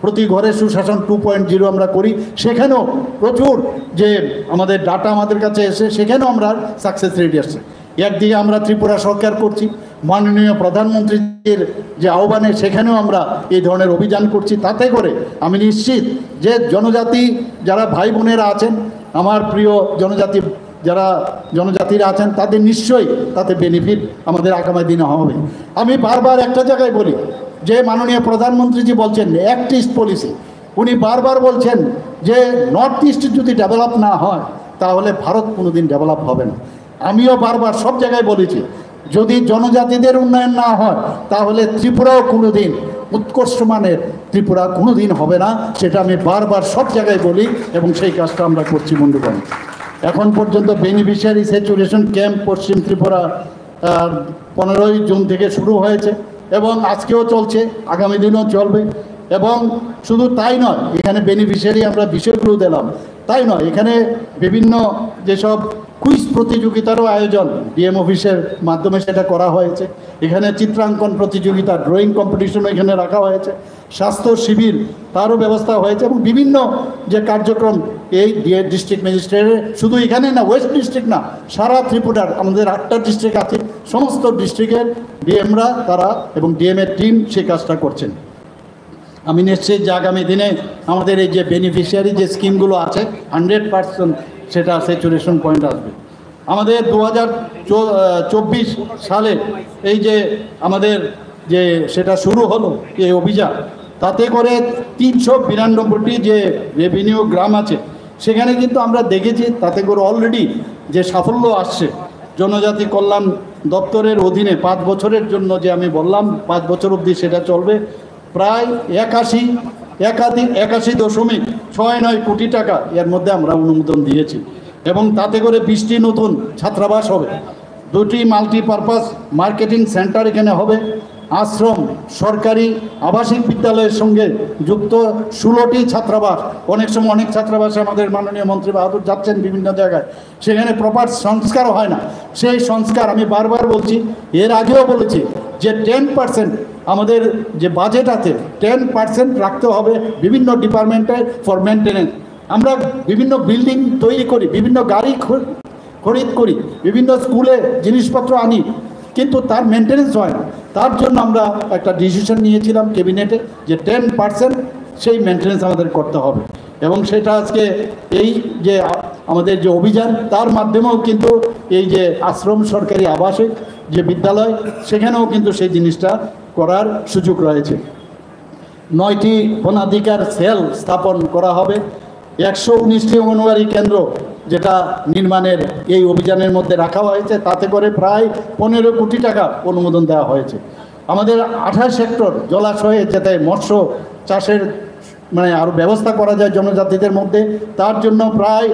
প্রতি ঘরে সুশাসন 2.0 আমরা করি, সেখানেও প্রচুর যে আমাদের ডাটা আমাদের কাছে এসে সেখানেও আমরা সাকসেস রেট আসছে। একদিকে আমরা ত্রিপুরা সরকার করছি, মাননীয় প্রধানমন্ত্রীর যে আহ্বানে সেখানেও আমরা এই ধরনের অভিযান করছি। তাতে করে আমি নিশ্চিত যে জনজাতি যারা ভাই বোনেরা আছেন, আমার প্রিয় জনজাতি যারা জনজাতিরা আছেন, তাদের নিশ্চয়ই তাতে বেনিফিট আমাদের আগামী দিনে হবে। আমি বারবার একটা জায়গায় বলি যে মাননীয় প্রধানমন্ত্রীজি বলছেন অ্যাক্ট ইস্ট পলিসি, উনি বারবার বলছেন যে নর্থ ইস্ট যদি ডেভেলপ না হয় তাহলে ভারত কোনোদিন ডেভেলপ হবে না। আমিও বারবার সব জায়গায় বলেছি যদি জনজাতিদের উন্নয়ন না হয় তাহলে ত্রিপুরাও কোনোদিন উৎকর্ষ মানের ত্রিপুরা কোনোদিন হবে না, সেটা আমি বারবার সব জায়গায় বলি এবং সেই কাজটা আমরা করছি বন্ধুগণ। এখন পর্যন্ত বেনিফিশিয়ারি স্যাচুরেশন ক্যাম্প পশ্চিম ত্রিপুরা 15ই জুন থেকে শুরু হয়েছে এবং আজকেও চলছে, আগামী দিনও চলবে। এবং শুধু তাই নয়, এখানে বেনিফিশিয়ারি আমরা বিষয়গুলো দিলাম তাই নয়, এখানে বিভিন্ন যেসব কুইজ প্রতিযোগিতারও আয়োজন ডিএম অফিসের মাধ্যমে সেটা করা হয়েছে। এখানে চিত্রাঙ্কন প্রতিযোগিতা, ড্রয়িং কম্পিটিশনও এখানে রাখা হয়েছে, স্বাস্থ্য শিবির তারও ব্যবস্থা হয়েছে, এবং বিভিন্ন যে কার্যক্রম এই ডিস্ট্রিক্ট ম্যাজিস্ট্রেটের, শুধু এখানে না, ওয়েস্ট ডিস্ট্রিক্ট না, সারা ত্রিপুরার আমাদের 8টা ডিস্ট্রিক্ট আছে, সমস্ত ডিস্ট্রিক্টের ডিএমরা তারা এবং ডিএমের টিম সেই কাজটা করছেন। আমি নিশ্চিত যে আগামী দিনে আমাদের এই যে বেনিফিশিয়ারি যে স্কিমগুলো আছে 100% সেটা স্যাচুরেশন পয়েন্ট আসবে। আমাদের 2024 সালে এই যে আমাদের যে সেটা শুরু হলো এই অভিযান, তাতে করে 392টি যে রেভিনিউ গ্রাম আছে সেখানে কিন্তু আমরা দেখেছি তাতে করে অলরেডি যে সাফল্য আসছে। জনজাতি কল্যাণ দপ্তরের অধীনে 5 বছরের জন্য যে আমি বললাম 5 বছর অবধি সেটা চলবে, প্রায় 81.69 কোটি টাকা এর মধ্যে আমরা অনুমোদন দিয়েছি, এবং তাতে করে 20টি নতুন ছাত্রাবাস হবে, 2টি মাল্টিপারপাস মার্কেটিং সেন্টার এখানে হবে, আশ্রম, সরকারি আবাসিক বিদ্যালয়ের সঙ্গে যুক্ত 16টি ছাত্রাবাস। অনেক সময় অনেক ছাত্রাবাসে আমাদের মাননীয় মন্ত্রী বাহাদুর যাচ্ছেন বিভিন্ন জায়গায়, সেখানে প্রপার সংস্কারও হয় না। সেই সংস্কার আমি বারবার বলছি, এর আগেও বলেছি যে 10% আমাদের যে বাজেট আছে 10% রাখতে হবে বিভিন্ন ডিপার্টমেন্টের ফর মেনটেনেন্স। আমরা বিভিন্ন বিল্ডিং তৈরি করি, বিভিন্ন গাড়ি খরিদ করি, বিভিন্ন স্কুলে জিনিসপত্র আনি, কিন্তু তার মেনটেনেন্স হয় না। তার জন্য আমরা একটা ডিসিশন নিয়েছিলাম ক্যাবিনেটে যে 10% সেই মেনটেনেন্স আমাদের করতে হবে, এবং সেটা আজকে এই যে আমাদের যে অভিযান তার মাধ্যমেও কিন্তু এই যে আশ্রম, সরকারি আবাসিক যে বিদ্যালয় সেখানেও কিন্তু সেই জিনিসটা করার সুযোগ রয়েছে। 9টি বনাধিকার সেল স্থাপন করা হবে, 119টি অঙ্গনওয়াড়ি কেন্দ্র যেটা নির্মাণের এই অভিযানের মধ্যে রাখা হয়েছে, তাতে করে প্রায় 15 কোটি টাকা অনুমোদন দেওয়া হয়েছে। আমাদের 28 হেক্টর জলাশয়ে যাতে মৎস্য চাষের আরও ব্যবস্থা করা যায় জনজাতিদের মধ্যে, তার জন্য প্রায়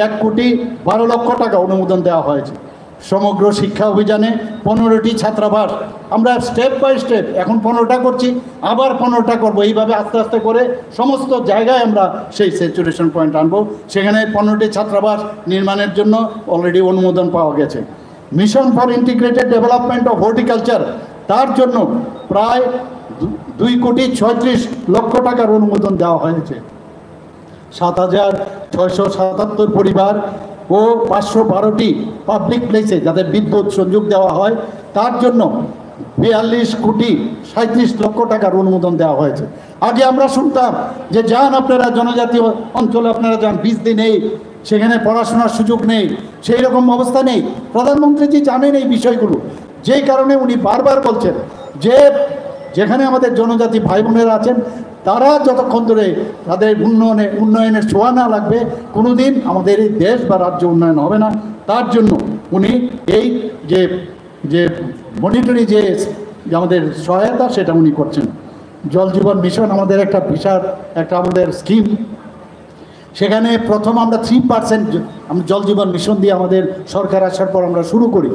1,12,00,000 টাকা অনুমোদন দেওয়া হয়েছে। সমগ্র শিক্ষা অভিযানে 15টি ছাত্রাবাস আমরা স্টেপ বাই স্টেপ, এখন 15টা করছি, আবার 15টা করবো, এইভাবে আস্তে আস্তে করে সমস্ত জায়গায় আমরা সেই স্যাচুরেশন পয়েন্ট আনবো। সেখানে 15টি ছাত্রাবাস নির্মাণের জন্য অলরেডি অনুমোদন পাওয়া গেছে। Mission for integrated development of horticulture, তার জন্য প্রায় 2,36,00,000 টাকার অনুমোদন দেওয়া হয়েছে। 7,677 পরিবার ও 512টি পাবলিক প্লেসে যাতে বিদ্যুৎ সংযোগ দেওয়া হয় তার জন্য 42,37,00,000 টাকার অনুমোদন দেওয়া হয়েছে। আগে আমরা শুনতাম যে যান আপনারা জনজাতি অঞ্চলে আপনারা যান, 20 দিন এই সেখানে পড়াশোনার সুযোগ নেই, সেই রকম অবস্থা নেই। প্রধানমন্ত্রীজি জানেন এই বিষয়গুলো, যেই কারণে উনি বারবার বলছেন যে যেখানে আমাদের জনজাতি ভাই বোনেরা আছেন তারা যতক্ষণ ধরে তাদের উন্নয়নের ছোঁয়া না লাগবে কোনোদিন আমাদের এই দেশ বা রাজ্য উন্নয়ন হবে না। তার জন্য উনি এই যে মনিটরি যে আমাদের সহায়তা সেটা উনি করছেন। জল জীবন মিশন আমাদের একটা বিশাল একটা আমাদের স্কিম, সেখানে প্রথম আমরা 3% জল জীবন মিশন দিয়ে আমাদের সরকার আসার পর আমরা শুরু করি।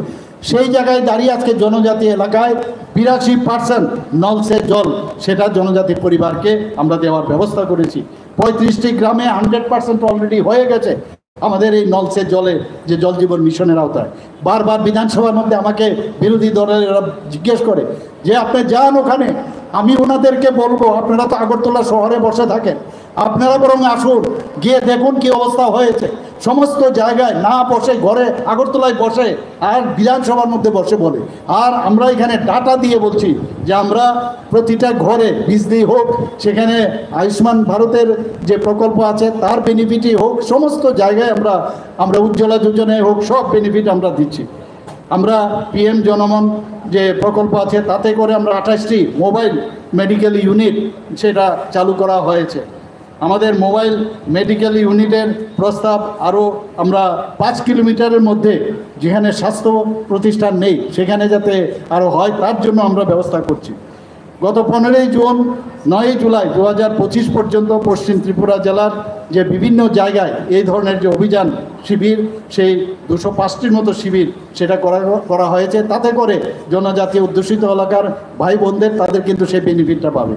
সেই জায়গায় দাঁড়িয়ে আজকে জনজাতি এলাকায় 82% নলসের জল সেটা জনজাতি পরিবারকে আমরা দেওয়ার ব্যবস্থা করেছি। 35টি গ্রামে 100% অলরেডি হয়ে গেছে আমাদের এই নলসের জলে যে জল জীবন মিশনের আওতায়। বারবার বিধানসভার মধ্যে আমাকে বিরোধী দলের জিজ্ঞেস করে যে আপনি যান ওখানে, আমি ওনাদেরকে বলবো আপনারা তো আগরতলা শহরে বসে থাকেন, আপনারা বরং আসুন, গিয়ে দেখুন কি অবস্থা হয়েছে। সমস্ত জায়গায় না বসে ঘরে আগরতলায় বসে আর বিধানসভার মধ্যে বসে বলে, আর আমরা এখানে ডাটা দিয়ে বলছি যে আমরা প্রতিটা ঘরে বিজলি হোক, সেখানে আয়ুষ্মান ভারতের যে প্রকল্প আছে তার বেনিফিটই হোক, সমস্ত জায়গায় আমরা উজ্জ্বলা যোজনায় হোক সব বেনিফিট আমরা দিচ্ছি। আমরা PM জনমন যে প্রকল্প আছে তাতে করে আমরা 28টি মোবাইল মেডিকেল ইউনিট সেটা চালু করা হয়েছে। আমাদের মোবাইল মেডিকেল ইউনিটের প্রস্তাব আরও আমরা 5 কিলোমিটারের মধ্যে যেখানে স্বাস্থ্য প্রতিষ্ঠান নেই সেখানে যাতে আরও হয় তার জন্য আমরা ব্যবস্থা করছি। গত 15ই জুন 9ই জুলাই 2025 পর্যন্ত পশ্চিম ত্রিপুরা জেলার যে বিভিন্ন জায়গায় এই ধরনের যে অভিযান শিবির, সেই 205টির মতো শিবির সেটা করা হয়েছে। তাতে করে জনজাতি অধ্যুষিত এলাকার ভাই বোনদের তাদের কিন্তু সেই বেনিফিটটা পাবে।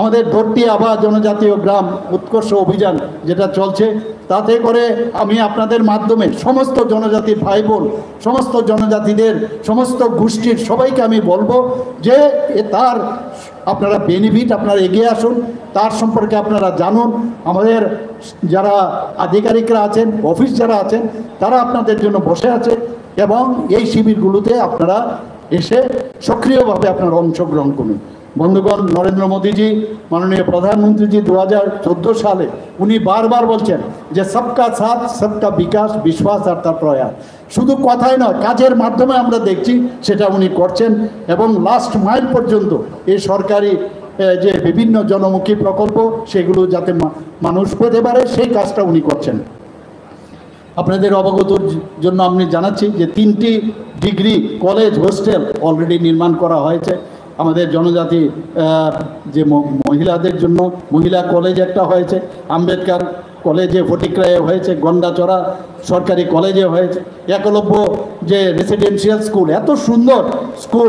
আমাদের ধরতি আবা জনজাতীয় গ্রাম উৎকর্ষ অভিযান যেটা চলছে, তাতে করে আমি আপনাদের মাধ্যমে সমস্ত জনজাতির ভাই বোন, সমস্ত জনজাতিদের সমস্ত গোষ্ঠীর সবাইকে আমি বলবো যে তার আপনারা বেনিফিট আপনারা এগিয়ে আসুন, তার সম্পর্কে আপনারা জানুন। আমাদের যারা আধিকারিকরা আছেন, অফিস যারা আছেন, তারা আপনাদের জন্য বসে আছে এবং এই শিবিরগুলোতে আপনারা এসে সক্রিয়ভাবে আপনারা অংশগ্রহণ করুন। বন্ধুগণ, নরেন্দ্র মোদীজি মাননীয় প্রধানমন্ত্রীজি 2014 সালে উনি বারবার বলছেন যে সবকা সাথ সবকা বিকাশ, বিশ্বাস আর তার প্রয়াস। শুধু কথাই নয়, কাজের মাধ্যমে আমরা দেখছি সেটা উনি করছেন এবং লাস্ট মাইল পর্যন্ত এই সরকারি যে বিভিন্ন জনমুখী প্রকল্প সেগুলো যাতে মানুষ পেতে পারে সেই কাজটা উনি করছেন। আপনাদের অবগতর জন্য আমি জানাচ্ছি যে 3টি ডিগ্রি কলেজ হোস্টেল অলরেডি নির্মাণ করা হয়েছে। আমাদের জনজাতি যে মহিলাদের জন্য মহিলা কলেজ একটা হয়েছে, আম্বেদকর কলেজে ফটিকরায়ে হয়েছে, গন্ডাচড়া সরকারি কলেজে হয়েছে, একলব্য যে রেসিডেন্সিয়াল স্কুল, এত সুন্দর স্কুল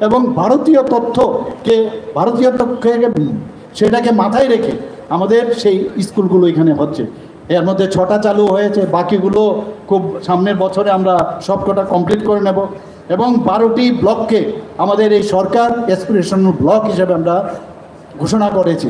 এবং ভারতীয় তথ্যকে সেটাকে মাথায় রেখে আমাদের সেই স্কুলগুলো এখানে হচ্ছে। এর মধ্যে 6টা চালু হয়েছে, বাকিগুলো খুব সামনের বছরে আমরা সবকটা কমপ্লিট করে নেব এবং 12টি ব্লককে আমাদের এই সরকার অ্যাসপিরেশনাল ব্লক হিসেবে আমরা ঘোষণা করেছি।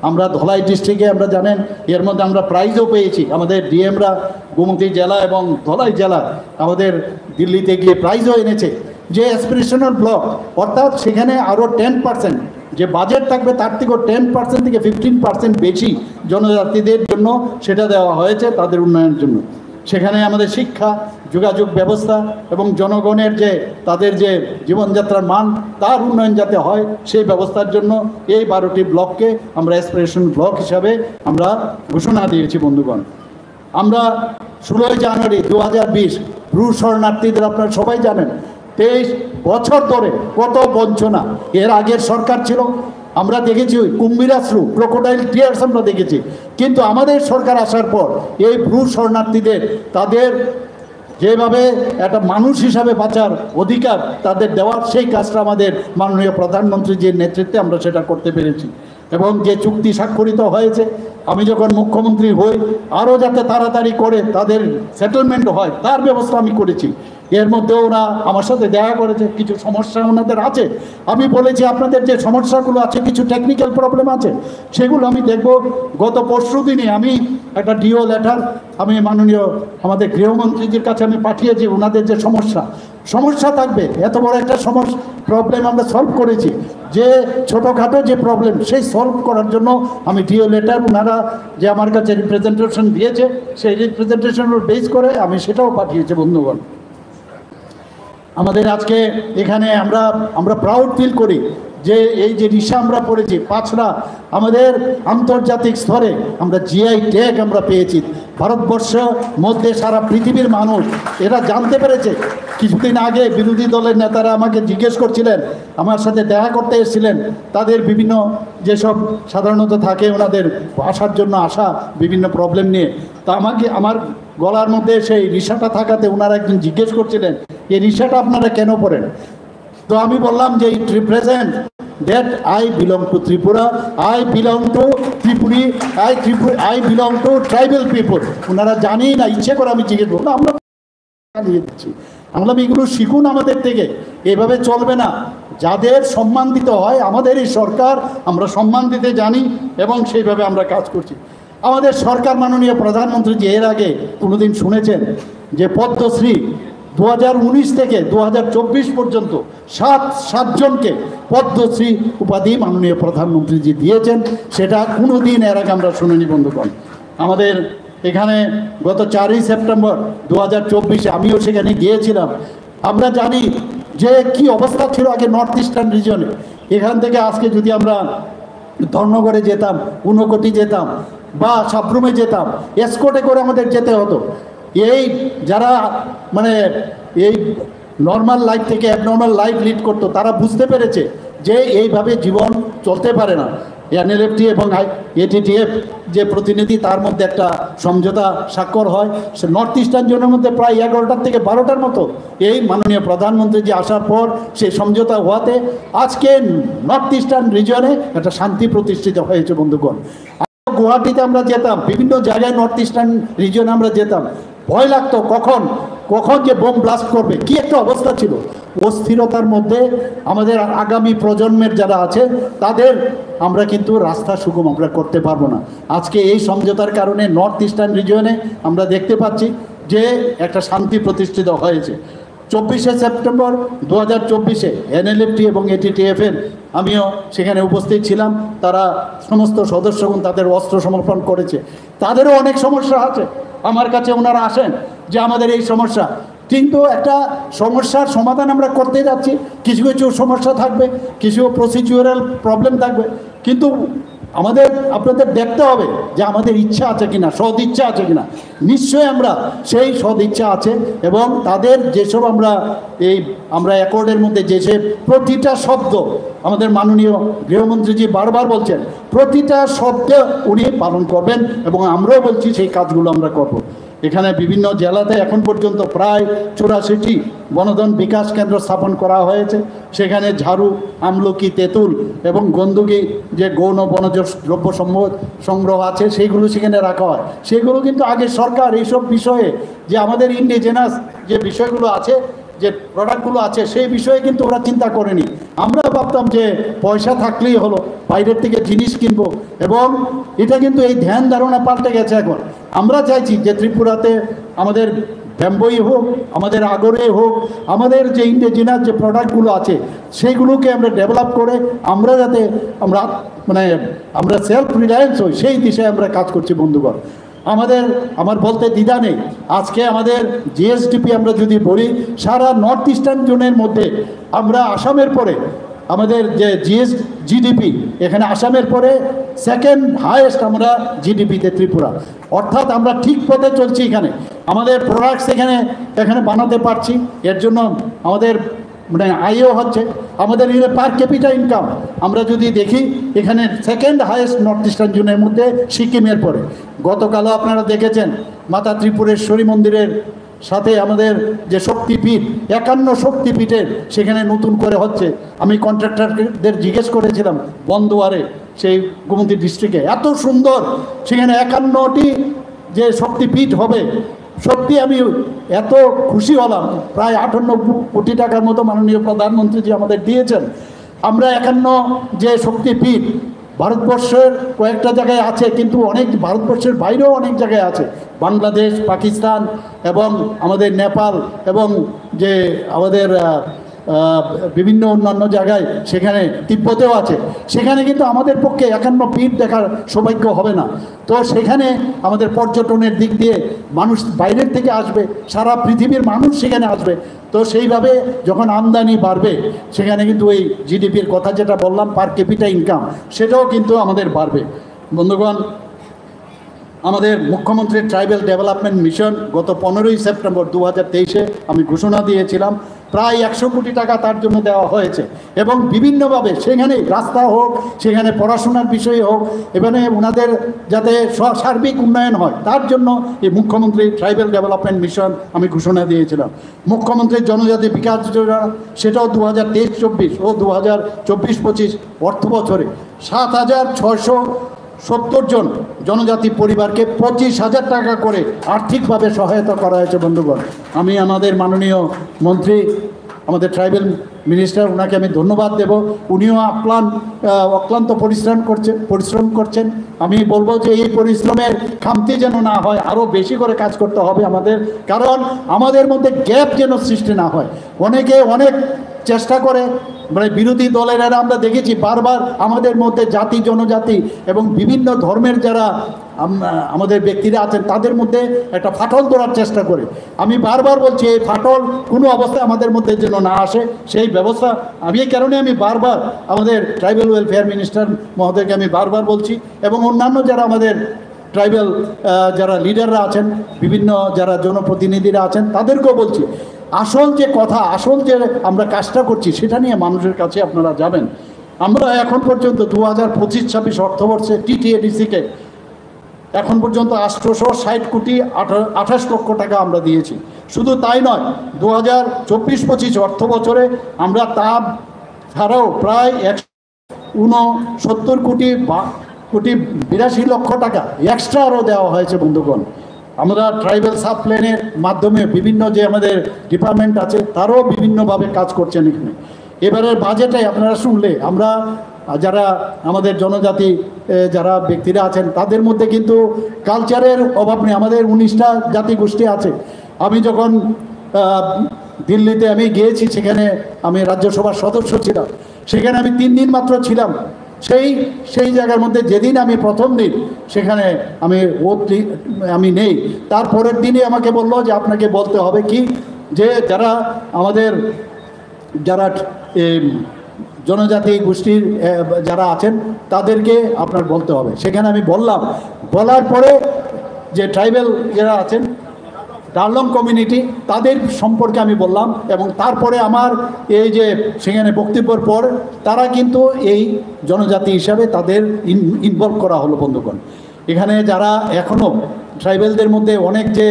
আমরা ধলাই ডিস্ট্রিক্টে আমরা জানেন এর মধ্যে আমরা প্রাইজও পেয়েছি। আমাদের ডিএমরা গোমতী জেলা এবং ধলাই জেলা আমাদের দিল্লিতে গিয়ে প্রাইজও এনেছে যে অ্যাসপিরেশনাল ব্লক, অর্থাৎ সেখানে আরও 10% যে বাজেট থাকবে তার থেকেও 10% থেকে 15% বেশি জনজাতিদের জন্য সেটা দেওয়া হয়েছে তাদের উন্নয়নের জন্য। সেখানে আমাদের শিক্ষা, যোগাযোগ ব্যবস্থা এবং জনগণের যে তাদের যে জীবনযাত্রার মান তার উন্নয়ন যাতে হয় সেই ব্যবস্থার জন্য এই 12টি ব্লককে আমরা অ্যাসপিরেশন ব্লক হিসাবে আমরা ঘোষণা দিয়েছি। বন্ধুগণ, আমরা 16 জানুয়ারি 2020 ব্রু শরণার্থীদের আপনারা সবাই জানেন 23 বছর ধরে কত বঞ্চনা এর আগের সরকার ছিল। আমরা দেখেছি কুম্ভীরাশ্রু, ক্রোকোডাইল টিয়ার্স আমরা দেখেছি, কিন্তু আমাদের সরকার আসার পর এই ব্রু শরণার্থীদের তাদের যেভাবে একটা মানুষ হিসাবে বাঁচার অধিকার তাদের দেওয়ার সেই কাজটা আমাদের মাননীয় প্রধানমন্ত্রীজির নেতৃত্বে আমরা সেটা করতে পেরেছি এবং যে চুক্তি স্বাক্ষরিত হয়েছে আমি যখন মুখ্যমন্ত্রী হই আরও যাতে তাড়াতাড়ি করে তাদের সেটেলমেন্ট হয় তার ব্যবস্থা আমি করেছি। এর মধ্যে ওরা আমার সাথে দেখা করেছে, কিছু সমস্যা ওনাদের আছে। আমি বলেছি আপনাদের যে সমস্যাগুলো আছে, কিছু টেকনিক্যাল প্রবলেম আছে, সেগুলো আমি দেখব। গত পরশু দিনে আমি একটা ডিও লেটার আমি মাননীয় আমাদের গৃহমন্ত্রীজির কাছে আমি পাঠিয়েছি। ওনাদের যে সমস্যা থাকবে, এত বড় একটা প্রবলেম আমরা সলভ করেছি, যে ছোটোখাটো যে প্রবলেম সেই সলভ করার জন্য আমি ডিও লেটার ওনারা যে আমার কাছে রিপ্রেজেন্টেশন দিয়েছে সেই রিপ্রেজেন্টেশনের বেস করে আমি সেটাও পাঠিয়েছি বন্ধুগণ। আমাদের আজকে এখানে আমরা প্রাউড ফিল করি যে এই যে রিসা আমরা পড়েছি পাঁচরা আমাদের আন্তর্জাতিক স্তরে আমরা জিআই ট্যাগ আমরা পেয়েছি। ভারতবর্ষের মধ্যে সারা পৃথিবীর মানুষ এরা জানতে পেরেছে। কিছুদিন আগে বিরোধী দলের নেতারা আমাকে জিজ্ঞেস করছিলেন, আমার সাথে দেখা করতে এসেছিলেন, তাদের বিভিন্ন যেসব সাধারণত থাকে ওনাদের আসার জন্য আসা বিভিন্ন প্রবলেম নিয়ে, তা আমার গলার মধ্যে সেই রিসাটা থাকাতে ওনারা একদিন জিজ্ঞেস করছিলেন এই রিসাটা আপনারা কেন পড়েন। তো আমি বললাম যে ইট represent that I belong to Tripura, I belong to Tripuri, I belong to tribal people. ওনারা জানি না, ইচ্ছে করে আমি জিজ্ঞেস করবো না, আমরা দিয়ে দিচ্ছি। আমরা এগুলো শিখুন আমাদের থেকে, এভাবে চলবে না। যাদের সম্মান দিতে হয় আমাদের এই সরকার, আমরা সম্মান দিতে জানি এবং সেইভাবে আমরা কাজ করছি। আমাদের সরকার মাননীয় প্রধানমন্ত্রী যে এর আগে কোনোদিন শুনেছেন যে পদ্মশ্রী 2019 থেকে 2024 পর্যন্ত সাতজনকে পদ্মশ্রী উপাধি মাননীয় প্রধানমন্ত্রীজি দিয়েছেন, সেটা কোনোদিন এর আগে আমরা শুনিনি বন্ধুগণ। আমাদের এখানে গত 4ই সেপ্টেম্বর 2024 আমিও সেখানে গিয়েছিলাম। আমরা জানি যে কি অবস্থা ছিল আগে নর্থ ইস্টার্ন রিজনে। এখান থেকে আজকে যদি আমরা ধর্মগড়ে যেতাম, ঊনকোটি যেতাম বা সাবরুমে যেতাম, এসকোর্টে করে আমাদের যেতে হতো। এই যারা মানে এই নর্মাল লাইফ থেকে অ্যাবনর্মাল লাইফ লিড করতো তারা বুঝতে পেরেছে যে এইভাবে জীবন চলতে পারে না। এনএলএফটি এবং এটিটিএফ যে প্রতিনিধি তার মধ্যে একটা সমঝোতা স্বাক্ষর হয়। সে নর্থ ইস্টার্ন জোনের মধ্যে প্রায় 11টা থেকে 12টার মতো এই মাননীয় প্রধানমন্ত্রী যে আসার পর সেই সমঝোতা হওয়াতে আজকে নর্থ ইস্টার্ন রিজনে একটা শান্তি প্রতিষ্ঠিত হয়েছে বন্ধুগণ। গুয়াহাটিতে আমরা যেতাম, বিভিন্ন জায়গায় নর্থ ইস্টার্ন রিজনে আমরা যেতাম, ভয় লাগতো কখন যে বোম ব্লাস্ট করবে, কি একটা অবস্থা ছিল। অস্থিরতার মধ্যে আমাদের আগামী প্রজন্মের যারা আছে তাদের আমরা কিন্তু রাস্তা সুগম আমরা করতে পারবো না। আজকে এই সমঝোতার কারণে নর্থ ইস্টার্ন রিজনে আমরা দেখতে পাচ্ছি যে একটা শান্তি প্রতিষ্ঠিত হয়েছে। 24শে সেপ্টেম্বর 2024 এনএলএফটি এবং এটিটিএফের আমিও সেখানে উপস্থিত ছিলাম। তারা সমস্ত সদস্যগণ তাদের অস্ত্র সমর্পণ করেছে। তাদেরও অনেক সমস্যা আছে, আমার কাছে ওনারা আসেন যে আমাদের এই সমস্যা, কিন্তু একটা সমস্যার সমাধান আমরা করতে যাচ্ছি। কিছু কিছু সমস্যা থাকবে, কিছু প্রসিডিউরাল প্রবলেম থাকবে, কিন্তু আমাদের আপনাদের দেখতে হবে যে আমাদের ইচ্ছা আছে কিনা, সদ ইচ্ছা আছে কিনা। নিশ্চয়ই আমরা সেই সদ ইচ্ছা আছে এবং তাদের যেসব আমরা অ্যাকর্ডের মধ্যে যেসব প্রতিটা শব্দ আমাদের মাননীয় গৃহমন্ত্রীজি বারবার বলছেন, প্রতিটা শব্দ উনি পালন করবেন এবং আমরাও বলছি সেই কাজগুলো আমরা করব। এখানে বিভিন্ন জেলাতে এখন পর্যন্ত প্রায় 84টি বনধন বিকাশ কেন্দ্র স্থাপন করা হয়েছে। সেখানে ঝাড়ু, আমলকি, তেঁতুল এবং গন্ধকি যে গৌণ বনজ দ্রব্য সংগ্রহ আছে সেইগুলো সেখানে রাখা হয়। সেগুলো কিন্তু আগে সরকার এইসব বিষয়ে যে আমাদের ইন্ডিজেনাস যে বিষয়গুলো আছে, যে প্রোডাক্টগুলো আছে সেই বিষয়ে কিন্তু ওরা চিন্তা করেনি। আমরা ভাবতাম যে পয়সা থাকলেই হলো, বাইরের থেকে জিনিস কিনবো, এবং এটা কিন্তু এই ধ্যান ধারণা পাল্টে গেছে এখন। আমরা চাইছি যে ত্রিপুরাতে আমাদের ব্যাম্বোই হোক, আমাদের আগরে হোক, আমাদের যে ইন্ডিজিনাস যে প্রোডাক্টগুলো আছে সেইগুলোকে আমরা ডেভেলপ করে আমরা যাতে আমরা সেলফ রিলায়েন্স হই সেই দিশায় আমরা কাজ করছি বন্ধুগণ। আমার বলতে দ্বিধা নেই। আজকে আমাদের জিএসডিপি আমরা যদি বলি, সারা নর্থ ইস্টার্ন জোনের মধ্যে আমরা আসামের পরে আমাদের যে জিডিপি এখানে আসামের পরে সেকেন্ড হাইয়েস্ট আমরা জিডিপিতে ত্রিপুরা। অর্থাৎ আমরা ঠিক পথে চলছি। আমাদের প্রোডাক্টস এখানে বানাতে পারছি, এর জন্য আমাদের আয়ও হচ্ছে। আমাদের পার ক্যাপিটা ইনকাম আমরা যদি দেখি এখানে সেকেন্ড হাইয়েস্ট নর্থ ইস্টার্ন জোনের মধ্যে সিকিমের পরে। গতকালও আপনারা দেখেছেন মাতা ত্রিপুরেশ্বরী মন্দিরের সাথে আমাদের যে শক্তিপীঠ 51 শক্তিপীঠের সেখানে নতুন করে হচ্ছে। আমি কন্ট্রাক্টরদের জিজ্ঞেস করেছিলাম বন্দোয়ারে, সেই গোমতী ডিস্ট্রিক্টে এত সুন্দর সেখানে 51টি যে শক্তিপীঠ হবে। সত্যি আমি এত খুশি হলাম। প্রায় 58 কোটি টাকার মতো মাননীয় প্রধানমন্ত্রীজি আমাদের দিয়েছেন। আমরা 51 যে শক্তিপীঠ ভারতবর্ষের কয়েকটা জায়গায় আছে, কিন্তু অনেক ভারতবর্ষের বাইরেও অনেক জায়গায় আছে, বাংলাদেশ, পাকিস্তান এবং আমাদের নেপাল এবং যে আমাদের বিভিন্ন অন্যান্য জায়গায়, সেখানে তিব্বতেও আছে, সেখানে কিন্তু আমাদের পক্ষে 51 পীঠ দেখার সৌভাগ্য হবে না। তো সেখানে আমাদের পর্যটনের দিক দিয়ে মানুষ বাইরের থেকে আসবে, সারা পৃথিবীর মানুষ সেখানে আসবে। তো সেইভাবে যখন আমদানি বাড়বে, সেখানে কিন্তু ওই জিডিপির কথা যেটা বললাম, পার ক্যাপিটা ইনকাম, সেটাও কিন্তু আমাদের বাড়বে। বন্ধুগণ, আমাদের মুখ্যমন্ত্রী ট্রাইবাল ডেভেলপমেন্ট মিশন গত 15ই সেপ্টেম্বর 2023-এ আমি ঘোষণা দিয়েছিলাম, প্রায় 100 কোটি টাকা তার জন্য দেওয়া হয়েছে। এবং বিভিন্নভাবে সেখানে রাস্তা হোক, সেখানে পড়াশোনার বিষয়ে হোক, এখানে ওনাদের যাতে সার্বিক উন্নয়ন হয়, তার জন্য এই মুখ্যমন্ত্রী ট্রাইবাল ডেভেলপমেন্ট মিশন আমি ঘোষণা দিয়েছিলাম। মুখ্যমন্ত্রীর জনজাতি বিকাশ যোজনা, সেটাও 2023-24 ও 2024-25 অর্থ বছরে 7,670 জন জনজাতি পরিবারকে 25,000 টাকা করে আর্থিকভাবে সহায়তা করা হয়েছে। বন্ধুগণ, আমি আমাদের মাননীয় মন্ত্রী, আমাদের মিনিস্টার, ওনাকে আমি ধন্যবাদ দেব। উনিও অক্লান্ত পরিশ্রম করছেন। আমি বলবো যে এই পরিশ্রমের খামতি যেন না হয়, আরও বেশি করে কাজ করতে হবে আমাদের, কারণ আমাদের মধ্যে গ্যাপ যেন সৃষ্টি না হয়। অনেকে অনেক চেষ্টা করে, মানে বিরোধী দলের আমরা দেখেছি বারবার আমাদের মধ্যে জাতি জনজাতি এবং বিভিন্ন ধর্মের যারা আমাদের ব্যক্তিরা আছেন তাদের মধ্যে একটা ফাটল ধরার চেষ্টা করে। আমি বারবার বলছি এই ফাটল কোনো অবস্থায় আমাদের মধ্যে যেন না আসে, সেই ব্যবস্থা আমি এই কারণে আমি বারবার আমাদের ট্রাইবাল ওয়েলফেয়ার মিনিস্টার মহোদয়কে আমি বারবার বলছি, এবং অন্যান্য যারা আমাদের ট্রাইবাল যারা লিডাররা আছেন, বিভিন্ন যারা জনপ্রতিনিধিরা আছেন, তাদেরকেও বলছি, আসল যে কথা, আসল যে আমরা কাজটা করছি সেটা নিয়ে মানুষের কাছে আপনারা যাবেন। আমরা এখন পর্যন্ত 2025-26 অর্থবর্ষে TTADC-কে এখন পর্যন্ত 860 কোটি 28 লক্ষ টাকা আমরা দিয়েছি। শুধু তাই নয়, 2024-25 অর্থ বছরে আমরা তা ছাড়াও প্রায় 169 কোটি 82 লক্ষ টাকা এক্সট্রা আরও দেওয়া হয়েছে। বন্ধুগণ, আমরা ট্রাইবাল সাব প্ল্যানের মাধ্যমে বিভিন্ন যে আমাদের ডিপার্টমেন্ট আছে তারাও বিভিন্নভাবে কাজ করছেন এখানে। এবারের বাজেটে আপনারা শুনলে, আমরা যারা আমাদের জনজাতি যারা ব্যক্তিরা আছেন তাদের মধ্যে কিন্তু কালচারের অভাব নেই। আমাদের 19টা জাতিগোষ্ঠী আছে। আমি যখন দিল্লিতে আমি গিয়েছি, সেখানে আমি রাজ্যসভার সদস্য ছিলাম, সেখানে আমি 3 দিন মাত্র ছিলাম। সেই জায়গার মধ্যে যেদিন আমি প্রথম দিন সেখানে আমি নেই, তারপরের দিনে আমাকে বললো যে আপনাকে বলতে হবে কি, যে যারা আমাদের যারা জনজাতি গোষ্ঠীর যারা আছেন তাদেরকে আপনার বলতে হবে। সেখানে আমি বললাম, বলার পরে যে ট্রাইবাল যারা আছেন ডারলং কমিউনিটি, তাদের সম্পর্কে আমি বললাম, এবং তারপরে আমার এই যে সেখানে বক্তব্যের পর তারা কিন্তু এই জনজাতি হিসাবে তাদের ইনভলভ করা হলো। বন্ধুগণ, এখানে যারা এখনও ট্রাইবেলদের মধ্যে অনেক যে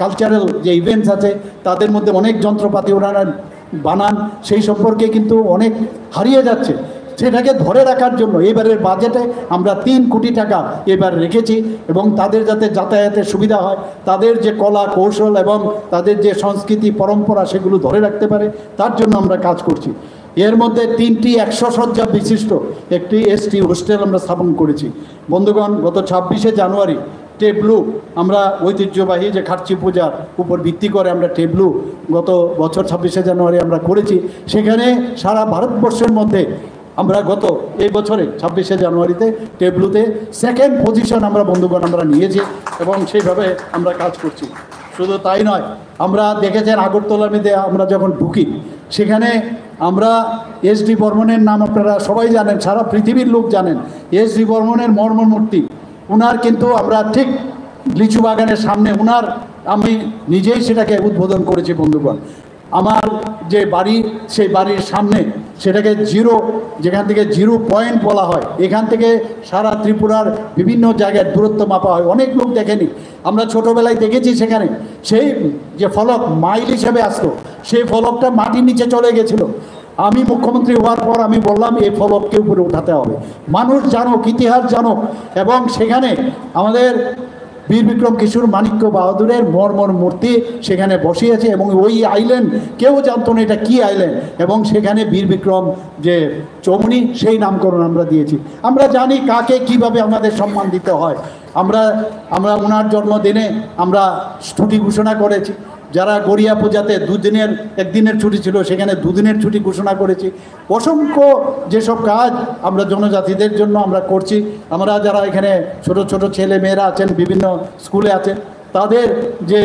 কালচারাল যে ইভেন্টস আছে, তাদের মধ্যে অনেক যন্ত্রপাতি ওনারা বানান, সেই সম্পর্কে কিন্তু অনেক হারিয়ে যাচ্ছে। সেটাকে ধরে রাখার জন্য এবারের বাজেটে আমরা 3 কোটি টাকা এবার রেখেছি, এবং তাদের যাতে যাতায়াতের সুবিধা হয়, তাদের যে কলা কৌশল এবং তাদের যে সংস্কৃতি পরম্পরা সেগুলো ধরে রাখতে পারে, তার জন্য আমরা কাজ করছি। এর মধ্যে 3টি 100 শয্যা বিশিষ্ট একটি ST হোস্টেল আমরা স্থাপন করেছি। বন্ধুগণ, গত 26শে জানুয়ারি টেবলু, আমরা ঐতিহ্যবাহী যে খার্চি পূজার উপর ভিত্তি করে আমরা টেবলু গত বছর 26শে জানুয়ারি আমরা করেছি। সেখানে সারা ভারতবর্ষের মধ্যে আমরা গত এই বছরে 26শে জানুয়ারিতে টেবলুতে 2nd পজিশন আমরা বন্ধুগণ আমরা নিয়েছি, এবং সেইভাবে আমরা কাজ করছি। শুধু তাই নয়, আমরা দেখেছেন আগরতলার মধ্যে আমরা যখন ঢুকি, সেখানে আমরা SD বর্মনের নাম আপনারা সবাই জানেন, সারা পৃথিবীর লোক জানেন। SD বর্মনের মূর্তি, ওনার কিন্তু আমরা ঠিক লিচু বাগানের সামনে আমি নিজেই সেটাকে উদ্বোধন করেছি। বন্ধুগণ, আমার যে বাড়ি, সেই বাড়ির সামনে সেটাকে যেখান থেকে 0 পয়েন্ট বলা হয়, এখান থেকে সারা ত্রিপুরার বিভিন্ন জায়গায় দূরত্ব মাপা হয়। অনেক লোক দেখেনি, আমরা ছোটোবেলায় দেখেছি। সেখানে সেই যে ফলক মাইল হিসেবে আসতো, সেই ফলকটা মাটির নিচে চলে গেছিলো। আমি মুখ্যমন্ত্রী হওয়ার পর আমি বললাম এই ফলককে উপরে উঠাতে হবে, মানুষ জানুক, ইতিহাস জানুক। এবং সেখানে আমাদের বীর বিক্রম কিশোর মানিক্য বাহাদুরের মূর্তি সেখানে বসিয়েছে, এবং ওই আইল্যান্ড কেউ জানতো না এটা কি আইল্যান্ড, এবং সেখানে বীর বিক্রম যে চৌমনি সেই নামকরণ আমরা দিয়েছি। আমরা জানি কাকে কিভাবে আমাদের সম্মান দিতে হয়। আমরা ওনার জন্মদিনে আমরা ছুটি ঘোষণা করেছি, যারা গড়িয়া পূজাতে একদিনের ছুটি ছিল সেখানে 2 দিনের ছুটি ঘোষণা করেছি। অসংখ্য যেসব কাজ আমরা জনজাতিদের জন্য আমরা করছি, আমরা যারা এখানে ছোট ছোট ছেলে মেয়েরা আছেন বিভিন্ন স্কুলে আছেন তাদের যে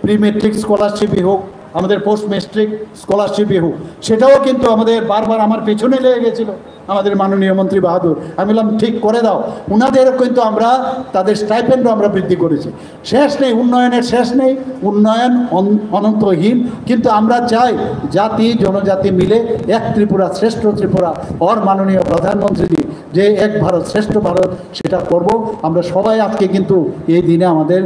প্রি মেট্রিক স্কলারশিপই হোক, আমাদের পোস্ট মেট্রিক স্কলারশিপই হোক, সেটাও কিন্তু আমাদের বারবার আমার পেছনে লেগে গেছিল আমাদের মাননীয় মন্ত্রী বাহাদুর। আমি বললাম ঠিক করে দাও, ওনাদেরও কিন্তু আমরা তাদের স্টাইপেন্ডও আমরা বৃদ্ধি করেছি। শেষ নেই, উন্নয়নের শেষ নেই, উন্নয়ন অনন্তহীন। কিন্তু আমরা চাই জাতি জনজাতি মিলে এক ত্রিপুরা শ্রেষ্ঠ ত্রিপুরা ওর মাননীয় প্রধানমন্ত্রী যে এক ভারত শ্রেষ্ঠ ভারত সেটা করব। আমরা সবাই আজকে কিন্তু এই দিনে আমাদের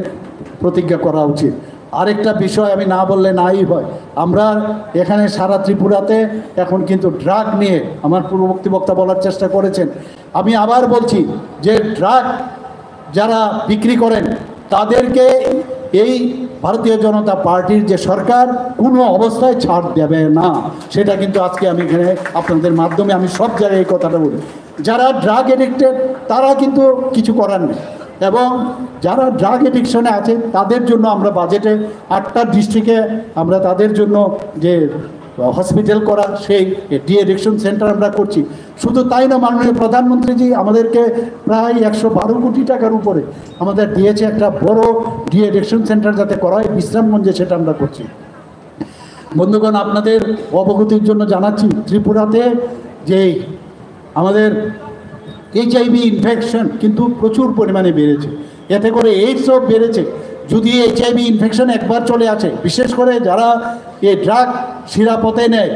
প্রতিজ্ঞা করা উচিত। আরেকটা বিষয় আমি না বললে নাই হয়, আমরা এখানে সারা ত্রিপুরাতে এখন কিন্তু ড্রাগ নিয়ে আমার পূর্ববর্তী বক্তা বলার চেষ্টা করেছেন। আমি আবার বলছি যে ড্রাগ যারা বিক্রি করেন তাদেরকে এই ভারতীয় জনতা পার্টির যে সরকার কোনো অবস্থায় ছাড় দেবে না, সেটা কিন্তু আজকে আমি এখানে আপনাদের মাধ্যমে আমি সব জায়গায় এই কথাটা বলি। যারা ড্রাগ এডিক্টেড তারা কিন্তু কিছু করার নেই, এবং যারা ড্রাগ এডিকশনে আছে তাদের জন্য আমরা বাজেটে 8টা ডিস্ট্রিক্টে আমরা তাদের জন্য যে হসপিটাল করা সেই ডি এডিকশন সেন্টার আমরা করছি। শুধু তাই না, মাননীয় প্রধানমন্ত্রীজি আমাদেরকে প্রায় 112 কোটি টাকার উপরে আমাদের দিয়েছে একটা বড় ডি এডিকশন সেন্টার যাতে করা হয় বিশ্রামগঞ্জে, সেটা আমরা করছি। বন্ধুগণ, আপনাদের অবগতির জন্য জানাচ্ছি ত্রিপুরাতে যে আমাদের HIV ইনফেকশন কিন্তু প্রচুর পরিমাণে বেড়েছে, এতে করে এইডসও বেড়েছে। যদি HIV ইনফেকশন একবার চলে আসে, বিশেষ করে যারা এই ড্রাগ শিরাপথে নেয়,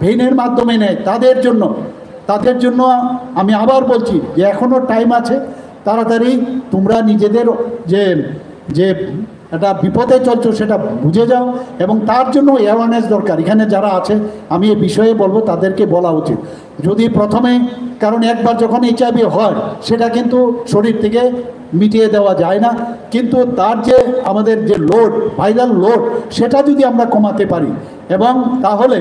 ভেইনের মাধ্যমে নেয়, তাদের জন্য আমি আবার বলছি যে এখনও টাইম আছে, তাড়াতাড়ি তোমরা নিজেদের যে একটা বিপদে চলছো সেটা বুঝে যাও, এবং তার জন্য অ্যাওয়ারনেস দরকার। এখানে যারা আছে আমি এ বিষয়ে বলবো তাদেরকে বলা উচিত। যদি প্রথমে, কারণ একবার যখন HIV হয় সেটা কিন্তু শরীর থেকে মিটিয়ে দেওয়া যায় না, কিন্তু তার যে আমাদের যে লোড, ভাইরাল লোড, সেটা যদি আমরা কমাতে পারি এবং তাহলে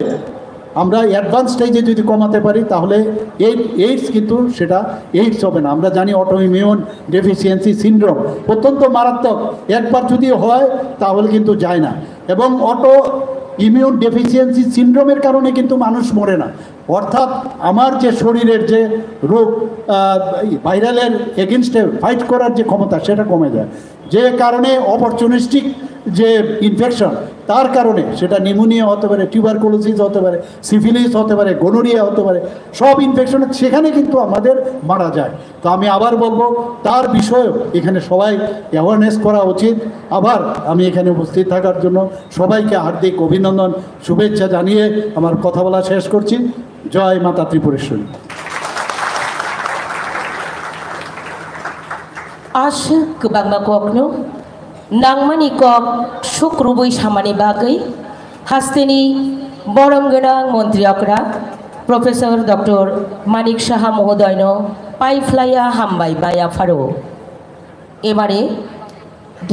আমরা অ্যাডভান্স স্টেজে যদি কমাতে পারি তাহলে এইডস কিন্তু সেটা এইডস হবে না। আমরা জানি অটো ইমিউন ডেফিসিয়েন্সি সিনড্রোম অত্যন্ত মারাত্মক, একবার যদি হয় তাহলে কিন্তু যায় না, এবং অটো ইমিউন ডেফিসিয়েন্সি সিনড্রোমের কারণে কিন্তু মানুষ মরে না। অর্থাৎ আমার যে শরীরের যে রোগ ভাইরালের এগেনস্টে ফাইট করার যে ক্ষমতা সেটা কমে যায়, যে কারণে অপরচুনিস্টিক যে ইনফেকশন তার কারণে সেটা নিউমোনিয়া হতে পারে, টিউবারকুলোসিস হতে পারে, সিফিলিস হতে পারে, গনোরিয়া হতে পারে, সব ইনফেকশন সেখানে কিন্তু আমাদের মারা যায়। তো আমি আবার বলবো তার বিষয়েও এখানে সবাই অ্যাওয়ারনেস করা উচিত। আবার আমি এখানে উপস্থিত থাকার জন্য সবাইকে হার্দিক অভিনন্দন শুভেচ্ছা জানিয়ে আমার কথা বলা শেষ করছি। জয় মাতা Tripureshwari. Ashe kebangga kokno nangmani kok sukrubui samani bagai hasteni borom genang Montri Okra Profesor Dr. Manik Saha Mohodoyno পাইফ্লাইয়া হামবাই বায়া ফারো। এবারে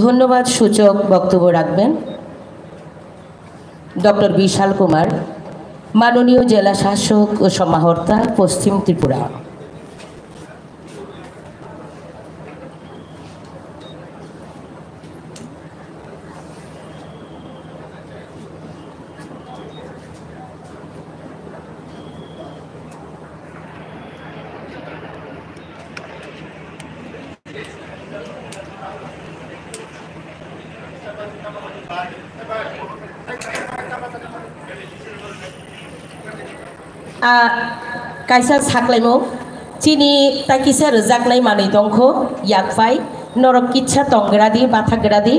ধন্যবাদ সূচক বক্তব্য রাখবেন ডক্টর বিশাল কুমার, মাননীয় জেলা শাসক ও সমাহর্তা পশ্চিম Tripura. Kaisa saklaimo chini takisa rejaknai manui dongkho yakfai norok kitsa tongradi bathagradi